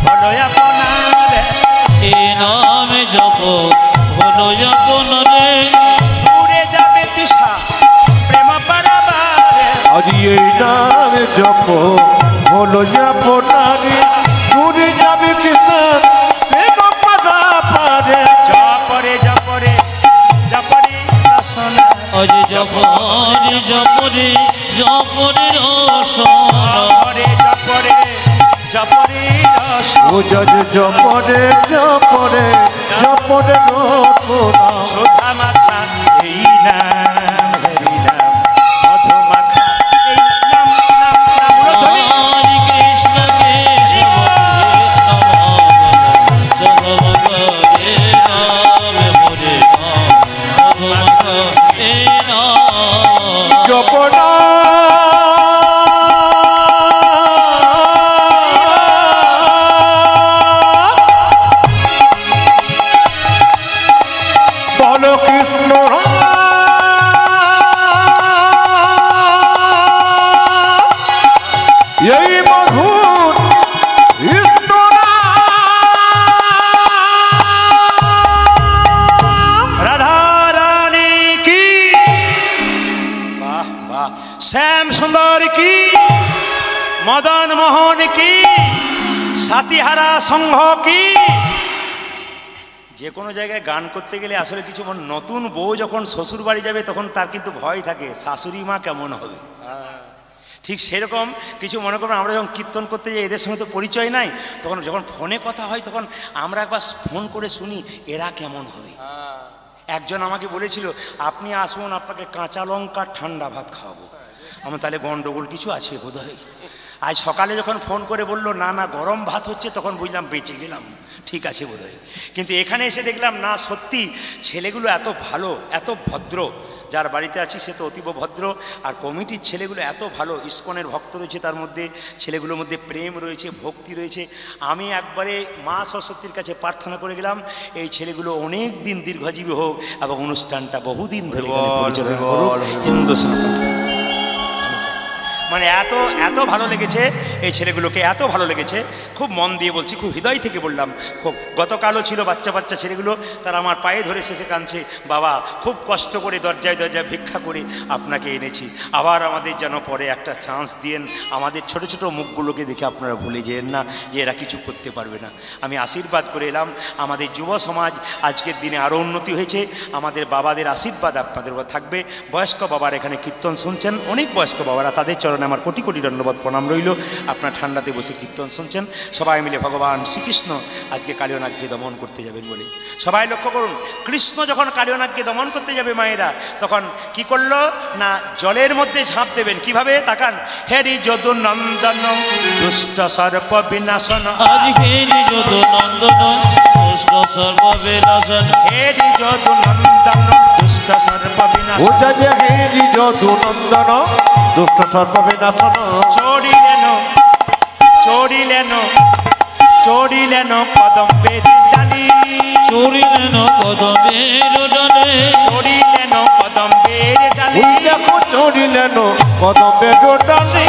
হলো আপনারে এই নাম জপ হলো আপনারে দূরে যাবে তৃষা প্রেম পারাবারে আজ এই নাম জপ হলো আপনারে দূরে যাবে কিষান প্রেম পারাবারে জপরে জপরে জপরে রসনা আজ জপরে জপরে জপরে রসনা জপরে জপরে জপরে রসনা ও যজ জপরে জপরে জপরে রসনা সুধা মাখা এই নাম হরি নাম মধু মাখা এই নাম নাম নাম উড়ধ্বনি। হরে কৃষ্ণ কেশব কৃষ্ণ জগৎ হরে রাম হরে রাম হরে রাম জপনা বল কৃষ্ণ এই মধুর কৃষ্ণ রাধা রানী কি বাহ বাহ শ্যাম সুন্দর কি মদন মোহন কি সাতিহারা সংঘ কি যে কোনো জায়গায় গান করতে গেলে আসলে কিছু নতুন বউ যখন শ্বশুর বাড়ি যাবে তখন তার কিন্তু ভয় থাকে শাশুড়ি মা কেমন হবে ঠিক সেরকম কিছু মনে করুন আমরা যখন কীর্তন করতে যাই এদের সঙ্গে তো পরিচয় নাই তখন যখন ফোনে কথা হয় তখন আমরা একবার ফোন করে শুনি এরা কেমন হবে একজন আমাকে বলেছিল আপনি আসুন আপনাকে কাঁচা লঙ্কা ঠান্ডা ভাত খাওয়াবো আমার তাহলে গন্ডগোল কিছু আছে বোধহয় আজ সকালে যখন ফোন করে বললো না না গরম ভাত হচ্ছে তখন বুঝলাম বেঁচে গেলাম ঠিক আছে বোধহয় কিন্তু এখানে এসে দেখলাম না সত্যি ছেলেগুলো এত ভালো এত ভদ্র যার বাড়িতে আছি সে তো অতীব ভদ্র আর কমিটির ছেলেগুলো এত ভালো ইস্কনের ভক্ত রয়েছে তার মধ্যে ছেলেগুলোর মধ্যে প্রেম রয়েছে ভক্তি রয়েছে আমি একবারে মা সরস্বতীর কাছে প্রার্থনা করে গেলাম এই ছেলেগুলো অনেক দিন দীর্ঘজীবী হোক এবং অনুষ্ঠানটা বহুদিন ধরে এখানে পরিচালনা করুক হিন্দু সনাতন মানে এত এত ভালো লেগেছে এই ছেলেগুলোকে, এত ভালো লেগেছে, খুব মন দিয়ে বলছি, খুব হৃদয় থেকে বললাম। খুব গতকালও ছিল বাচ্চা বাচ্চা ছেলেগুলো, তারা আমার পায়ে ধরে শেষে কাঁদছে, বাবা খুব কষ্ট করে দরজায় দরজায় ভিক্ষা করে আপনাকে এনেছি, আবার আমাদের যেন পরে একটা চান্স দিয়েন, আমাদের ছোট ছোট মুখগুলোকে দেখে আপনারা ভুলে যেন না যে এরা কিছু করতে পারবে না। আমি আশীর্বাদ করে এলাম, আমাদের যুব সমাজ আজকের দিনে আরও উন্নতি হয়েছে, আমাদের বাবাদের আশীর্বাদ আপনাদের উপর থাকবে। বয়স্ক বাবার এখানে কীর্তন শুনছেন, অনেক বয়স্ক বাবারা, তাদের চরণে আমার কোটি কোটি ধন্যবাদ প্রণাম রইল। আপনার ঠান্ডাতে বসে কীর্তন শুনছেন, সবাই মিলে ভগবান শ্রীকৃষ্ণ আজকে কালিয়নাগকে দমন করতে যাবেন বলে। সবাই লক্ষ্য করুন, কৃষ্ণ যখন কালিয়নাগকে দমন করতে যাবে মায়েরা, তখন কি করলো না জলের মধ্যে ঝাঁপ দেবেন। কিভাবে তাকান, হেরি যদু নন্দন দুষ্ট সর্প বিনাশন, আজ হেরি যদু নন্দন দুষ্ট সর্প বিনাশন, হেরি যদু নন্দন দুষ্ট সর্প বিনাশন, ওটা যে হেরি যদু নন্দন দুষ্ট সর্প বিনাশন, চড়িলেন চড়িলেন চড়িলেন কদম্বের ডালি, চড়িলেন কদমের ডালে, চড়িলেন কদম্বের ডালি, ওই দেখো চড়িলেন কদম্বের ডালে,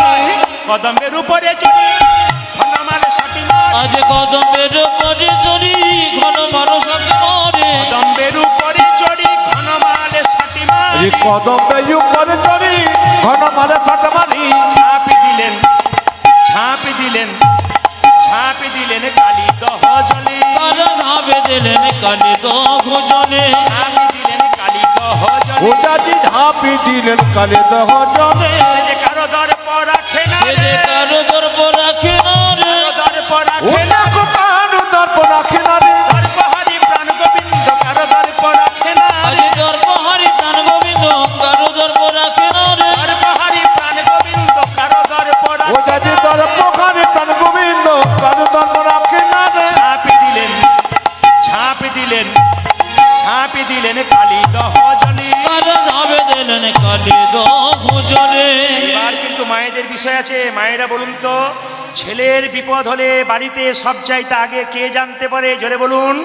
কদম্বের উপরে চড়ি ঘনমাল সাটি মারে, আজ কদমের উপরে চড়ি ঘন মানুষ মরে, কদম্বের উপরে চড়ি ঘনমাল সাটি মারে, এই কদম্বে উপরে চড়ি ঘন মারে ছাট মারি, ঝাঁপি দিলেন ঝাঁপি দিলেন ঝাঁপি দিলেন কালী দহ জলে, তারা ঝাঁপে দিলেন কালি দহ জলে, ঝাঁপি দিলেন কালী দহ জলে, ওটা যে ঝাঁপি দিলেন কালে দহ জলে, সে যে কারো দর্প রাখে না সে রে, যে কারো দর্প রাখে না রে, কারো দর্প রাখে ওই না, দেখো কারো দর্প রাখে না রে, দর্পহারি প্রাণ গোবিন্দ কারো দর্প রাখে না আজ রে, দর্প হারি প্রাণ গোবিন্দ কারো দর্প রাখে না রে, দর্পহারি প্রাণ গোবিন্দ কারো দর্প ওটা রাখে যে না, দর্প কারে প্রাণ গোবিন্দ কারো দর্প রাখে না রে, ঝাঁপি দিলেন ঝাঁপি দিলেন ঝাঁপি দিলেন কালী দহ জলে। তারা ঝাঁপে দিলেন কালি দহ জলে। এবার কিন্তু মায়েদের বিষয় আছে, মায়েরা বলুন তো, ছেলের বিপদ হলে বাড়িতে সব চাইতে আগে কে জানতে পারে, জোরে বলুন।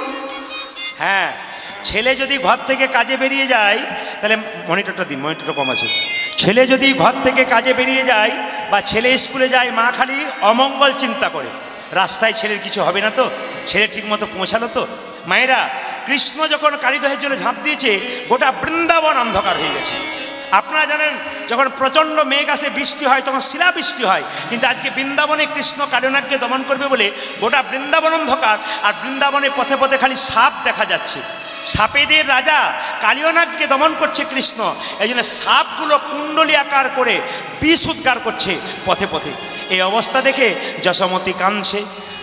হ্যাঁ, ছেলে যদি ঘর থেকে কাজে বেরিয়ে যায়, তাহলে মনিটরটা দিন, মনিটরটা কম আছে। ছেলে যদি ঘর থেকে কাজে বেরিয়ে যায় বা ছেলে স্কুলে যায়, মা খালি অমঙ্গল চিন্তা করে, রাস্তায় ছেলের কিছু হবে না তো, ছেলে ঠিকমতো পৌঁছালো তো। মায়েরা, কৃষ্ণ যখন কালীদহের জলে ঝাঁপ দিয়েছে, গোটা বৃন্দাবন অন্ধকার হয়ে গেছে। আপনারা জানেন, যখন প্রচণ্ড মেঘ আসে, বৃষ্টি হয়, তখন শিলাবৃষ্টি হয়, কিন্তু আজকে বৃন্দাবনে কৃষ্ণ কালিয়নাগকে দমন করবে বলে গোটা বৃন্দাবন অন্ধকার, আর বৃন্দাবনে পথে পথে খালি সাপ দেখা যাচ্ছে। সাপেদের রাজা কালিয়নাগকে দমন করছে কৃষ্ণ, এই জন্য সাপগুলো কুণ্ডলী আকার করে বিষ উদ্গার করছে পথে পথে। এই অবস্থা দেখে যশোমতী কাঁদছে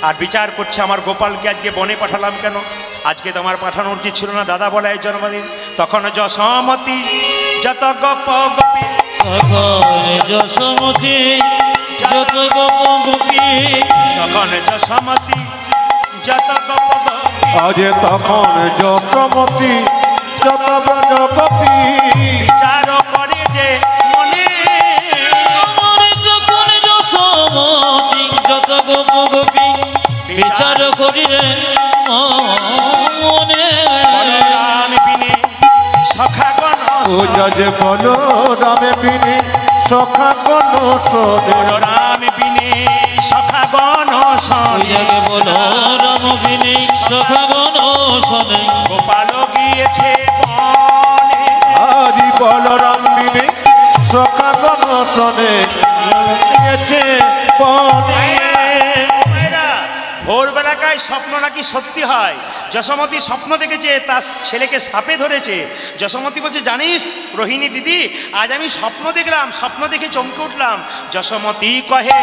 আর বিচার করছে, আমার গোপালকে আজকে বনে পাঠালাম কেন, আজকে তো আমার পাঠানো উচিত ছিল না, দাদা বলায় জন্মদিন। তখন যশোমতী যত গোপ গোপী, তখন যশোমতী যত গোপ গোপী, তখন যশোমতী যত গোপ গোপী, আজে তখন যশোমতী যত ব্রজ গোপী, বিচার করে যে মনে, আমার তখন যশোমতী যত গোপ গোপী, বিচার করিলেন মনে। বলরাম বিনে সখাগণ, ওটা যে বলো রামে বিনে সখা গণ শোনে, বলরাম বিনে সখাগণ শোনে, যাকে বলো রাম বিনে সখাগণ শোনে, গোপাল গিয়েছে বনে, আদি বলরাম বিনে সখা গণ শোনে, দিয়েছে বনে। মায়েরা, ভোরবেলাকায় স্বপ্ন নাকি সত্যি হয়। যশোমতী স্বপ্ন দেখেছে তার ছেলেকে সাপে ধরেছে। যশোমতী বলছে, জানিস রোহিণী দিদি, আজ আমি স্বপ্ন দেখলাম, স্বপ্ন দেখে চমকে উঠলাম। যশোমতী কহে,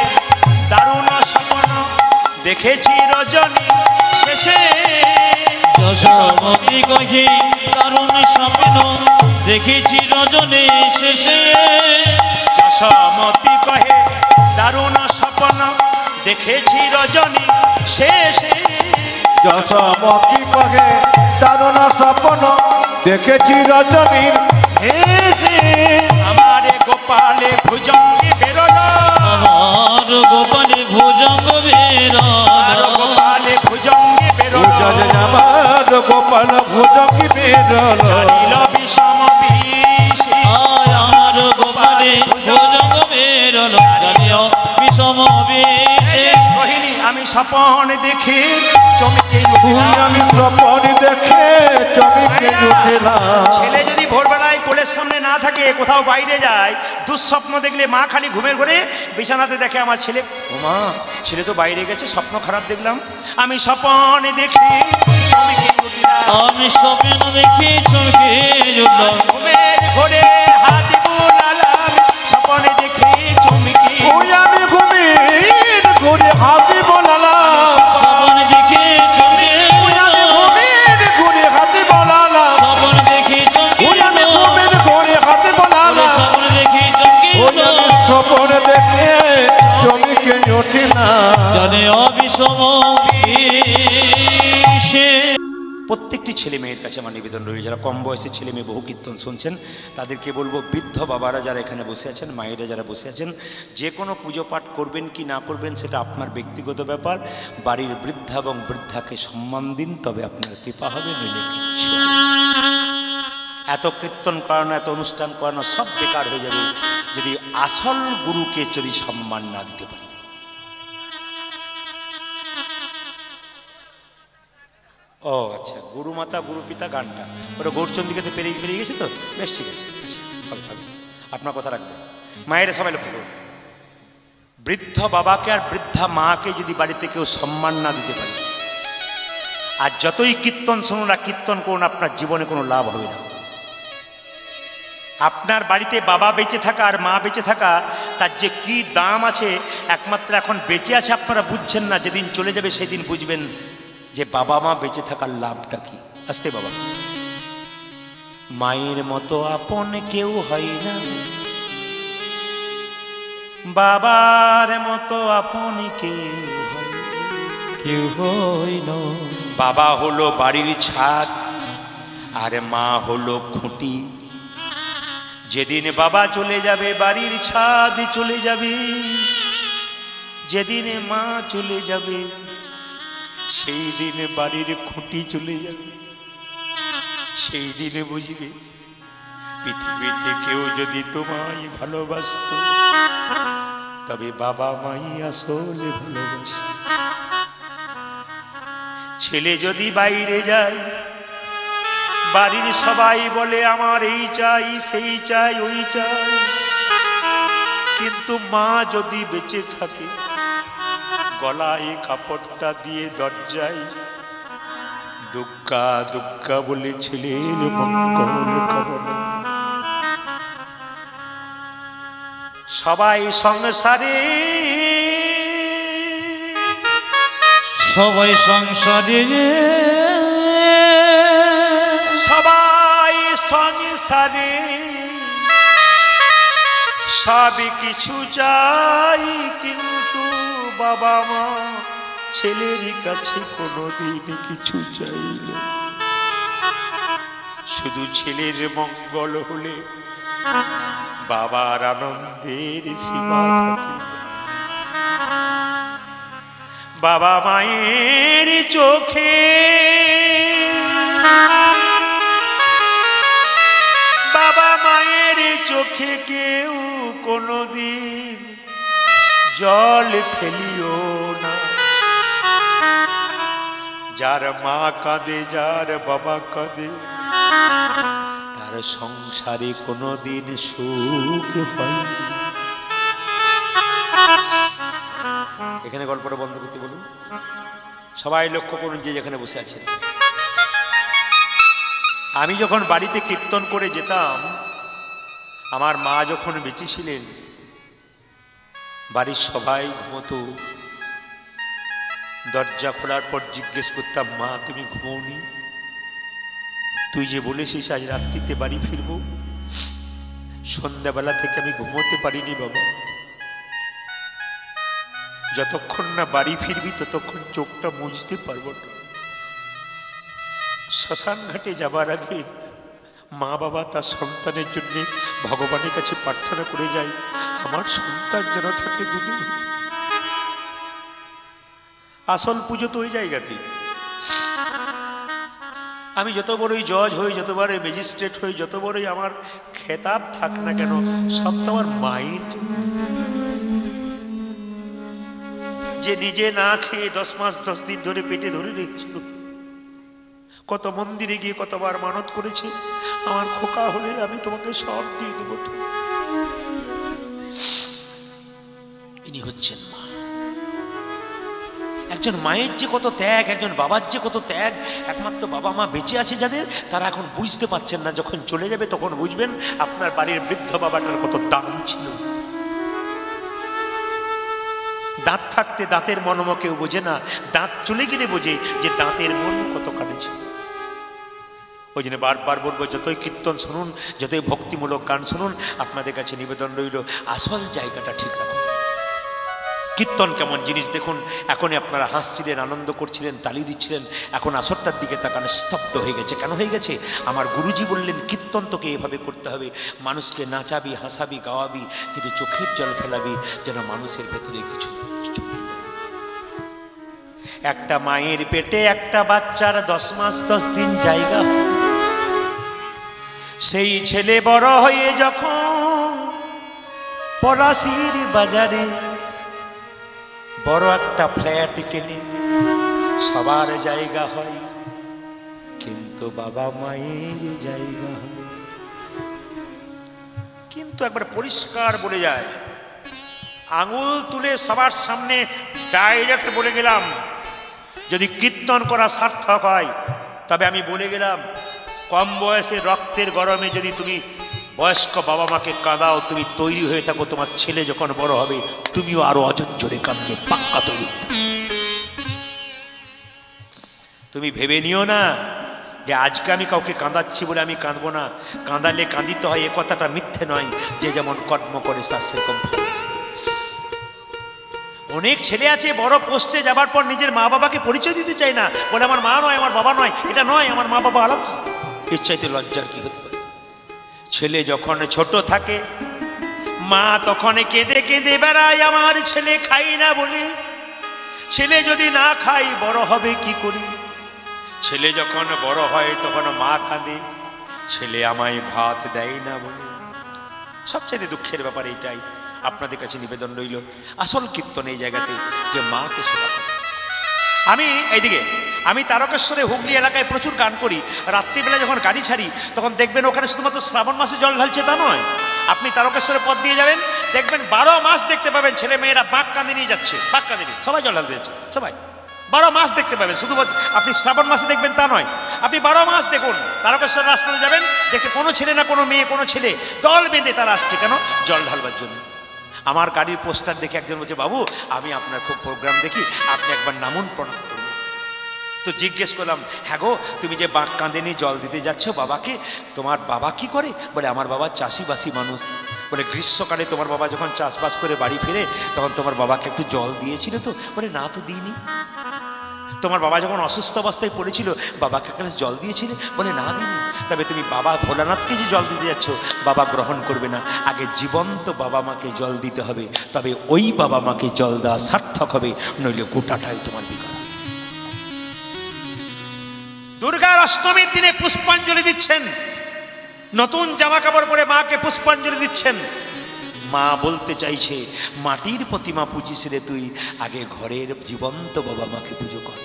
দারুণ স্বপ্ন দেখেছি রজনী শেষে, যশোমতী কহে দারুণ স্বপ্ন দেখেছি রজনী শেষে, যশোমতী কহে, দারুণ স্বপ্ন দেখেছি রজনী শেষে, যশোমতী কহে দারুণ স্বপ্ন দেখেছি রজনীর হেসে, আমারে গোপালে ভুজঙ্গে বেরোলো, আমার গোপালে ভুজঙ্গ আর গোপালে ভুজঙ্গে বেরোলো, আমার গোপাল ভোজকি বেরল, জানিল বিষম বিষ, আমার গোপালে ভুজঙ্গ বেরল, সমাবেশে রোহিণী আমি স্বপন দেখে চমকে আমি স্বপন দেখে চমকে উঠলাম। ছেলে যদি ভোরবেলায় কোলের সামনে না থাকে, কোথাও বাইরে যায়, দুঃস্বপ্ন দেখলে মা খালি ঘুমের ঘরে বিছানাতে দেখে আমার ছেলে, ও মা ছেলে তো বাইরে গেছে, স্বপ্ন খারাপ দেখলাম। আমি স্বপন দেখে চমকে উঠলাম। আমি স্বপ্ন দেখে চমকে উঠলাম। ঘুমের ঘরে হাত বুলালাম, স্বপন দেখে চমকে আমি ঘুমের ঘুরে হাতে বলালাম। স্বপ্ন দেখে চমকে আমি ঘুমের ঘুরে হাতে বলালাম। স্বপ্ন দেখে চমকে আমি ঘুমের ঘুরে হাতে বলালাম। স্বপ্ন দেখে চমকে স্বপন দেখে চমকে উঠলাম। জানে অবিষম সে। প্রত্যেকটি ছেলে মেয়ের কাছে আমার নিবেদন রইল, যারা কম বয়সের ছেলে মেয়ে বহু কীর্তন শুনছেন তাদেরকে বলবো, বৃদ্ধ বাবারা যারা এখানে বসে আছেন, মায়েরা যারা বসে আছেন, যে কোনো পুজো পাঠ করবেন কি না করবেন সেটা আপনার ব্যক্তিগত ব্যাপার। বাড়ির বৃদ্ধা এবং বৃদ্ধাকে সম্মান দিন, তবে আপনার কৃপা হবে, নইলে কিচ্ছু হবে না। এত কীর্তন করানো, এত অনুষ্ঠান করানো সব বেকার হয়ে যাবে যদি আসল গুরুকে যদি সম্মান না দিতে পারি। ও আচ্ছা, গুরু মাতা গুরু পিতা গানটা ওটা গৌরচন্দ্রীকে তো পেরিয়ে গেছে তো, বেশ ঠিক আছে, হবে হবে, আপনার কথা রাখবেন। মায়েরা সবাই লক্ষ্য করুন, বৃদ্ধ বাবাকে আর বৃদ্ধা মাকে যদি বাড়িতে কেউ সম্মান না দিতে পারে, আর যতই কীর্তন শুনুন আর কীর্তন করুন, আপনার জীবনে কোনো লাভ হবে না। আপনার বাড়িতে বাবা বেঁচে থাকা আর মা বেঁচে থাকা, তার যে কি দাম আছে, একমাত্র এখন বেঁচে আছে আপনারা বুঝছেন না, যেদিন চলে যাবে সেদিন বুঝবেন যে বাবা মা বেঁচে থাকার লাভটা কি। আসতে বাবা, মায়ের মতো আপন কেউ হয় না, বাবার মতো আপন কেউ হয় না। বাবা হলো বাড়ির ছাদ আর মা হলো খুঁটি। যেদিন বাবা চলে যাবে বাড়ির ছাদ চলে যাবে, যেদিন মা চলে যাবে সেই দিন বাড়ির খুঁটি চলে যাবে। সেই দিনে বুঝবে পৃথিবীতে কেউ যদি তোমায় ভালোবাসত, তবে বাবা মাই আসলে ভালোবাসত। ছেলে যদি বাইরে যায়, বাড়ির সবাই বলে আমার এই চাই সেই চাই ওই চাই, কিন্তু মা যদি বেঁচে থাকে, গলায় কাপড়টা দিয়ে দরজায় দুগ্গা দুগ্গা বলে ছেলের মঙ্গল কামনা। সবাই সংসারে সবাই সংসারে সবাই সংসারে সব কিছু চাই, কিন্তু বাবা মা ছেলের কাছে কোনোদিন কিছু চাইল। শুধু ছেলের মঙ্গল হলে বাবার আনন্দের সীমা থাকে। বাবা মায়ের চোখে বাবা মায়ের চোখে কেউ কোনোদিন জল ফেলিও না। যার মা কাঁদে, যার বাবা কাঁদে, তার সংসারে কোনোদিন সুখ হয়। এখানে গল্পটা বন্ধ করতে বলুন, সবাই লক্ষ্য করুন যে যেখানে বসে আছেন। আমি যখন বাড়িতে কীর্তন করে যেতাম, আমার মা যখন বেঁচে ছিলেন, বাড়ির সবাই ঘুমতো। দরজা খোলার পর জিজ্ঞেস করতাম, মা তুমি ঘুমোওনি? তুই যে বলেছিস আজ রাত্রিতে বাড়ি ফিরবো, সন্ধ্যাবেলা থেকে আমি ঘুমোতে পারিনি বাবা। যতক্ষণ না বাড়ি ফিরবি ততক্ষণ চোখটা মুছতে পারবো না। শ্মশান ঘাটে যাবার আগে মা বাবা তার সন্তানের জন্য ভগবানের কাছে প্রার্থনা করে যায়, আমার সন্তান যেন থাকে দুধে ভাতে। আসল পুজো তো ওই জায়গাতে। আমি যত বড়ই জজ হই, যত বড়ই ম্যাজিস্ট্রেট হই, যত বড়ই আমার খেতাব থাক না কেন, সব তো আমার মায়ের জন্য। যে নিজে না খেয়ে 10 মাস 10 দিন ধরে পেটে ধরে রেখেছিল, কত মন্দিরে গিয়ে কতবার মানত করেছে, আমার খোকা হলে আমি তোমাকে সব দিয়ে দেবো। ইনি হচ্ছেন মা। একজন মায়ের যে কত ত্যাগ, একজন বাবার যে কত ত্যাগ, একমাত্র বাবা মা বেঁচে আছে যাদের, তারা এখন বুঝতে পারছেন না। যখন চলে যাবে তখন বুঝবেন আপনার বাড়ির বৃদ্ধ বাবাটার কত দাম ছিল। দাঁত থাকতে দাঁতের মর্ম কেউ বোঝে না, দাঁত চলে গেলে বোঝে যে দাঁতের মর্ম কত কাটেছে। ওই জন্য বারবার বলবো, যতই কীর্তন শুনুন, যতই ভক্তিমূলক গান শুনুন, আপনাদের কাছে নিবেদন রইল আসল জায়গাটা ঠিক রাখুন। কীর্তন কেমন জিনিস দেখুন। এখনই আপনারা হাসছিলেন, আনন্দ করছিলেন, তালি দিচ্ছিলেন, এখন আসরটার দিকে তাকান স্তব্ধ হয়ে গেছে। কেন হয়ে গেছে? আমার গুরুজি বললেন কীর্তন তোকে এভাবে করতে হবে, মানুষকে নাচাবি, হাসাবি, গাওয়াবি, কিন্তু চোখের জল ফেলাবি যেন মানুষের ভেতরে কিছু চলে যায়। একটা মায়ের পেটে একটা বাচ্চার 10 মাস 10 দিন জায়গা, সেই ছেলে বড় হয়ে যখন পলাশির বাজারে বড় একটা ফ্ল্যাট কেনে, সবার জায়গা হয়, কিন্তু বাবা মায়ের জায়গা হয়। কিন্তু একবার পরিষ্কার বলে যায়, আঙুল তুলে সবার সামনে ডাইরেক্ট বলে গেলাম, যদি কীর্তন করা সার্থক হয়, তবে আমি বলে গেলাম, কম বয়সে রক্তের গরমে যদি তুমি বয়স্ক বাবা মাকে কাঁদাও, তুমি তৈরি হয়ে থাকো, তোমার ছেলে যখন বড় হবে তুমিও আরো অজঞ্জরে কাঁদবে, পাক্কা তৈরি। তুমি ভেবে নিও না যে আজকে আমি কাউকে কাঁদাচ্ছি বলে আমি কাঁদবো না। কাঁদালে কাঁদিতে হয়, এ কথাটা মিথ্যে নয়। যে যেমন কর্ম করে তার সেরকম ফল। অনেক ছেলে আছে বড় পোস্টে যাবার পর নিজের মা বাবাকে পরিচয় দিতে চায় না, বলে আমার মা নয়, আমার বাবা নয়, এটা নয়, আমার মা বাবা আলাদা। এর চাইতে লজ্জার কি হতে পারে? ছেলে যখন ছোট থাকে, মা তখন কেঁদে কেঁদে বেড়ায়, আমার ছেলে খাই না বলে। ছেলে যদি না খাই বড় হবে কি করে? ছেলে যখন বড় হয় তখন মা কাঁদে, ছেলে আমায় ভাত দেয় না বলে। সবচেয়ে দুঃখের ব্যাপার এইটাই। আপনাদের কাছে নিবেদন রইল, আসল কীর্তন এই জায়গাতে যে মাকে সেবা করে। আমি তারকেশ্বরে হুগলি এলাকায় প্রচুর গান করি। রাত্রিবেলা যখন গাড়ি ছাড়ি তখন দেখবেন ওখানে শুধুমাত্র শ্রাবণ মাসে জল ঢালছে তা নয়। আপনি তারকেশ্বরের পথ দিয়ে যাবেন, দেখবেন 12 মাস দেখতে পাবেন ছেলে মেয়েরা বাঁক কাঁদে নিয়ে যাচ্ছে, বাঁক কাঁদে নিয়ে সবাই জল ঢালতে যাচ্ছে, সবাই 12 মাস দেখতে পাবেন। শুধু আপনি শ্রাবণ মাসে দেখবেন তা নয়, আপনি 12 মাস দেখুন। তারকেশ্বর রাস্তাতে যাবেন, দেখতে কোনো ছেলে না কোনো মেয়ে, কোনো ছেলে দল বেঁধে তারা আসছে, কেন? জল ঢালবার জন্য। আমার গাড়ির পোস্টার দেখে একজন বলছে, বাবু আমি আপনার খুব প্রোগ্রাম দেখি, আপনি একবার নামুন, প্রণাম করুন। তো জিজ্ঞেস করলাম, হ্যাঁ গো, তুমি যে বাঁক কাঁদে নিয়ে জল দিতে যাচ্ছ বাবাকে, তোমার বাবা কি করে? বলে আমার বাবা চাষিবাসী মানুষ। বলে গ্রীষ্মকালে তোমার বাবা যখন চাষবাস করে বাড়ি ফিরে তখন তোমার বাবাকে একটু জল দিয়েছিল তো? বলে না তো দিইনি। তোমার বাবা যখন অসুস্থ অবস্থায় পড়েছিল বাবাকে একটা জল দিয়েছিলে? বলে না দিইনি। তবে তুমি বাবা ভোলানাথকে যে জল দিতে যাচ্ছ, বাবা গ্রহণ করবে না। আগে জীবন্ত বাবা মাকে জল দিতে হবে, তবে ওই বাবা মাকে জল দেওয়া সার্থক হবে, নইলে গোটাটাই তোমার বিকার। দুর্গার অষ্টমীর দিনে পুষ্পাঞ্জলি দিচ্ছেন, নতুন জামা কাপড় পরে মাকে পুষ্পাঞ্জলি দিচ্ছেন। মা বলতে চাইছে, মাটির প্রতিমা পুজিস রে তুই, আগে ঘরের জীবন্ত বাবা মাকে পুজো কর।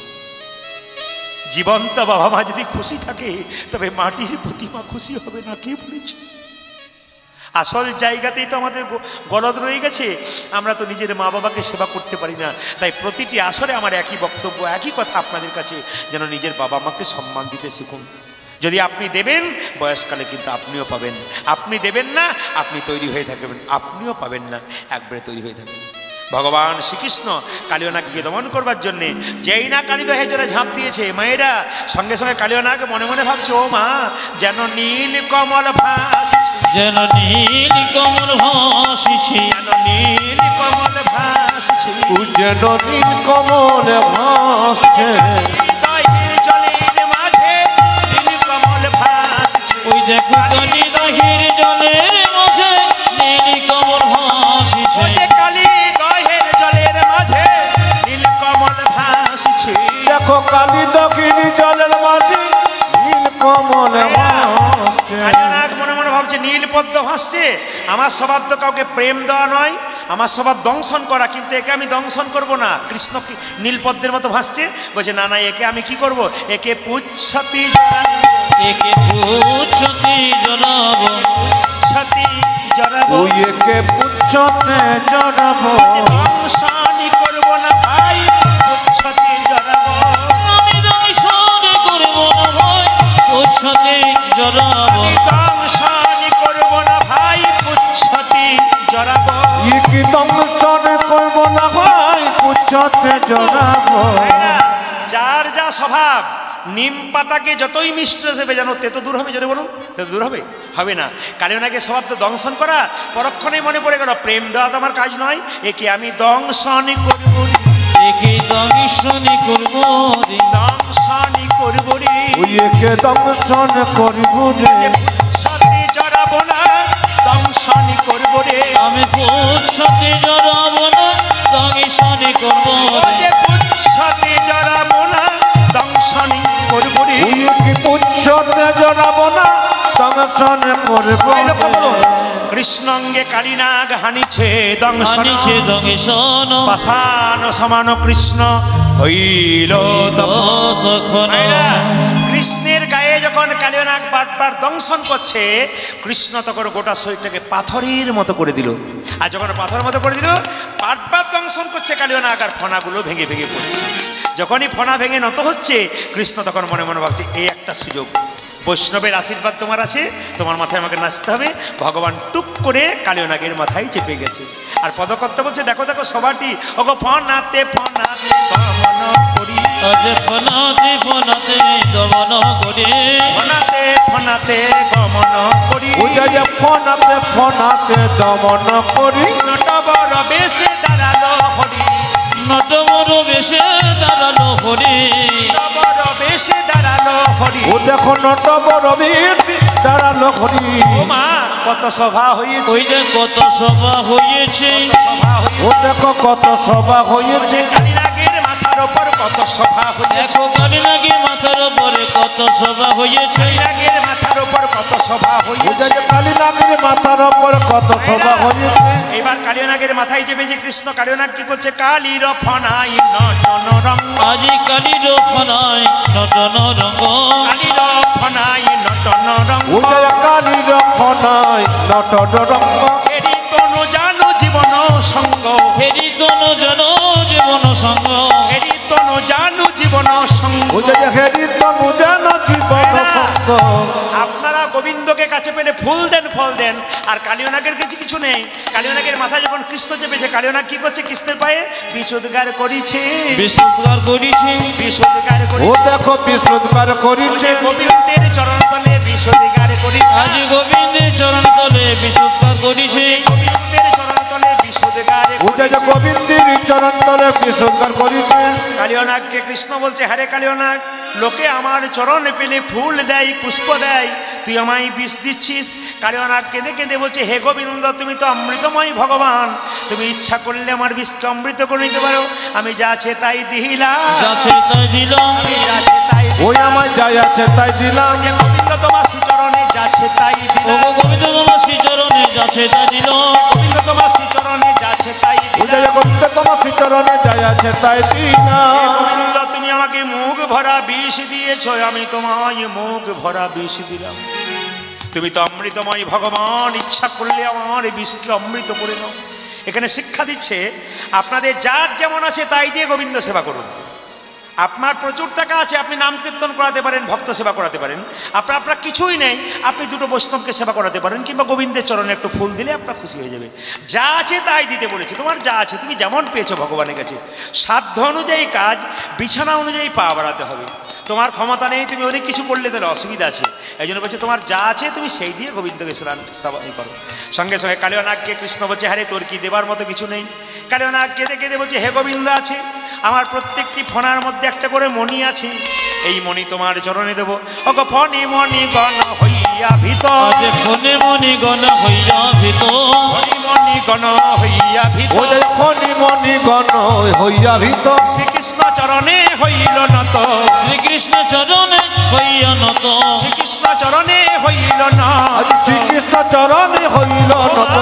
জীবন্ত বাবা মা যদি খুশি থাকে তবে মাটির প্রতিমা খুশি হবে না, কে বলেছে? আসল জায়গাতেই তো আমাদের গলদ রয়ে গেছে। আমরা তো নিজের মা বাবাকে সেবা করতে পারি না। তাই প্রতিটি আসরে আমার একই বক্তব্য, একই কথা আপনাদের কাছে, যেন নিজের বাবা মাকে সম্মান দিতে শিখুন। যদি আপনি দেবেন, বয়সকালে কিন্তু আপনিও পাবেন। আপনি দেবেন না, আপনি তৈরি হয়ে থাকবেন, আপনিও পাবেন না, একবারে তৈরি হয়ে থাকবেন। ভগবান শ্রীকৃষ্ণ কালিয়নাগকে দমন করবার জন্যে যেই না কালিদহে জলে ঝাঁপ দিয়েছে, মায়েরা সঙ্গে সঙ্গে কালিয়নাগ মনে মনে ভাবছে, ও মা, যেন নীল কমল ভাসছে, যেন নীল কমল ভাসছে, যেন নীল কমল ভাসছে, যেন নীল কমল ভাসছে, জলের মাঝে নীল কমল ভাসছে। ওই দেখো কালিদহের জলের মাঝে নীল কমল ভাসছে, কালিদহের জলের মাঝে নীল কমল ভাসছে। দেখো কালিদহের জলের মাঝে নীল কমল ভাসছে। কালিয়নাগ মনে মনে ভাবছে, নীল পদ্ম ভাসছে। আমার স্বভাব তো কাউকে প্রেম দেওয়া নয়, আমার স্বভাব দংশন করা, কিন্তু একে আমি দংশন করব না। কৃষ্ণ নীলপদ্মের মতো ভাসছে, বলছে না না, একে আমি কি করব, একে পুচ্ছতি একে পুচ্ছতি জড়াবো, পুচ্ছতি জড়াবো, ওই একে পুচ্ছতে জড়াবো, দংশনই করব না ভাই, পুচ্ছতি জড়াবো। আমি দংশন করব না ভাই, পুচ্ছতি জড়াবো, আমি দংশনই করব না ভাই, পুচ্ছতি জড়াবো। কি দংশন করবো না ভাই, পুচ্ছতে জড়াবো। যার যা স্বভাব, নিম পাতাকে যতই মিষ্ট হিসেবে জানো তেতো দূর হবে, জোরে বলুন, তেতো দূর হবে, হবে না। কালিয়ানাগের স্বভাব তো দংশন করা। পরক্ষণেই মনে পড়ে গেল, প্রেম দেওয়া তো আমার কাজ নয়, একে আমি দংশনই করব, একে দংশনই করব রে, দংশনই করব রে। ওই একে দংশন করবো রে, পুচ্ছতে জড়াবো না, দংশনই করব রে। আমি পুচ্ছতি জড়াবো না, দংশনই করব ওই রে, যে পুচ্ছতে জড়াবো না, দংশনই করব রে। ওই একে পুচ্ছতে জড়াবো না, দংশন করবো ওই লক্ষ্য করুন, রে। কৃষ্ণঙ্গে কালীনাগ হানিছে দংশন, হানিছে দংশন, পাষাণ সমান কৃষ্ণ হইল তখন কৃষ্ণের গায়ে যখন কালিয়ানাগ বারবার দংশন করছে, কৃষ্ণ তখন গোটা শরীরটাকে পাথরের মতো করে দিল। আর যখন পাথরের মতো করে দিল, বারবার দংশন করছে কালিয়ানাগ, আর ফণাগুলো ভেঙে ভেঙে পড়ছে। যখনই ফণা ভেঙে নত হচ্ছে, কৃষ্ণ তখন মনে মনে ভাবছে, এই একটা সুযোগ, বৈষ্ণবের আশীর্বাদ তোমার আছে, তোমার মাথায় আমাকে নাচতে হবে। ভগবান টুক করে কালিয়ানাগের মাথায় চেপে গেছে। আর পদকর্তা বলছে, দেখো দেখো সবাটি, ওগো ফনাতে ফনাতে দমন করি, আজ ফনাতে ফনাতে দমন করে, ফনাতে ফনাতে গমন করি, ওই যে ফোনাতে ফোনাতে দমন করি, নটবর বেশে দাঁড়ালো হরি, নটবর বেশে দাঁড়ালো হরি, নটবর বেশে দাঁড়ালো হরি। ও দেখো নটবর বীর দাঁড়ালো হরি। ও মা, কত সভা হয়েছে, ওই যে কত সভা হয়েছে, সভা ও দেখো কত সভা হয়েছে, কালিয়ানাগের মাথার ওপর কত সভা হয়েছে, দেখো কালিয়ানাগি মাথার উপরে কত সভা হয়েছে, কালিয়ানাগের মাথার ওপর কত সভা ও হয়েছে। যে কালীনাগের মাথার ওপর কত সভা হয়েছে। এবার কালিয়ানাগের মাথায় চেপে যে কৃষ্ণ, কালিয়ানাগ কি করছে, কালির ফনাই নটন রঙ্গ, আজি কালির ফনাই নটন রঙ্গ, কালির ফনাই নটন রঙ্গ, ও যে কালীর ফনাই নটন রঙ্গ, এরি তনু জানো জীবন সঙ্গ, হেরি তনু জন জীবন সঙ্গ, এরি তনু জানো জীবন সঙ্গ। ও যে হেরি তনু যেন জীবন সঙ্গ। আপনারা গোবিন্দকে কাছে পেলে ফুল দেন, ফল দেন, আর কালিয়ানাগের কাছে কিছু নেই। কালিয়ানাগের মাথায় যখন কৃষ্ণ চেপেছে, কালিয়ানাগ কি করছে, কৃষ্ণের পায়ে বিশুদ্ধার করিছে, বিশুদ্ধার করিছে, বিশুদ্ধার ও করিছে, দেখো বিশুদ্ধার করিছে, গোবিন্দের চরণ তলে বিশুদ্ধার করিছে, আজি গোবিন্দের চরণ তলে বিশুদ্ধার করিছে, গোবিন্দের চরণ তলে বিশুদ্ধার ও যে গোবিন্দের চরণ তলে বিশুদ্ধার করিছে। কালিয়ানাগকে কৃষ্ণ বলছে, হ্যারে কালিয়ানাগ, লোকে আমার চরণে পেলে ফুল দেয়, পুষ্প দেয়, তুই আমায় বিষ দিচ্ছিস। কালিয়ানাগ কেঁদে কেঁদে বলছে, হে গোবিন্দ, তুমি তো অমৃতময় ভগবান, তুমি ইচ্ছা করলে আমার বিষকে অমৃত করে নিতে পারো। আমি যা আছে তাই দিলাম, যাচ্ছে তাই দিলাম, আমি যা আছে তাই দিলাম। ওই আমার যাই আছে তাই দিলাম, যে গোবিন্দ তোমার শ্রীচরণে যাচ্ছে তাই ও দিলাম, গোবিন্দ তোমার শ্রীচরণে যাচ্ছে তাই দিলাম, গোবিন্দ তোমার শ্রীচরণে যাচ্ছে তাই ও যে দিলাম। গোবিন্দ তোমার শ্রীচরণে যাই আছে তাই দিলাম। হে গোবিন্দ, তুমি আমাকে মুখ ভরা বিষ দিয়েছ, আমি তোমায় মুখ ভরা বিষ দিলাম। তুমি তো অমৃতময় ভগবান, ইচ্ছা করলে আমার বিষকে অমৃত করে নাও। এখানে শিক্ষা দিচ্ছে, আপনাদের যার যেমন আছে তাই দিয়ে গোবিন্দ সেবা করুন। আপনার প্রচুর টাকা আছে, আপনি নাম কীর্তন করাতে পারেন, ভক্ত সেবা করাতে পারেন। আপনার কিছুই নেই, আপনি দুটো বৈষ্ণবকে সেবা করাতে পারেন, কিংবা গোবিন্দের চরণে একটু ফুল দিলে আপনার খুশি হয়ে যাবে। যা আছে তাই দিতে বলেছে, তোমার যা আছে তুমি যেমন পেয়েছো ভগবানের কাছে, সাধ্য অনুযায়ী কাজ, বিছানা অনুযায়ী পা বাড়াতে হবে। তোমার ক্ষমতা নেই, তুমি অনেক কিছু করলে তাহলে অসুবিধা আছে। এই জন্য বলছে, তোমার যা আছে তুমি সেই দিয়ে গোবিন্দকে সেবা করো। সঙ্গে সঙ্গে কালিয়ানাগকে কৃষ্ণ বলছে, হ্যাঁ রে, তোর কি দেবার মতো কিছু নেই? কালিয়ানাগ কেঁদে কেঁদে বলছে, হে গোবিন্দ, আছে আমার প্রত্যেকটি ফণার মধ্যে একটা করে মণি আছে, এই মণি তোমার চরণে দেবো। ওগো ফণি মণি গণ হইয়া ভিতর, আজ ফণি মণি গণ হইয়া ভিতর, ফণি মণি গণ হইয়া ও ভিতর, যে খনি মনি গণ হইয়া ভিত, শ্রীকৃষ্ণ চরণে হইল নত, শ্রীকৃষ্ণ চরণে হইয়া নত, শ্রীকৃষ্ণ চরণে হইল না। আজ শ্রীকৃষ্ণ চরণে হইল নত।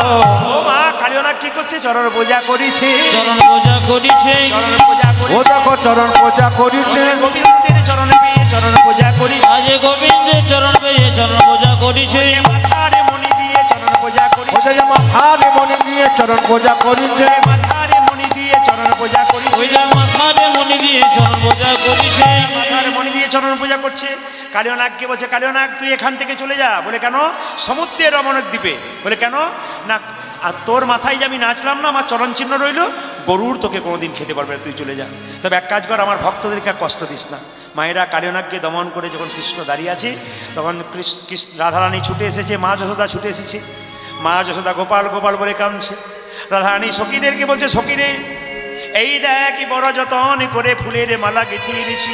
ও মা, কালিয়ানাগ কালিয়ানাগ কি করছে? চরণ পূজা করিছে, চরণ পূজা করিছে, চরণ পূজা ও করিছে। দেখো চরণ পূজা করিছে, গোবিন্দের চরণ পেয়ে চরণ পূজা করিছে, আজ গোবিন্দের চরণ পেয়ে চরণ পূজা করিছে, মাথারে মণি দিয়ে চরণ পূজা ও করিছে, যে মাথারে মণি দিয়ে চরণ পূজা করিছে, মাথারে মণি দিয়ে চরণ পূজা করিছে, ওই যে মাথারে মণি দিয়ে চরণ পূজা করিছে। মাথারে মণি দিয়ে চরণ পূজা করছে। কালিয়ানাগকে বলছে, কালিয়ানাগ তুই এখান থেকে চলে যা। বলে কেন? সমুদ্রের রমণক দ্বীপে। বলে কেন? না, আর তোর মাথায় যে আমি নাচলাম না, আমার চরণ চিহ্ন রইল, গরুর তোকে কোনোদিন খেতে পারবে না, তুই চলে যা। তবে এক কাজ কর, আমার ভক্তদেরকে আর কষ্ট দিস না। মায়েরা কালিয়ানাগকে দমন করে যখন কৃষ্ণ দাঁড়িয়ে আছে, তখন রাধারানী ছুটে এসেছে, মা যশোদা ছুটে এসেছে। মা যশোদা গোপাল গোপাল বলে কাঁদছে। রাধারানী সখীদেরকে বলছে, সখীরে এই দেখ বড় যতন করে ফুলের মালা গেঁথে এনেছি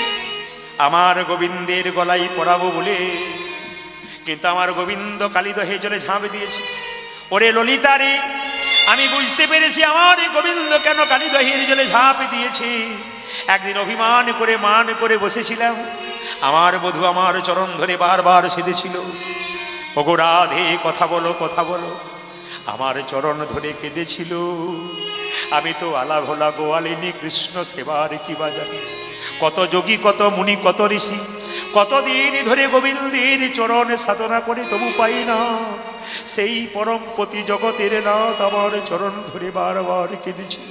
আমার গোবিন্দের গলায় পরাবো বলে, কিন্তু আমার গোবিন্দ কালিদহে জলে ঝাঁপ দিয়েছে। ওরে ললিতা রে, আমি বুঝতে পেরেছি আমার গোবিন্দ কেন কালিদহের জলে ঝাঁপ দিয়েছে। একদিন অভিমান করে মান করে বসেছিলাম, আমার বধূ আমার চরণ ধরে বারবার সেধেছিল, ওগো রাধে কথা বলো কথা বলো, আমার চরণ ধরে কেঁদেছিল। আমি তো আলা ভোলা গোয়ালিনী কৃষ্ণ সেবার কি বাজারি, কত যোগী কত মুনি কত ঋষি কতদিন ধরে গোবিন্দের চরণে সাধনা করে তবু পাই না সেই পরম পতি জগতের নাথ আমার চরণ ধরে বারবার কেঁদেছিল।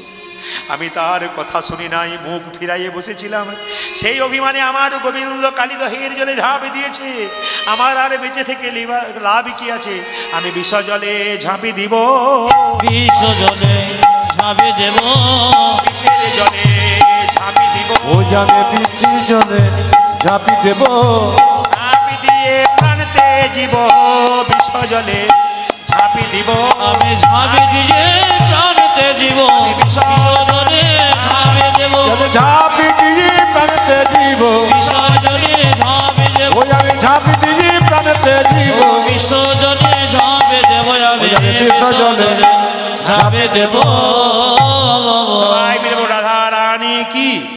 আমি তার কথা শুনি নাই, মুখ ফিরাইয়ে বসেছিলাম। সেই অভিমানে আমার গোবিন্দ কালিদহের জলে ঝাঁপ দিয়েছে। আমার আর বেঁচে থেকে লাভ কি আছে? আমি বিষ জলে ঝাঁপি দিব, বিষ জলে ঝাঁপি দেব, বিষের জলে ঝাঁপি দিব, ও জানে বিচি জলে ঝাঁপি দেব, ঝাঁপি দিয়ে প্রাণতে জীব, বিষ জলে ঝাঁপি দিব, আমি ঝাঁপি দিয়ে প্রাণতে জীব, বিষ জলে ঝাঁপি দেব, ঝাঁপি দিয়ে প্রাণতে জীব, বিষ জলে ঝাঁপি দেব, ওই আমি ঝাঁপি দিয়ে প্রাণতে জীব, বিষ জলে ঝাঁপি দেব, আমি বিষ জলে ঝাঁপি দেব।